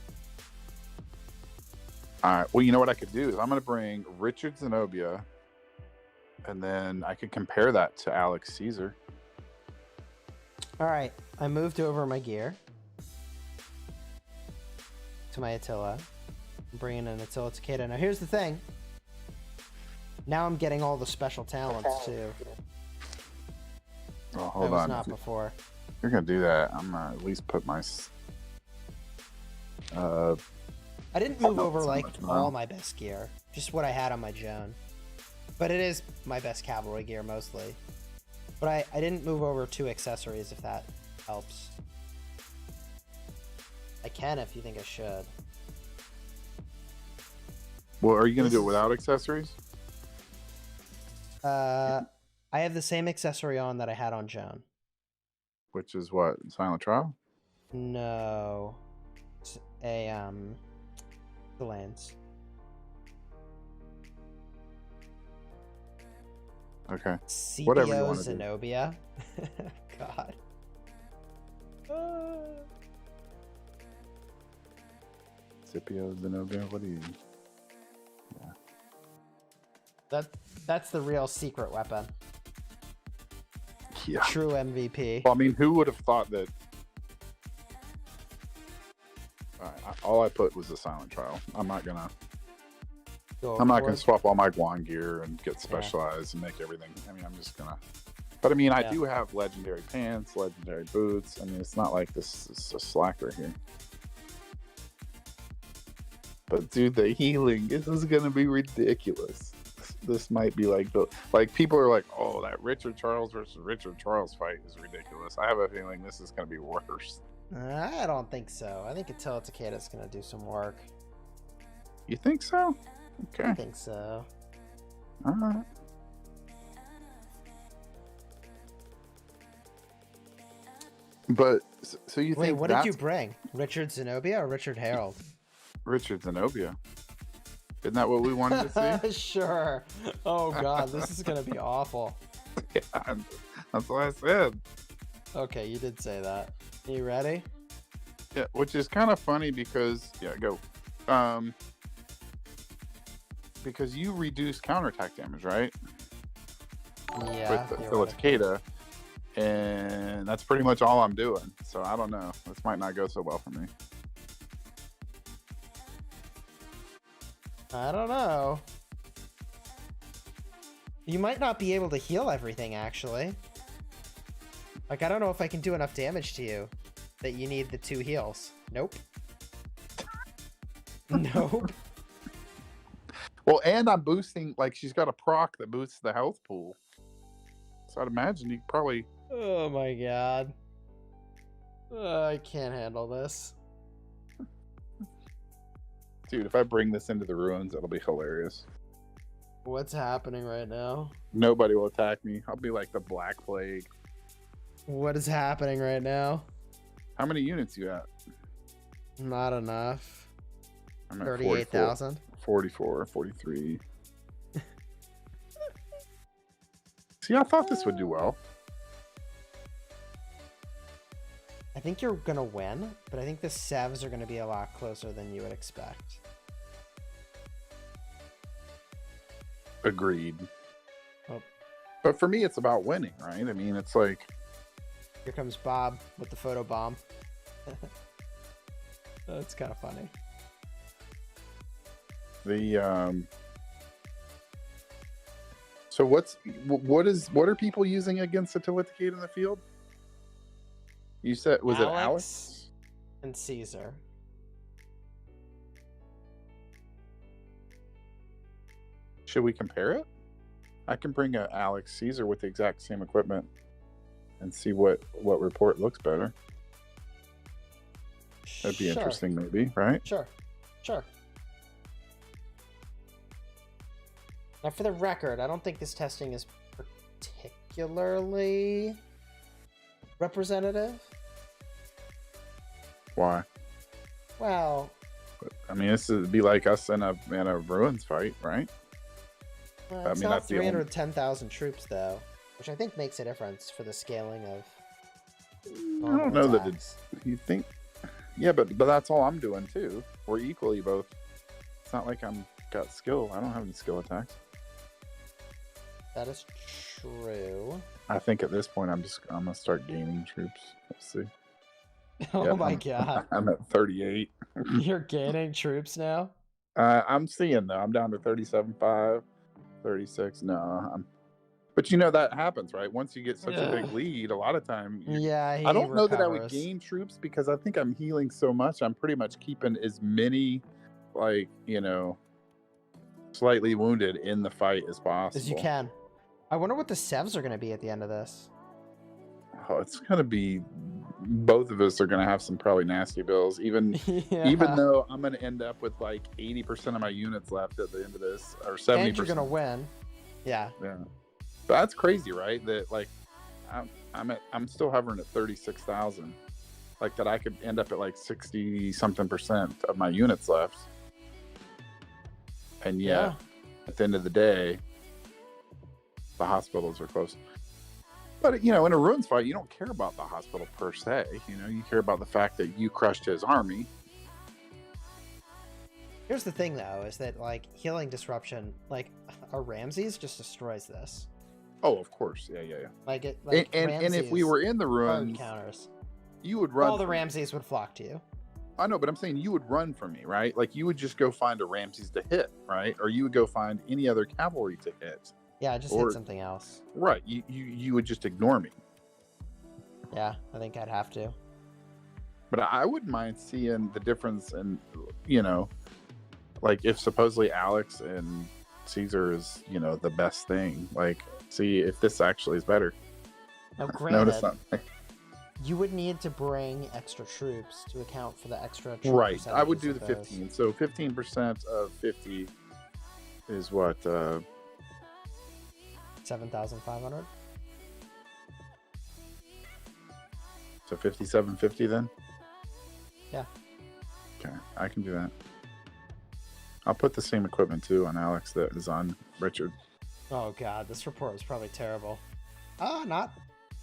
Alright, well, you know what I could do is I'm going to bring Richard Zenobia, and then I could compare that to Alex Caesar. Alright, I moved over my gear to my Attila. I'm bringing in Attila Takeda. Now here's the thing. Now I'm getting all the special talents too. Well, hold that was on. not before. If you're going to do that, I'm going to at least put my... I didn't move over like all my best gear, just what I had on my Joan. But it is my best cavalry gear mostly. But I didn't move over 2 accessories, if that helps. I can if you think I should. Well, are you going to do it without accessories? I have the same accessory on that I had on Joan. Which is what? Silent Trial? No. It's a, the lens. Okay. CPO Zenobia. God. Scipio Zenobia, what do you... Yeah. That's the real secret weapon. Yeah. True MVP. Well, I mean, who would have thought that... all I put was the Silent Trial. I'm not gonna swap all my Guan gear and get specialized and make everything. I mean, I'm just gonna... But I mean, I do have legendary pants, legendary boots. I mean, it's not like this is a slacker here. But dude, the healing, this is gonna be ridiculous. This might be like people are like, oh, that Richard Charles versus Richard Charles fight is ridiculous. I have a feeling this is gonna be worse. I don't think so. I think Attila Takeda is gonna do some work. You think so? Okay. I think so. All right. But so you think? Wait, what did you bring? Richard Zenobia or Richard Harold? Richard Zenobia. Isn't that what we wanted to see? Sure. Oh god, this is gonna be awful. Yeah, that's what I said. Okay, you did say that. You ready? Yeah, which is kind of funny because go. Because you reduce counterattack damage, right? Yeah. With Attila Takeda, and that's pretty much all I'm doing. So I don't know. This might not go so well for me. I don't know. You might not be able to heal everything, actually. Like, I don't know if I can do enough damage to you that you need the 2 heals. Nope. Nope. Well, and I'm boosting, like, she's got a proc that boosts the health pool. So I'd imagine you probably... Oh my god. I can't handle this. Dude, if I bring this into the ruins, that'll be hilarious. What's happening right now? Nobody will attack me. I'll be like the Black Plague. What is happening right now? How many units you at? Not enough. I'm at 38,000. 44, 43. See, I thought this would do well. I think you're gonna win, but I think the Sevs are gonna be a lot closer than you would expect. Agreed. Oh. But for me, it's about winning, right? I mean, it's like... Here comes Bob with the photo bomb. That's kind of funny. So what are people using against the Tiliticate in the field? You said, was it Alex? And Caesar. Should we compare it? I can bring a Alex Caesar with the exact same equipment and see what report looks better. That'd be interesting, maybe, right? Sure. Now, for the record, I don't think this testing is particularly representative. Why? Well, I mean, this would be like us in a ruins fight, right? Well, it's not 310,000 troops, though, which I think makes a difference for the scaling of. I don't know that you think. Yeah, but that's all I'm doing too. We're equally both. It's not like I'm got skill. I don't have any skill attacks. That is true. I think at this point I'm gonna start gaining troops. Let's see. Oh my god! I'm at 38. You're gaining troops now. I'm seeing though. I'm down to 37.5. 36. No, but you know that happens, right? Once you get such a big lead, a lot of time. Yeah, I don't know that I would gain troops because I think I'm healing so much. I'm pretty much keeping as many, like, slightly wounded in the fight as possible. As you can. I wonder what the Sevs are going to be at the end of this. Oh, it's going to be. Both of us are going to have some probably nasty bills, even though I'm going to end up with like 80% of my units left at the end of this, or 70%. And you're going to win. Yeah. But that's crazy, right? That like I'm still hovering at 36,000. Like that I could end up at like 60 something % of my units left. And at the end of the day, the hospitals are close. But, in a ruins fight, you don't care about the hospital per se. You care about the fact that you crushed his army. Here's the thing, though, is that, like, healing disruption, like, a Ramses just destroys this. Oh, of course. Yeah. Like, and if we were in the ruins, counters, you would run. All the Ramses would flock to you. I know, but I'm saying you would run from me, right? Like, you would just go find a Ramses to hit, right? Or you would go find any other cavalry to hit. Yeah, just hit something else. Right. You would just ignore me. Yeah, I think I'd have to. But I wouldn't mind seeing the difference in, like if supposedly Alex and Caesar is, the best thing. Like, see if this actually is better. Now, granted, you would need to bring extra troops to account for the extra troops. Right. I would do the 15. So 15% of 50 is what? 7,500. So 5750 then? Yeah. Okay, I can do that. I'll put the same equipment too on Alex that is on Richard. Oh god, this report was probably terrible. Not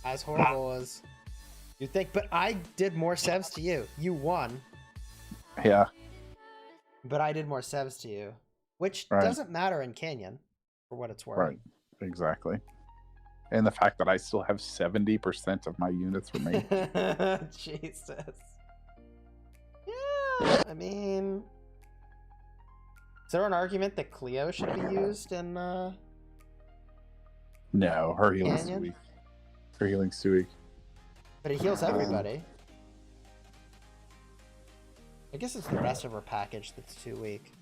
as horrible as you'd think, but I did more sevs to you. You won. Yeah. But I did more sevs to you, which doesn't matter in Canyon, for what it's worth. Right. Exactly. And the fact that I still have 70% of my units remain. Jesus. Yeah, I mean, is there an argument that Cleo should be used in No, her healing's too Canyon? weak. Her healing's too weak. But it heals everybody. I guess it's the rest of her package that's too weak.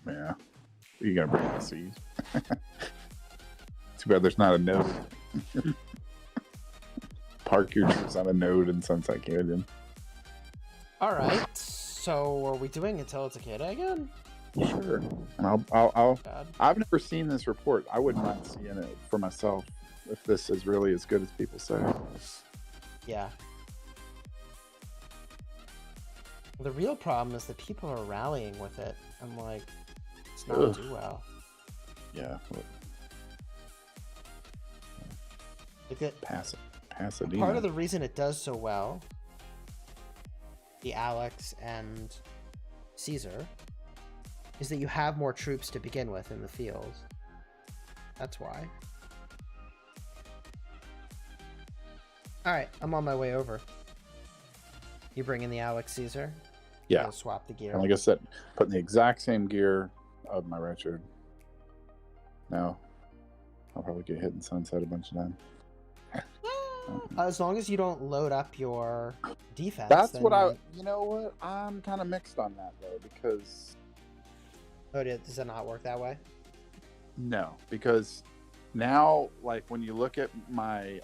Yeah. You gotta bring the C's. Too bad there's not a node. Park your troops on a node in Sunset Canyon. Alright, so are we doing Until It's a Kid again? Sure. And I've never seen this report. I wouldn't mind seeing it for myself if this is really as good as people say. Yeah. The real problem is that people are rallying with it. I'm like, it's not do well. Yeah. Like it, Pasadena. part of the reason it does so well, the Alex and Caesar, is that you have more troops to begin with in the field. That's why. Alright, I'm on my way over. You bring in the Alex Caesar? Yeah. I'll swap the gear. And like I said, putting the exact same gear of my Richard. Now, I'll probably get hit in Sunset a bunch of times. As long as you don't load up your defense. That's what you know what? I'm kind of mixed on that though, because. Oh, does it not work that way? No, because now, like when you look at my,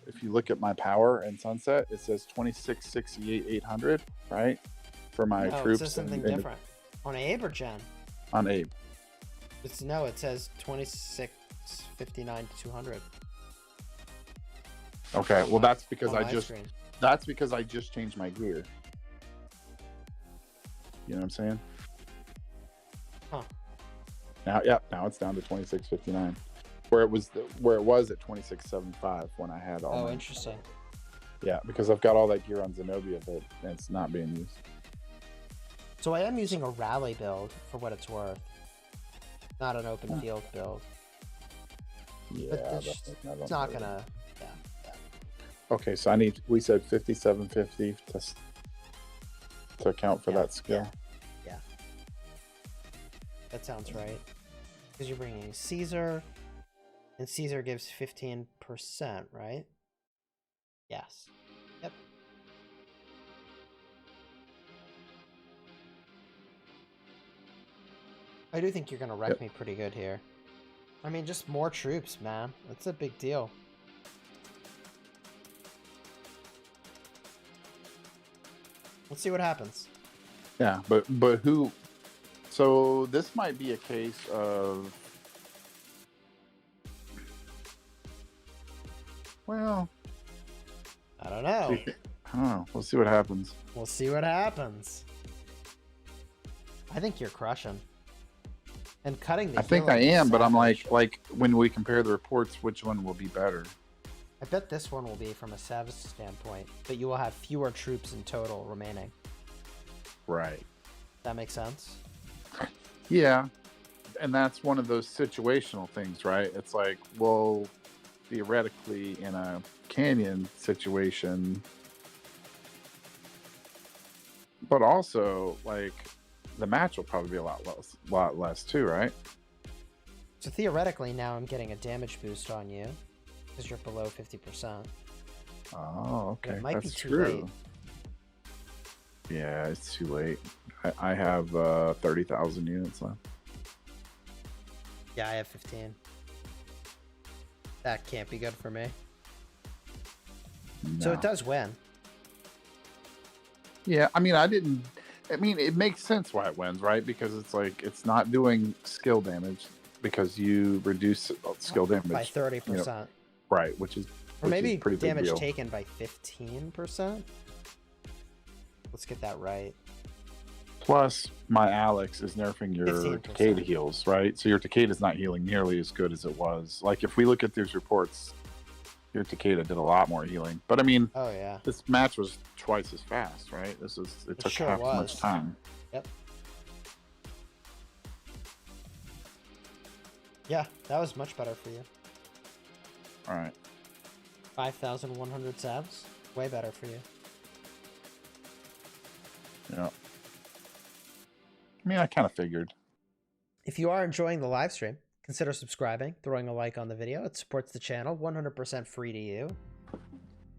if you look at my power in Sunset, it says 2668 800, right? For my troops. It says something different. On Abe or Gen? On Abe. It says 2659 to 200. Okay, well that's because that's because I just changed my gear. You know what I'm saying? Huh. Now it's down to 2659, where it was at 2675 when I had all. Oh, interesting. Yeah, because I've got all that gear on Zenobia, but it's not being used. So I am using a rally build for what it's worth, not an open field build. Yeah, but it's not gonna. Yeah. Okay, so we said 5750 to account for that skill. Yeah. That sounds right. Because you're bringing Caesar, and Caesar gives 15%, right? Yes. Yep. I do think you're gonna wreck me pretty good here. I mean, just more troops, man. That's a big deal. Let's see what happens. Yeah, but who? So this might be a case of, well, I don't know. I don't know. We'll see what happens. We'll see what happens. I think you're crushing. And cutting the I think I am, but I'm like when we compare the reports, which one will be better? I bet this one will be from a savage standpoint, but you will have fewer troops in total remaining. Right. That makes sense? Yeah. And that's one of those situational things, right? It's like, well, theoretically, in a canyon situation, but also, like, the match will probably be a lot less too, right? So theoretically, now I'm getting a damage boost on you because you're below 50%. Oh, okay. It might That's be too true. late. Yeah, it's too late. I have 30,000 units left. Yeah, I have 15. That can't be good for me. No. So it does win. Yeah, I mean, it makes sense why it wins, right? Because it's like, it's not doing skill damage because you reduce skill damage by 30%. You know, right, which is pretty damage big deal. taken by 15%. Let's get that right. Plus, my Alex is nerfing your 15%. Takeda heals, right? So your Takeda is not healing nearly as good as it was. Like, if we look at these reports, your Takeda did a lot more healing. But I mean, oh yeah, this match was twice as fast, right? It took sure half as was. much time. Yep. Yeah, that was much better for you. All right. 5,100 savs, way better for you. Yeah. I mean, I kind of figured. If you are enjoying the live stream, consider subscribing, throwing a like on the video. It supports the channel, 100% free to you.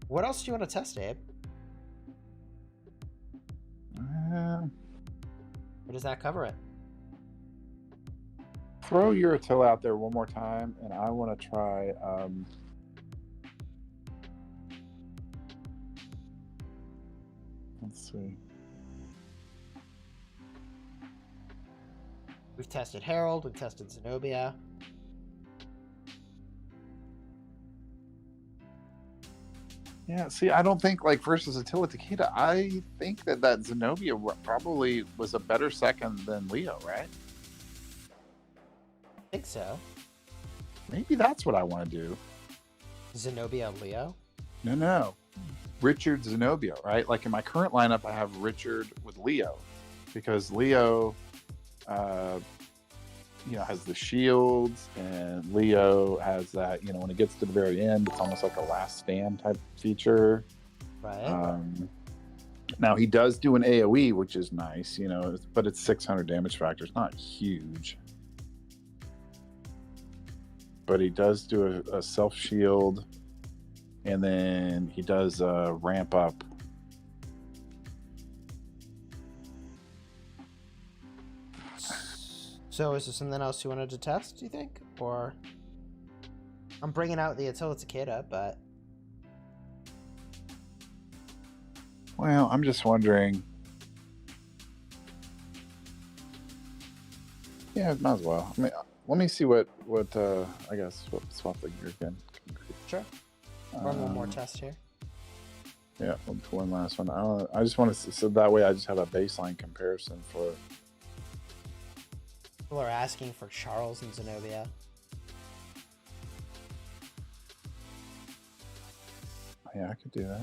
What else do you want to test, Abe? Or does that cover it? Throw your Attila out there one more time, and I want to try. Let's see. We've tested Herald, we've tested Zenobia. Yeah, see, I don't think, like, versus Attila Takeda, I think that Zenobia probably was a better second than Leo, right? I think so. Maybe that's what I want to do. Zenobia Leo? No. Richard Zenobia, right? Like, in my current lineup, I have Richard with Leo. Because Leo, has the shields, and Leo has that, when it gets to the very end, it's almost like a last stand type feature. Right. Now, he does do an AoE, which is nice, but it's 600 damage factor. It's not huge. But he does do a self shield, and then he does ramp up. So is there something else you wanted to test, do you think? Or I'm bringing out the Attila Takeda, but... Well, I'm just wondering. Yeah, might as well. I mean, let me see what I guess what swap the gear again. Sure. Run one more test here. Yeah, one last one. I just want to, so that way I just have a baseline comparison for. People are asking for Charles and Zenobia. Yeah, I could do that.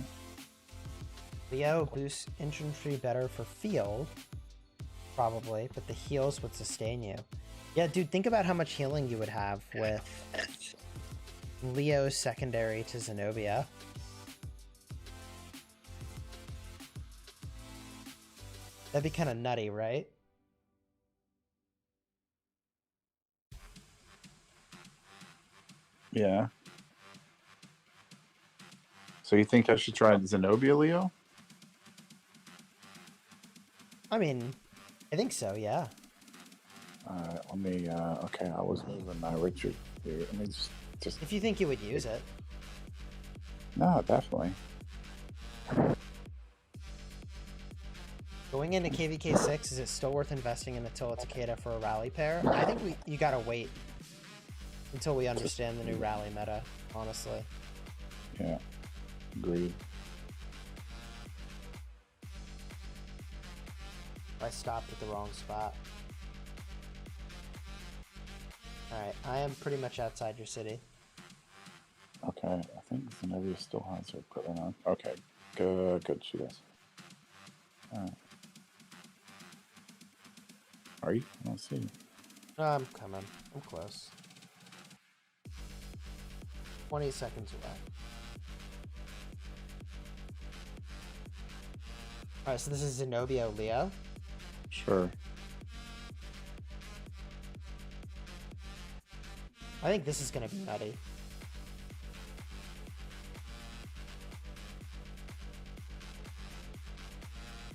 Leo boosts infantry better for field, probably, but the heals would sustain you. Yeah, dude, think about how much healing you would have with Leo secondary to Zenobia. That'd be kind of nutty, right? Yeah. So you think I should try Zenobia Leo? I mean, I think so, yeah. Let me, okay, I was moving my Richard here. Let me just... If you think you would use it. No, definitely. Going into KVK6, is it still worth investing in Attila Takeda for a rally pair? I think you gotta wait until we understand the new rally meta, honestly. Yeah, agreed. I stopped at the wrong spot. Alright, I am pretty much outside your city. Okay, I think Zenobia still has her equipment on. Okay, good, she does. Alright. Are you? I don't see you. I'm coming. I'm close. 20 seconds away. Alright, so this is Zenobia Leo. Sure. I think this is going to be nutty.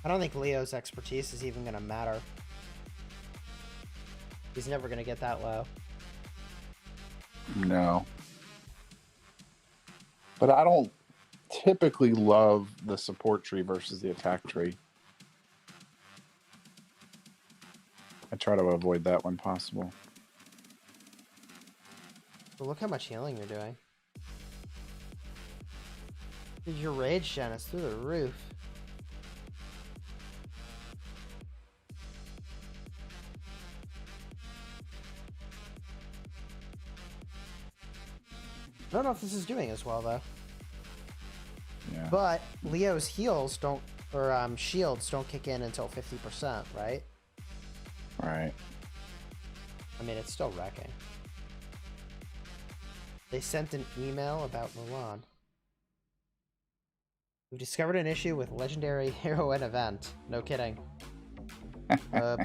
I don't think Leo's expertise is even going to matter. He's never going to get that low. No. But I don't typically love the support tree versus the attack tree. I try to avoid that when possible. But look how much healing you're doing. Dude, your rage gen is through the roof. I don't know if this is doing as well though. Yeah. But Leo's heals don't, or shields don't kick in until 50%, right? Right. I mean, it's still wrecking. They sent an email about Mulan. We've discovered an issue with legendary heroine event. No kidding.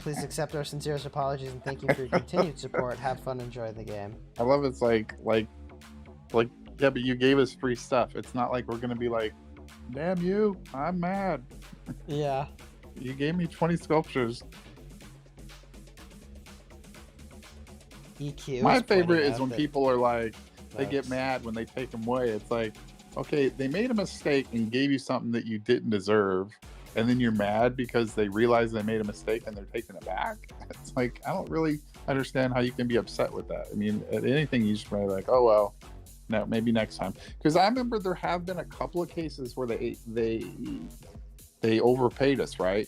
Please accept our sincerest apologies and thank you for your continued support. Have fun, enjoy the game. I love it's like, yeah, but you gave us free stuff. It's not like we're gonna be like, damn you, I'm mad. Yeah. You gave me 20 sculptures. EQ. My favorite is when people are like, they get mad when they take them away. It's like, okay, they made a mistake and gave you something that you didn't deserve, and then you're mad because they realize they made a mistake and they're taking it back. It's like, I don't really understand how you can be upset with that. I mean, at anything you just be like, oh well, no, maybe next time. Because I remember there have been a couple of cases where they overpaid us, right?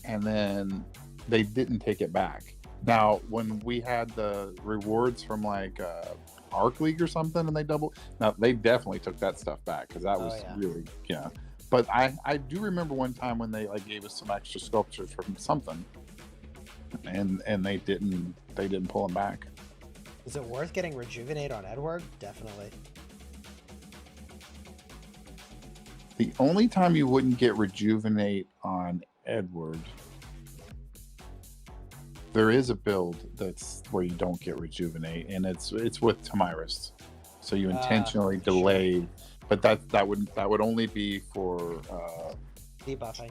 And then they didn't take it back. Now, when we had the rewards from like Arc League or something, and they definitely took that stuff back because that was really, yeah. But I do remember one time when they like gave us some extra sculptures from something, and they didn't pull them back. Is it worth getting Rejuvenate on Edward? Definitely. The only time you wouldn't get Rejuvenate on Edward, there is a build that's where you don't get Rejuvenate, and it's with Tamiris. So you intentionally delay, sure. But that would only be for debuffing.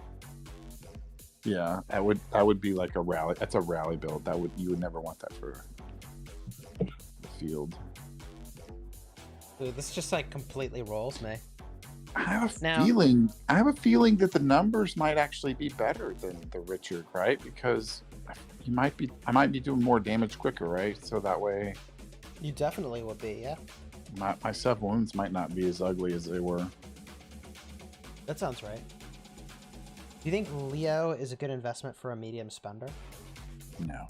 Yeah, that would be like a rally. That's a rally build. You would never want that for the field. Dude, this just like completely rolls me. I have a feeling that the numbers might actually be better than the Richard, right? Because I might be doing more damage quicker, right? So that way, you definitely would be, yeah. My 7 wounds might not be as ugly as they were. That sounds right. Do you think Leo is a good investment for a medium spender? No.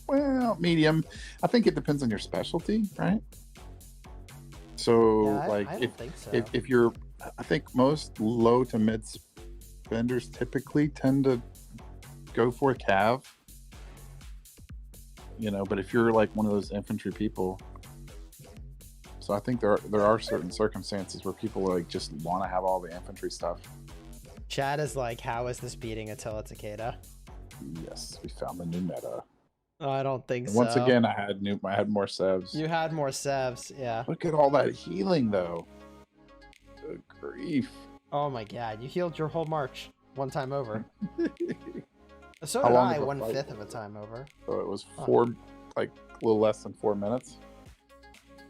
Well, medium. I think it depends on your specialty, right? So, yeah, I don't think so. If you're, I think most low to mid spenders typically tend to go for a cav. You know, but if you're like one of those infantry people, so I think there are certain circumstances where people like just want to have all the infantry stuff. Chad is like, how is this beating Attila Takeda? Yes, we found the new meta. I don't think so. Once again, I had more sevs. You had more sevs, yeah. Look at all that healing, though. Good grief. Oh my god, you healed your whole march one time over. So How did long I, of a 1/5 fight? of a time over. So it was a little less than 4 minutes.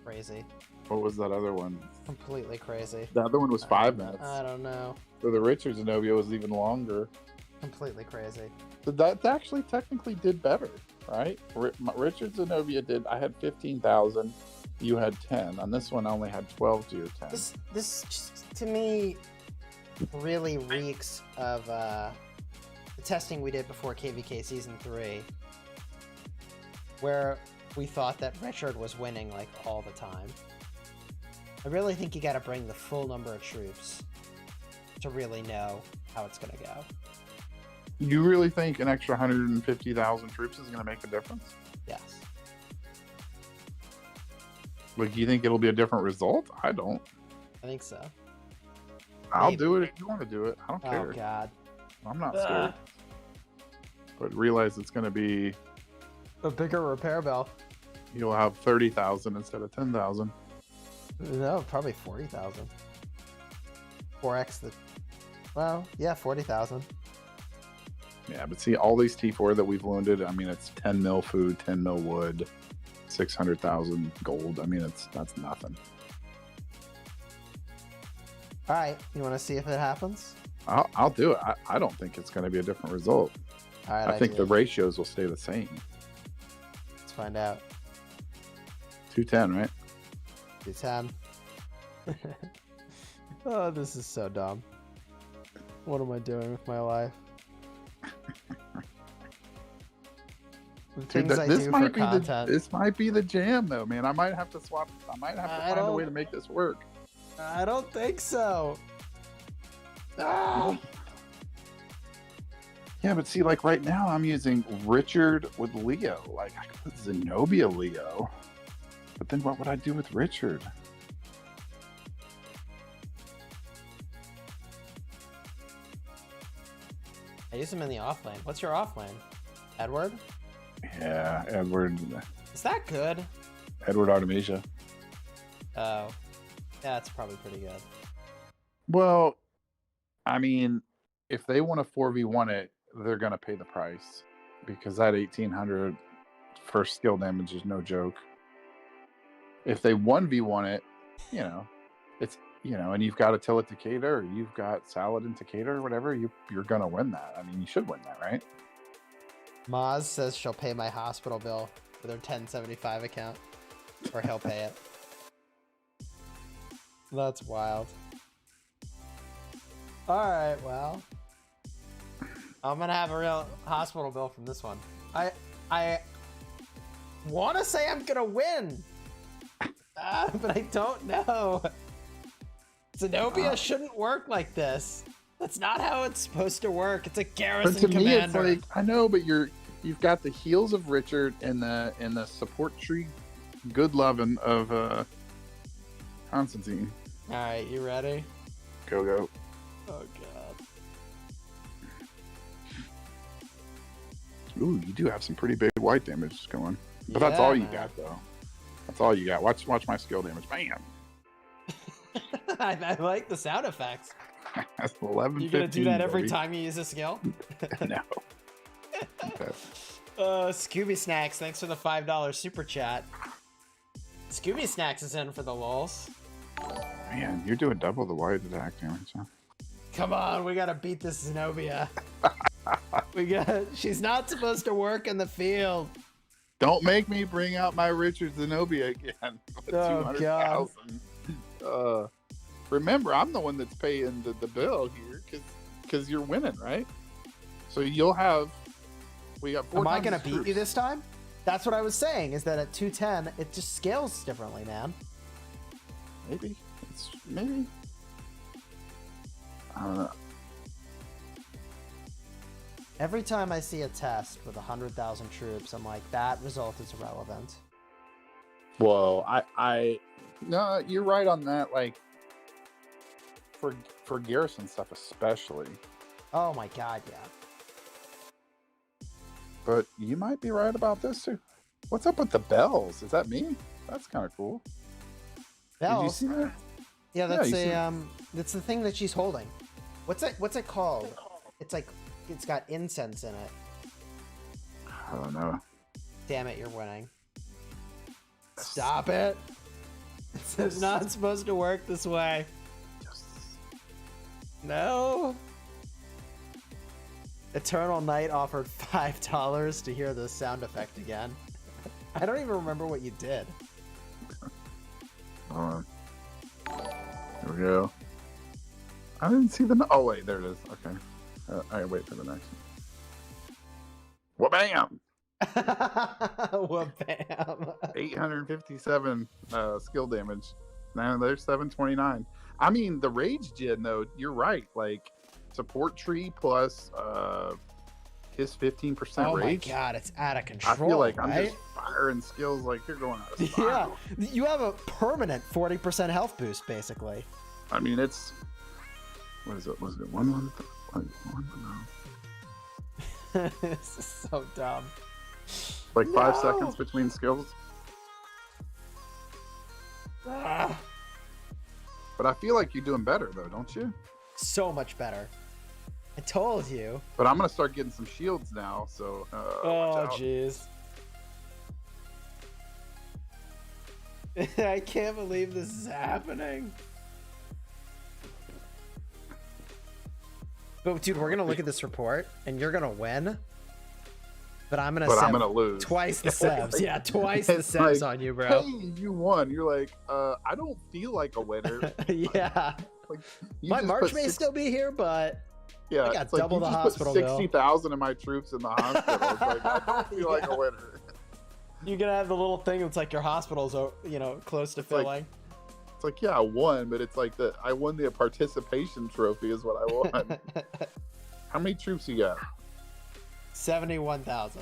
Crazy. What was that other one? Completely crazy. The other one was 5 minutes. I don't know. So the Richard Zenobia was even longer. Completely crazy. So that actually technically did better, right? Richard Zenobia did. I had 15,000. You had 10. On this one, I only had 12 to your 10. This just, to me, really reeks of the testing we did before KVK Season 3, where we thought that Richard was winning like all the time. I really think you got to bring the full number of troops to really know how it's going to go. You really think an extra 150,000 troops is going to make a difference? Yes. Like, you think it'll be a different result? I don't. I think so. I'll do it if you want to do it. I don't care. Oh, God. I'm not scared. But realize it's going to be a bigger repair bill. You'll have 30,000 instead of 10,000. No, probably 40,000. 4x the... Well, yeah, 40,000. Yeah, but see, all these T4 that we've wounded, I mean, it's 10 mil food, 10 mil wood, 600,000 gold. I mean, that's nothing. All right, you want to see if it happens? I'll do it. I don't think it's going to be a different result. All right, I think the ratios will stay the same. Let's find out. 210, right? 210. Oh, this is so dumb. What am I doing with my life? Dude, this might be the jam, though, man. I might have to swap. I might have to find a way to make this work. I don't think so. Ah. Yeah, but see, like right now, I'm using Richard with Leo. Like, I could put Zenobia Leo, but then what would I do with Richard? I use him in the offlane. What's your offlane? Edward? Yeah, Edward. Is that good? Edward Artemisia. Oh. Yeah, it's probably pretty good. Well, I mean, if they want to 4v1 it, they're going to pay the price. Because that 1800 first skill damage is no joke. If they 1v1 it, it's, and you've got Attila Takeda, or you've got Saladin Takeda, or whatever, you're going to win that. I mean, you should win that, right? Maz says she'll pay my hospital bill with her 1075 account. Or he'll pay it. That's wild. Alright, well. I'm gonna have a real hospital bill from this one. I want to say I'm gonna win. But I don't know. Zenobia shouldn't work like this. That's not how it's supposed to work. It's a Garrison commander. Me, it's like, I know, but you've got the heals of Richard and the support tree good loving of Constantine. All right, you ready? Go. Oh god. Ooh, you do have some pretty big white damage going, but that's all you got though. That's all you got. Watch my skill damage. Bam. I like the sound effects. That's 11. You gonna do that every time you use a skill? No. Okay. Scooby Snacks, thanks for the $5 super chat. Scooby Snacks is in for the lulz. Man, you're doing double the white attack damage, huh? Come on, we gotta beat this Zenobia. She's not supposed to work in the field. Don't make me bring out my Richard Zenobia again. Oh, God. Remember, I'm the one that's paying the bill here because you're winning, right? So you'll have. We got 4 Am I going to beat you this time? That's what I was saying, is that at 210, it just scales differently, man. Maybe. Maybe. I don't know. Every time I see a test with 100,000 troops, I'm like, that result is irrelevant. Well, no, you're right on that. Like, for Garrison stuff especially. Oh my god, yeah. But you might be right about this too. What's up with the bells? Is that me? That's kind of cool. Bells? Did you see that? Yeah, that's that's the thing that she's holding. What's it called? It's like, it's got incense in it. I don't know. Damn it, you're winning. Stop it. It's not supposed to work this way. No. Eternal Night offered $5 to hear the sound effect again. I don't even remember what you did. Here we go. I didn't see the. Oh wait, there it is. Okay. I wait for the next one. Wha-bam! Wha-bam! 857 skill damage. Now there's 729. I mean, the rage gen though. You're right. Like support tree plus his 15% rage. Oh my god, it's out of control. I feel like right? I'm just firing skills like you're going out of style. Yeah, you have a permanent 40% health boost basically. I mean, it's what is it? Was it one? No. This is so dumb. Like 5 seconds between skills. Ah. But I feel like you're doing better though, don't you? So much better. I told you. But I'm gonna start getting some shields now, so oh jeez. I can't believe this is happening. But dude, we're gonna look at this report and you're gonna win. But I'm gonna lose twice the sevs. Yeah, twice the sevs on you, bro. Hey, you won. You're like, I don't feel like a winner. Yeah. Like, my march may still be here, but yeah, I got double the hospital bill. 60,000 of my troops in the hospital. It's like, I don't feel like a winner. You're gonna have the little thing that's like your hospital's, close to filling. It's like, yeah, I won, but it's like I won the participation trophy is what I won. How many troops you got? 71,000.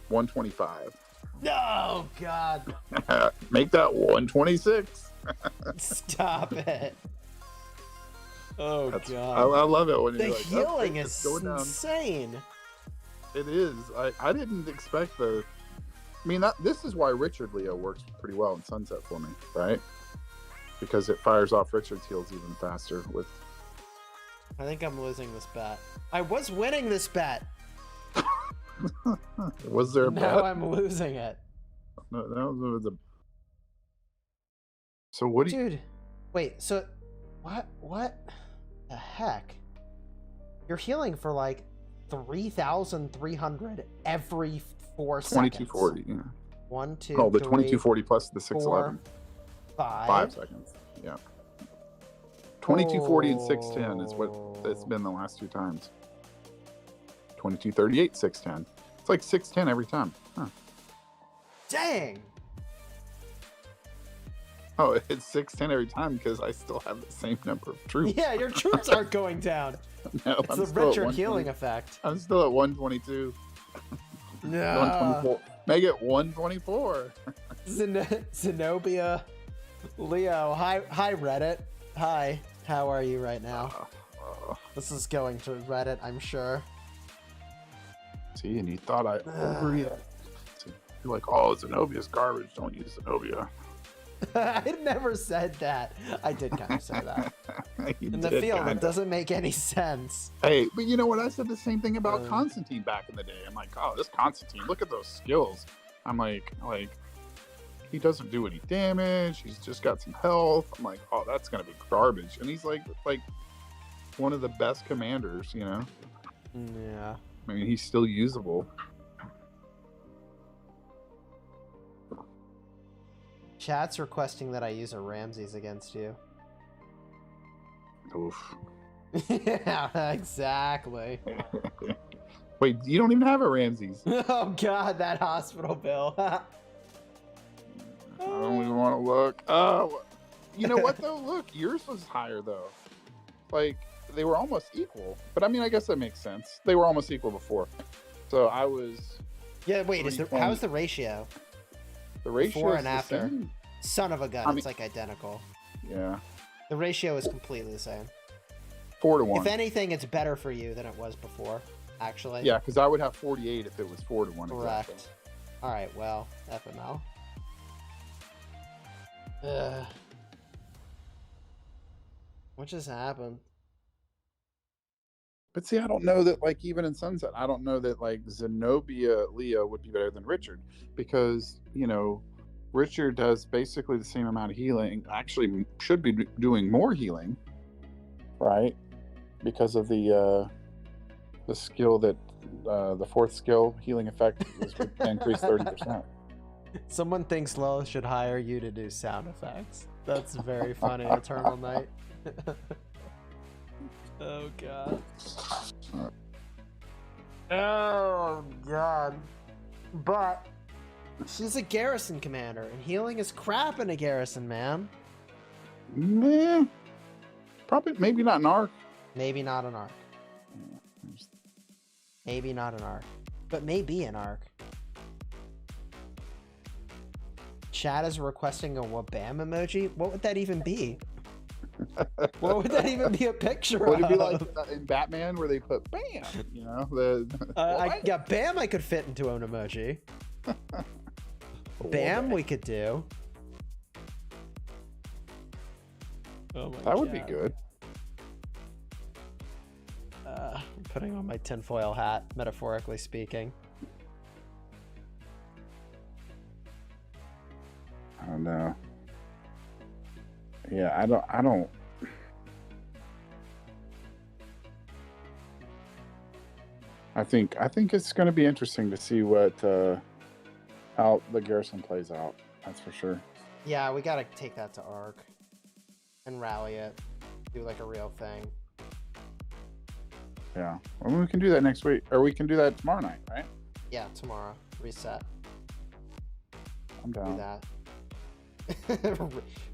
125. No, God. Make that 126. Stop it. Oh, God. I love it when the you're like, healing is insane. It is. I didn't expect the. I mean, this is why Richard Leo works pretty well in Sunset for me, right? Because it fires off Richard's heals even faster with. I think I'm losing this bet. I was winning this bet. Was there a bet? Now I'm losing it. No, that was a. So what do you... Dude, wait, so what the heck? You're healing for like 3,300 every 4 seconds. 2240, yeah. 1, 2, Oh, the 3, 2240 plus the 611. 5. 5 seconds, yeah. 2240 and 610 is what it's been the last 2 times. 2238, 610. It's like 610 every time. Huh. Dang! Oh, it's 610 every time because I still have the same number of troops. Yeah, your troops aren't going down. No, it's the Richard healing effect. I'm still at 122. No. 124. Make it 124. Zenobia, Leo. Hi, Reddit. Hi, how are you right now? This is going to Reddit, I'm sure. See, and you thought I overreacted. You're like, oh, Zenobia's garbage. Don't use Zenobia. I never said that. I did kind of say that. In the field, kinda. It doesn't make any sense. Hey, but you know what? I said the same thing about Constantine back in the day. I'm like, oh, this Constantine, look at those skills. I'm like, he doesn't do any damage. He's just got some health. I'm like, oh, that's gonna be garbage. And he's like one of the best commanders, you know? Yeah. I mean, he's still usable. Chat's requesting that I use a Ramses against you. Oof. Yeah, exactly. Wait, you don't even have a Ramses. Oh god, that hospital bill. I don't even want to look. Oh, you know what though? Look, yours was higher though. Like they were almost equal. But I mean, I guess that makes sense. They were almost equal before. So I was. Yeah. Wait. How's the ratio? The ratio before and after. Same. Son of a gun. It's like identical. Yeah. The ratio is completely the same. 4 to 1. If anything, it's better for you than it was before. Actually. Yeah, because I would have 48 if it was 4 to 1. Correct. Exactly. All right. Well, FML. What just happened? But see, I don't know that, like, even in Sunset, I don't know that, like, Zenobia Leo would be better than Richard. Because, you know, Richard does basically the same amount of healing. Actually, should be doing more healing. Right? Because of the skill that, the 4th skill, healing effect, is increased 30%. Someone thinks Lois should hire you to do sound effects. That's very funny. Eternal Night. Oh god. Oh god. But she's a Garrison commander, and healing is crap in a Garrison, man. Meh. Probably, maybe not an arc. Maybe not an arc. Maybe not an arc. But maybe an arc. Chat is requesting a wabam emoji. What would that even be? What would that even be a picture Would it be of? like in Batman where they put bam? You know, yeah, bam. I could fit into an emoji. Bam, we could do. Oh my that would be good. I'm putting on my tinfoil hat, metaphorically speaking. I don't know. Yeah, I don't. I think it's going to be interesting to see what how the Garrison plays out. That's for sure. Yeah, we got to take that to ARC and rally it, do like a real thing. Yeah, well, we can do that next week, or we can do that tomorrow night, right? Yeah, tomorrow. Reset. I'm down. Do that.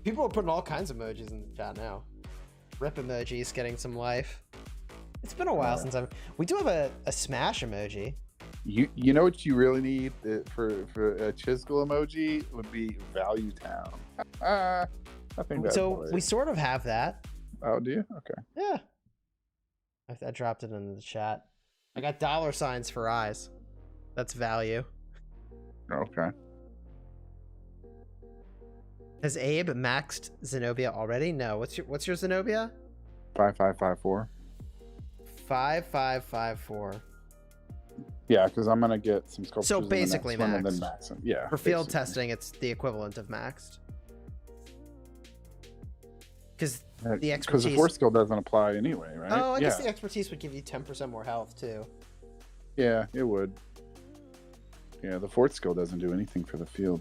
People are putting all kinds of emojis in the chat now. Rip emojis getting some life. It's been a while since we do have a smash emoji. You know what you really need for a Chisgule emoji would be Value Town. I think that's so. We sort of have that. Oh, do you? Okay. Yeah. I dropped it into the chat. I got $ for eyes. That's value. Okay. Has Abe maxed Zenobia already? No. What's your Zenobia? 5554. 5554. Yeah, because I'm gonna get some sculptures. So basically in the next one and then maxed. max them. Yeah. For field testing, it's the equivalent of maxed. Because the expertise. Because the force skill doesn't apply anyway, right? Oh, I guess the expertise would give you 10% more health too. Yeah, it would. Yeah, the fourth skill doesn't do anything for the field.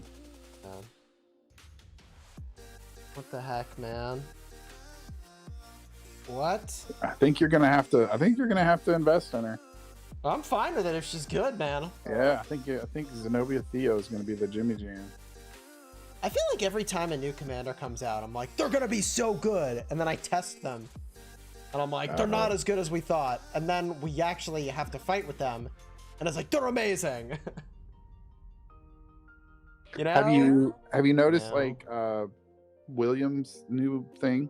What the heck, man? What? I think you're gonna have to. I think you're gonna have to invest in her. I'm fine with it if she's good, man. Yeah, I think Zenobia Theo is gonna be the Jimmy Jam. I feel like every time a new commander comes out, I'm like, they're gonna be so good, and then I test them, and I'm like, they're not as good as we thought, and then we actually have to fight with them, and it's like, they're amazing. You know? Have you noticed like Williams' new thing?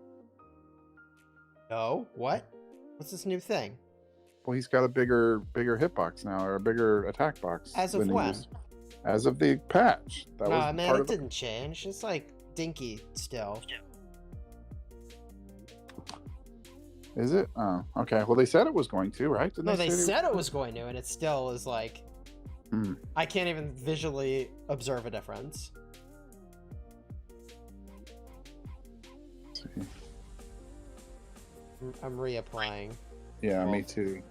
No. What? What's this new thing? Well, he's got a bigger hitbox now, or a bigger attack box. As of when? As of the patch. That was man, it didn't change. It's like dinky still. Is it? Oh, okay. Well, they said it was going to, right? No, they said it was going to, and it still is like... I can't even visually observe a difference. Let's see. I'm reapplying. Yeah, me too.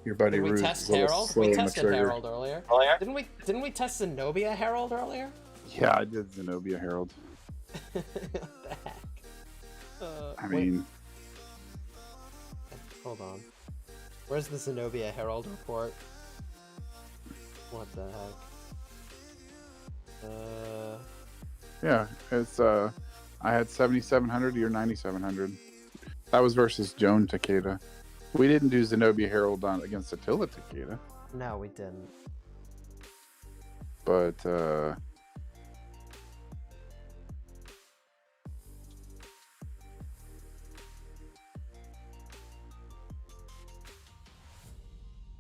Your buddy Did we Ruth test Herald? We tested Herald earlier. Oh, yeah? Didn't we test Zenobia Herald earlier? Yeah, I did Zenobia Herald. What the heck? I mean... Hold on. Where's the Zenobia Herald report? What the heck? Yeah, it's I had 7,700, you're 9,700. That was versus Joan Takeda. We didn't do Zenobia Herald against Attila Takeda. No, we didn't. But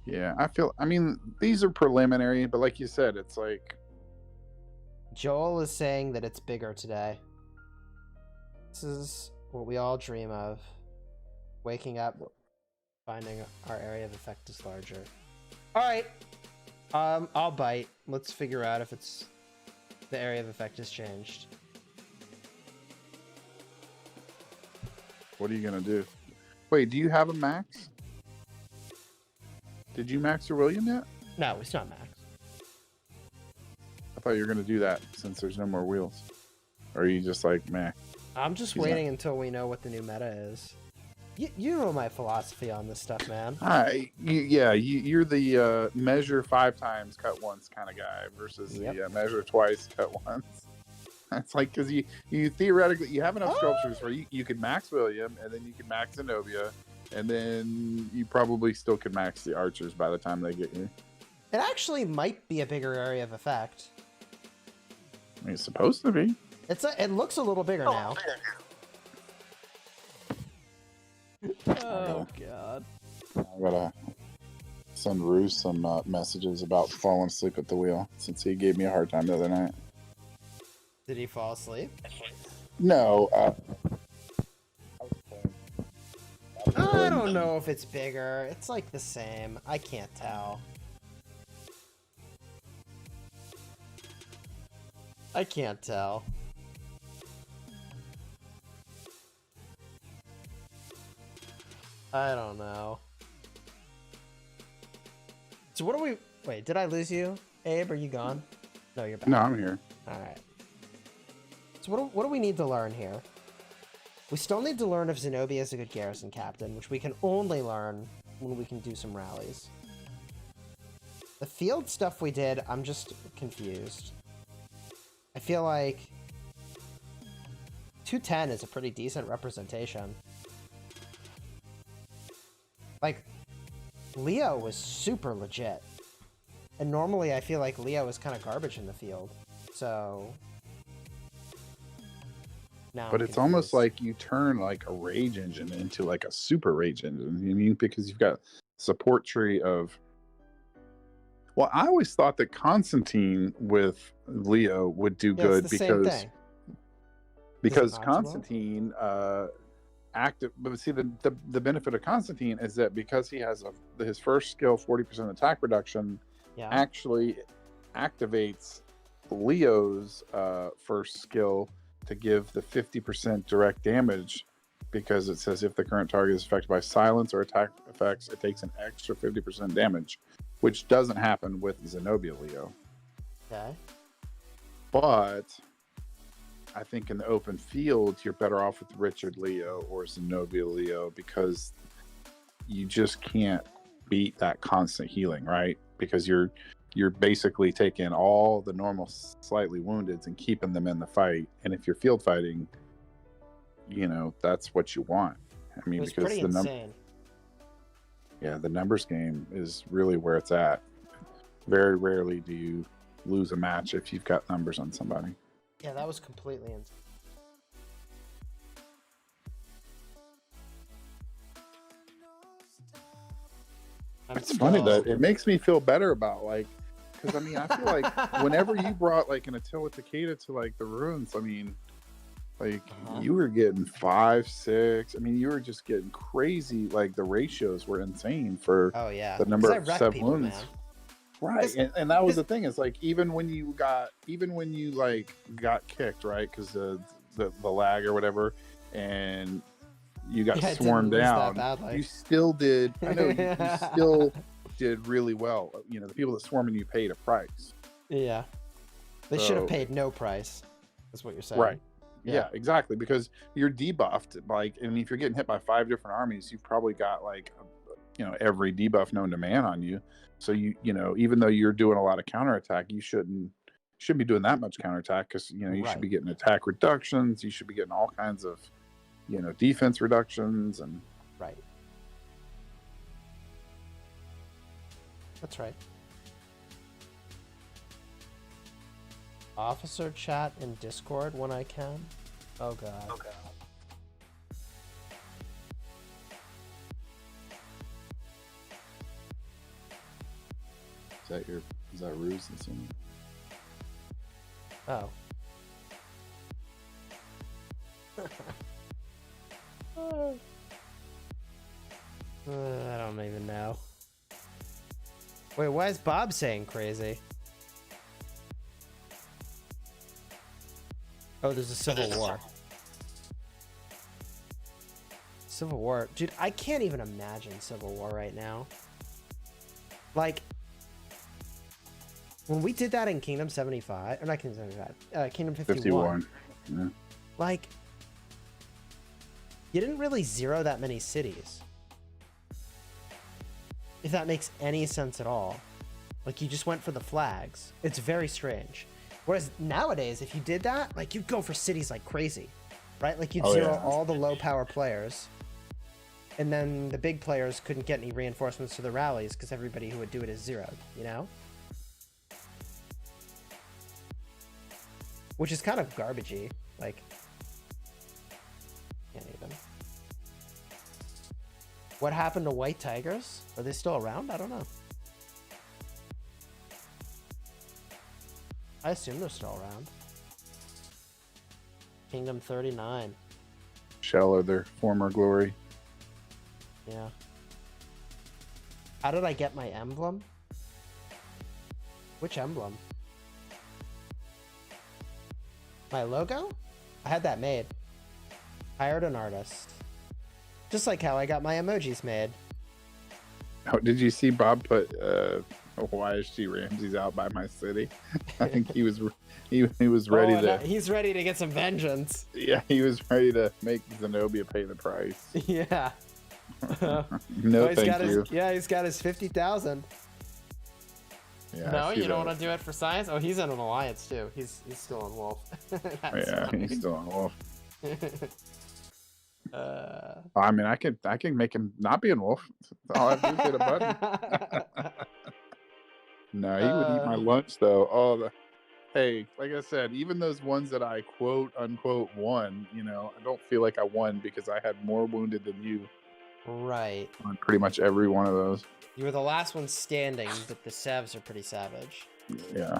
yeah, I mean, these are preliminary, but like you said, it's like... Joel is saying that it's bigger today. This is what we all dream of. Waking up, finding our area of effect is larger. Alright. I'll bite. Let's figure out if it's... the area of effect has changed. What are you gonna do? Wait, do you have a max? Did you max your William yet? No, it's not max. I thought you were going to do that since there's no more wheels. Or are you just like, meh? I'm just waiting until we know what the new meta is. You know my philosophy on this stuff, man. You're the measure 5 times, cut once kind of guy versus the measure twice, cut once. It's like, because you theoretically, you have enough sculptures where you could max William, and then you could max Zenobia, and then you probably still could max the archers by the time they get here. It actually might be a bigger area of effect. I mean, it's supposed to be. It looks a little bigger now. Oh, God. I gotta send Ruse some messages about falling asleep at the wheel, since he gave me a hard time the other night. Did he fall asleep? No. I don't know if it's bigger. It's like the same. I can't tell. I can't tell. I don't know. So what do we... Wait, did I lose you? Abe, are you gone? No, you're back. No, I'm here. Alright. So what do we need to learn here? We still need to learn if Zenobia is a good Garrison captain, which we can only learn when we can do some rallies. The field stuff we did, I'm just confused. I feel like 210 is a pretty decent representation. Like, Leo was super legit. And normally I feel like Leo is kind of garbage in the field. So... Now but it's almost like you turn like a rage engine into like a super rage engine. You mean, because you've got support tree of Well, I always thought that Constantine with Leo would do good it's the same thing. Because Constantine active. But see, the benefit of Constantine is that because he has his first skill 40% attack reduction, actually activates Leo's first skill to give the 50% direct damage, because it says if the current target is affected by silence or attack effects, it takes an extra 50% damage, which doesn't happen with Zenobia Leo. Okay. But I think in the open field, you're better off with Richard Leo or Zenobia Leo, because you just can't beat that constant healing, right? Because you're basically taking all the normal slightly woundeds and keeping them in the fight. And if you're field fighting, that's what you want. I mean, because pretty insane. The numbers game is really where it's at. Very rarely do you lose a match if you've got numbers on somebody. Yeah, that was completely insane. It's funny that it makes me feel better about, because I mean, I feel like whenever you brought an Attila Takeda to the ruins, I mean, you were getting 5, 6. I mean, you were just getting crazy. The ratios were insane for the number of 7 wounds. Man. Right, and that was the thing. Is even when you got kicked, right, because the lag or whatever, and you got sworn down, you still did. I know you still did really well. The people that swarmed you paid a price. Yeah, they should have paid no price. That's what you're saying, right? Yeah, exactly. Because you're debuffed. And if you're getting hit by 5 different armies, you've probably got every debuff known to man on you. So even though you're doing a lot of counterattack, you shouldn't be doing that much counterattack, because you should be getting attack reductions. You should be getting all kinds of defense reductions and right. That's right. Officer chat in Discord when I can. Oh god. Okay. Is that Ruse that's in it? Oh. I don't even know. Wait, why is Bob saying crazy? Oh, there's a civil war. Civil war. Dude, I can't even imagine civil war right now. When we did that in Kingdom 75, or not Kingdom 75, Kingdom 51. Yeah. You didn't really zero that many cities. If that makes any sense at all. You just went for the flags. It's very strange. Whereas nowadays, if you did that, you'd go for cities like crazy, right? You'd zero all the low power players, and then the big players couldn't get any reinforcements to the rallies because everybody who would do it is zeroed, Which is kind of garbagey, can't even. What happened to White Tigers? Are they still around? I don't know. I assume they're still around. Kingdom 39. Shell of their former glory. Yeah. How did I get my emblem? Which emblem? My logo? I had that made. Hired an artist. Just like how I got my emojis made. Oh, did you see Bob put YSG Ramses out by my city? I think he was ready to. He's ready to get some vengeance. Yeah, he was ready to make Zenobia pay the price. Yeah. No, thank you. He's got his 50,000. Yeah, no, you don't want to do it for science? Oh, he's in an alliance too. He's still on Wolf. Yeah, funny. He's still on Wolf. I mean, I can make him not be in Wolf. All I have to do is hit a button. No, he would eat my lunch though. Hey, like I said, even those ones that I quote unquote won, I don't feel like I won because I had more wounded than you. Right. On pretty much every one of those. You were the last one standing, but the Sevs are pretty savage. Yeah.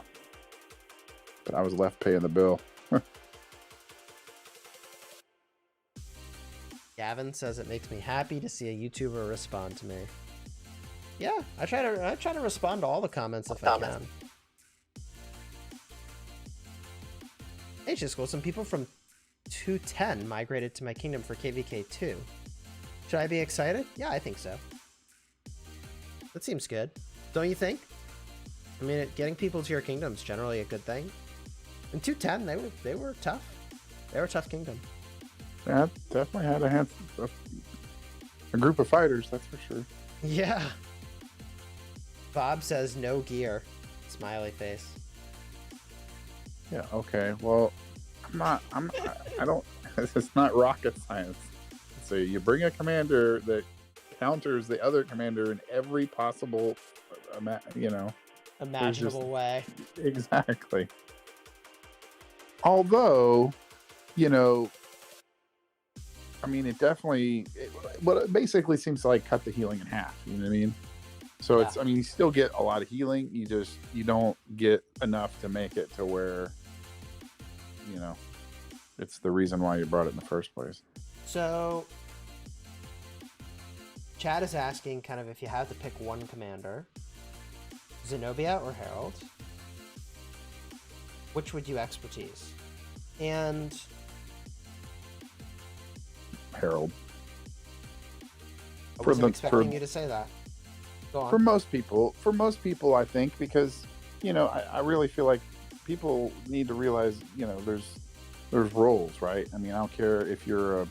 But I was left paying the bill. Gavin says it makes me happy to see a YouTuber respond to me. Yeah, I try to respond to all the comments if I can. Hey, Chisgule, some people from 210 migrated to my kingdom for KVK2. Should I be excited? Yeah, I think so. That seems good. Don't you think? I mean, getting people to your kingdom is generally a good thing. In 210, they were tough. They were a tough kingdom. Yeah, definitely had a group of fighters, that's for sure. Yeah. Bob says no gear. Smiley face. Yeah, okay. Well, it's not rocket science. So you bring a commander that counters the other commander in every possible, imaginable way. Exactly. Although, I mean, it basically seems to like cut the healing in half. You know what I mean? So yeah. You still get a lot of healing. You don't get enough to make it to where, it's the reason why you brought it in the first place. So, Chad is asking kind of if you had to pick one commander, Zenobia or Herald, which would you expertise? And Herald. I wasn't expecting you to say that. Go on. For most people, I think, because I really feel like people need to realize there's roles, right? I mean, I don't care if you're a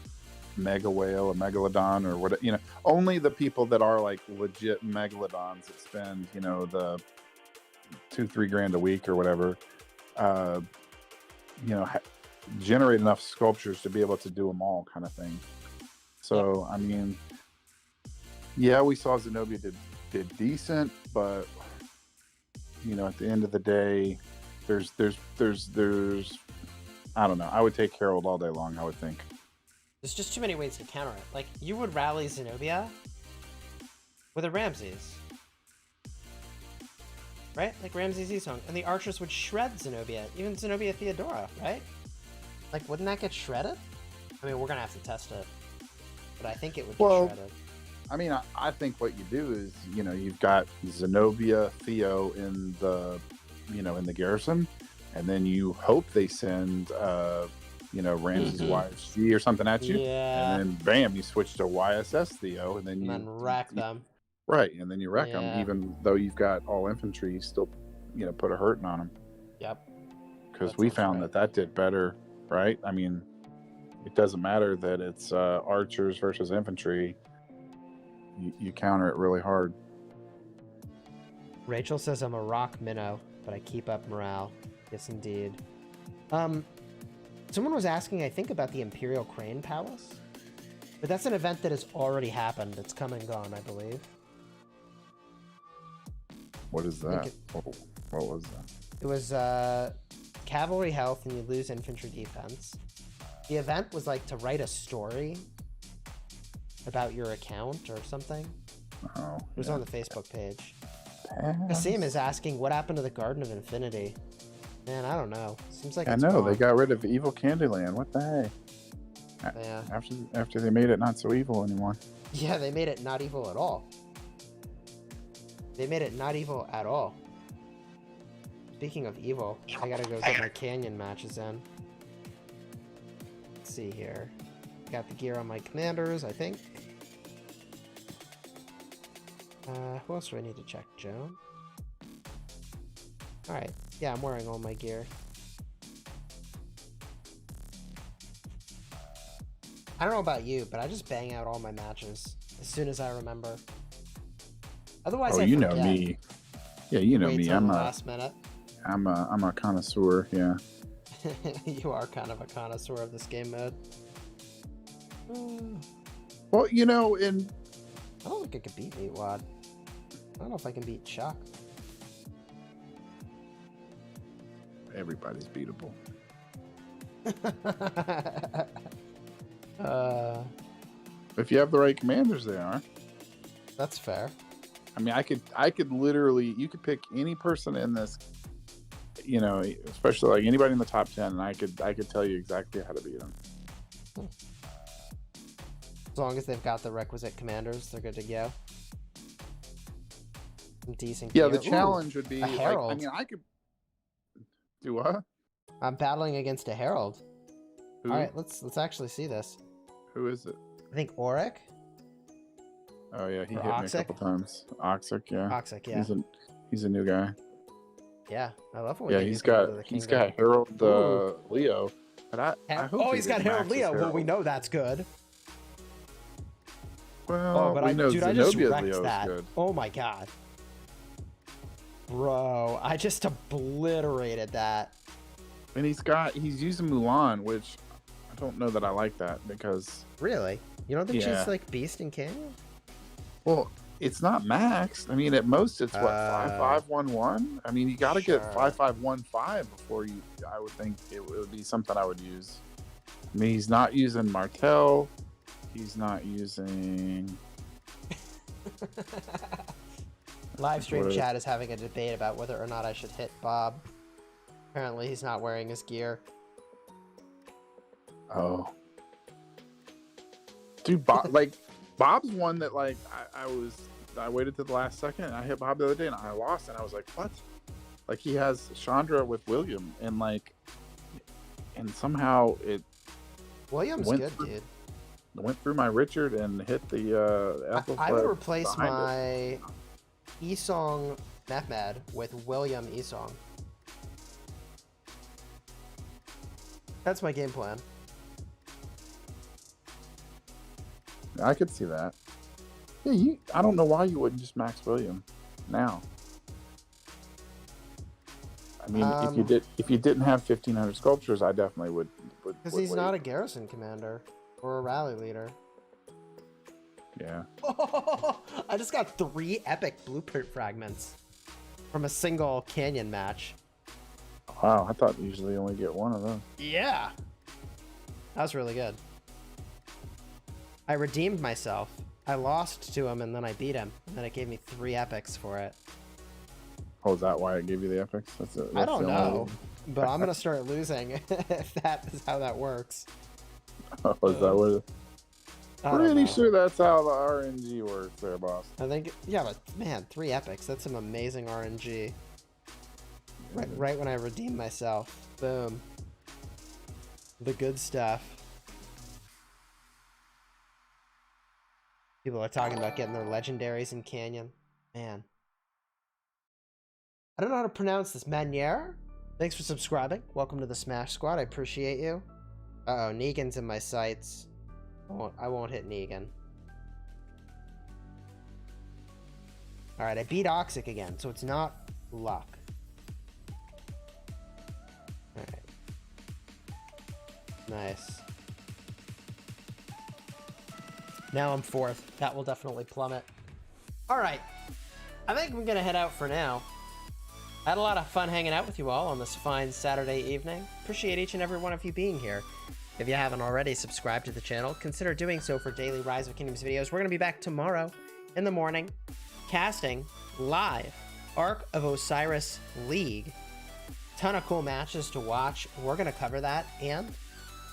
mega whale, a megalodon, or what. Only the people that are like legit megalodons that spend the $2-3 grand a week or whatever, generate enough sculptures to be able to do them all, kind of thing. So I mean, yeah, we saw Zenobia did decent, but at the end of the day, there's I don't know. I would take Herald all day long, I would think. There's just too many ways to counter it. Like, you would rally Zenobia with a Ramses. Right? Like Ramses Isong. And the archers would shred Zenobia. Even Zenobia Theodora, right? Like, wouldn't that get shredded? I mean, we're going to have to test it. But I think it would get shredded. I mean, I think what you do is, you've got Zenobia, Theo in the Garrison, and then you hope they send, Ramses YSG or something at you. Yeah. And then, bam, you switch to YSS Theo, and then rack them. Right, and then you wreck them, even though you've got all infantry, you still, put a hurting on them. Yep. Because we found that did better, right? I mean, it doesn't matter that it's archers versus infantry. You counter it really hard. Rachel says I'm a rock minnow, but I keep up morale. Yes, indeed. Someone was asking, I think, about the Imperial Crane Palace. But that's an event that has already happened. It's come and gone, I believe. What is that? What was that? It was cavalry health and you lose infantry defense. The event was like to write a story about your account or something. Oh, it was on the Facebook page. Kasim is asking what happened to the Garden of Infinity. Man, I don't know. Seems like it's gone. They got rid of evil Candyland. What the heck? Yeah. After they made it not so evil anymore. Yeah, they made it not evil at all. Speaking of evil, I gotta go get my canyon matches in. Let's see here. Got the gear on my commanders, I think. Who else do I need to check? Joan? Alright. Yeah, I'm wearing all my gear. I don't know about you, but I just bang out all my matches as soon as I remember. Otherwise, I forget. Know me. Yeah, you know me. I'm last minute. I'm a connoisseur. Yeah. You are kind of a connoisseur of this game mode. Well, I don't think I could beat Meatwad. I don't know if I can beat Chuck. Everybody's beatable. If you have the right commanders, they are. That's fair. I mean, I could literally, you could pick any person in this, you know, especially like anybody in the top 10, and I could tell you exactly how to beat them. As long as they've got the requisite commanders, they're good to go. Some decent Yeah, gear. the challenge would be a herald. Like, I mean, I could do what? I'm battling against a herald. Who? All right, let's actually see this. Who is it? I think Auric. Oh yeah, he Or hit Oxic? me a couple times. Oxic, yeah. Oxic, yeah. He's a new guy. Yeah, I love when we Yeah, get he's new people to the got kingdom. Harold Leo. But I hope he's got Harold Leo. Well, we know that's good. Well, but we know dude, I just Zenobia wrecked Leo's that. good. Oh my god. Bro, I just obliterated that. And he's using Mulan, which I don't know that I like that because Really? You don't think Yeah. she's like Beast and Canyon? well, it's not maxed. I mean, at most it's what 5511. I mean, you got to get Sure. 5515 before you. I would think it would be something I would use. I mean, he's not using Martel. He's not using. Live stream What is- chat is having a debate about whether or not I should hit Bob. Apparently he's not wearing his gear. Oh, dude, Bob's one that like I waited to the last second and I hit Bob the other day and I lost and I was like, what? Like he has Chandra with William and somehow it William's went good, through- dude. went through my Richard and hit the I would replace behind my Esong Mehmed with William Esong. That's my game plan. I could see that. Yeah, I don't know why you wouldn't just max William now. I mean, if you didn't have 1,500 sculptures, I definitely would. Because he's not a garrison commander or a rally leader. Yeah. I just got 3 epic blueprint fragments from a single canyon match. Wow, I thought you usually only get one of those. Yeah. That was really good. I redeemed myself. I lost to him and then I beat him. And then it gave me 3 epics for it. Oh, is that why it gave you the epics? I don't know. But I'm going to start losing if that is how that works. Oh, is that what? I don't Pretty know. sure that's how the RNG works there, boss. I think, yeah, but man, 3 epics. That's some amazing RNG. Right when I redeem myself. Boom. The good stuff. People are talking about getting their legendaries in Canyon. Man. I don't know how to pronounce this. Manier? Thanks for subscribing. Welcome to the Smash Squad. I appreciate you. Uh-oh, Negan's in my sights. I won't hit Negan. Alright, I beat Oxic again, so it's not luck. Alright. Nice. Now I'm 4th. That will definitely plummet. Alright. I think I'm gonna head out for now. I had a lot of fun hanging out with you all on this fine Saturday evening. Appreciate each and every one of you being here. If you haven't already subscribed to the channel, consider doing so for daily Rise of Kingdoms videos. We're going to be back tomorrow in the morning, casting live Ark of Osiris League. Ton of cool matches to watch. We're going to cover that, and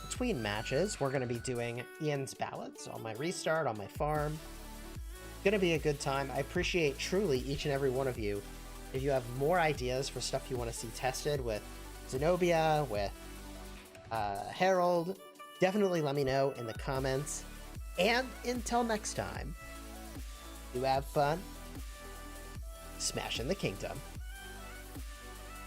between matches, we're going to be doing Ian's Ballads on my restart, on my farm. Going to be a good time. I appreciate truly each and every one of you. If you have more ideas for stuff you want to see tested with Zenobia, with Harold, definitely let me know in the comments. And until next time, you have fun smashing the kingdom.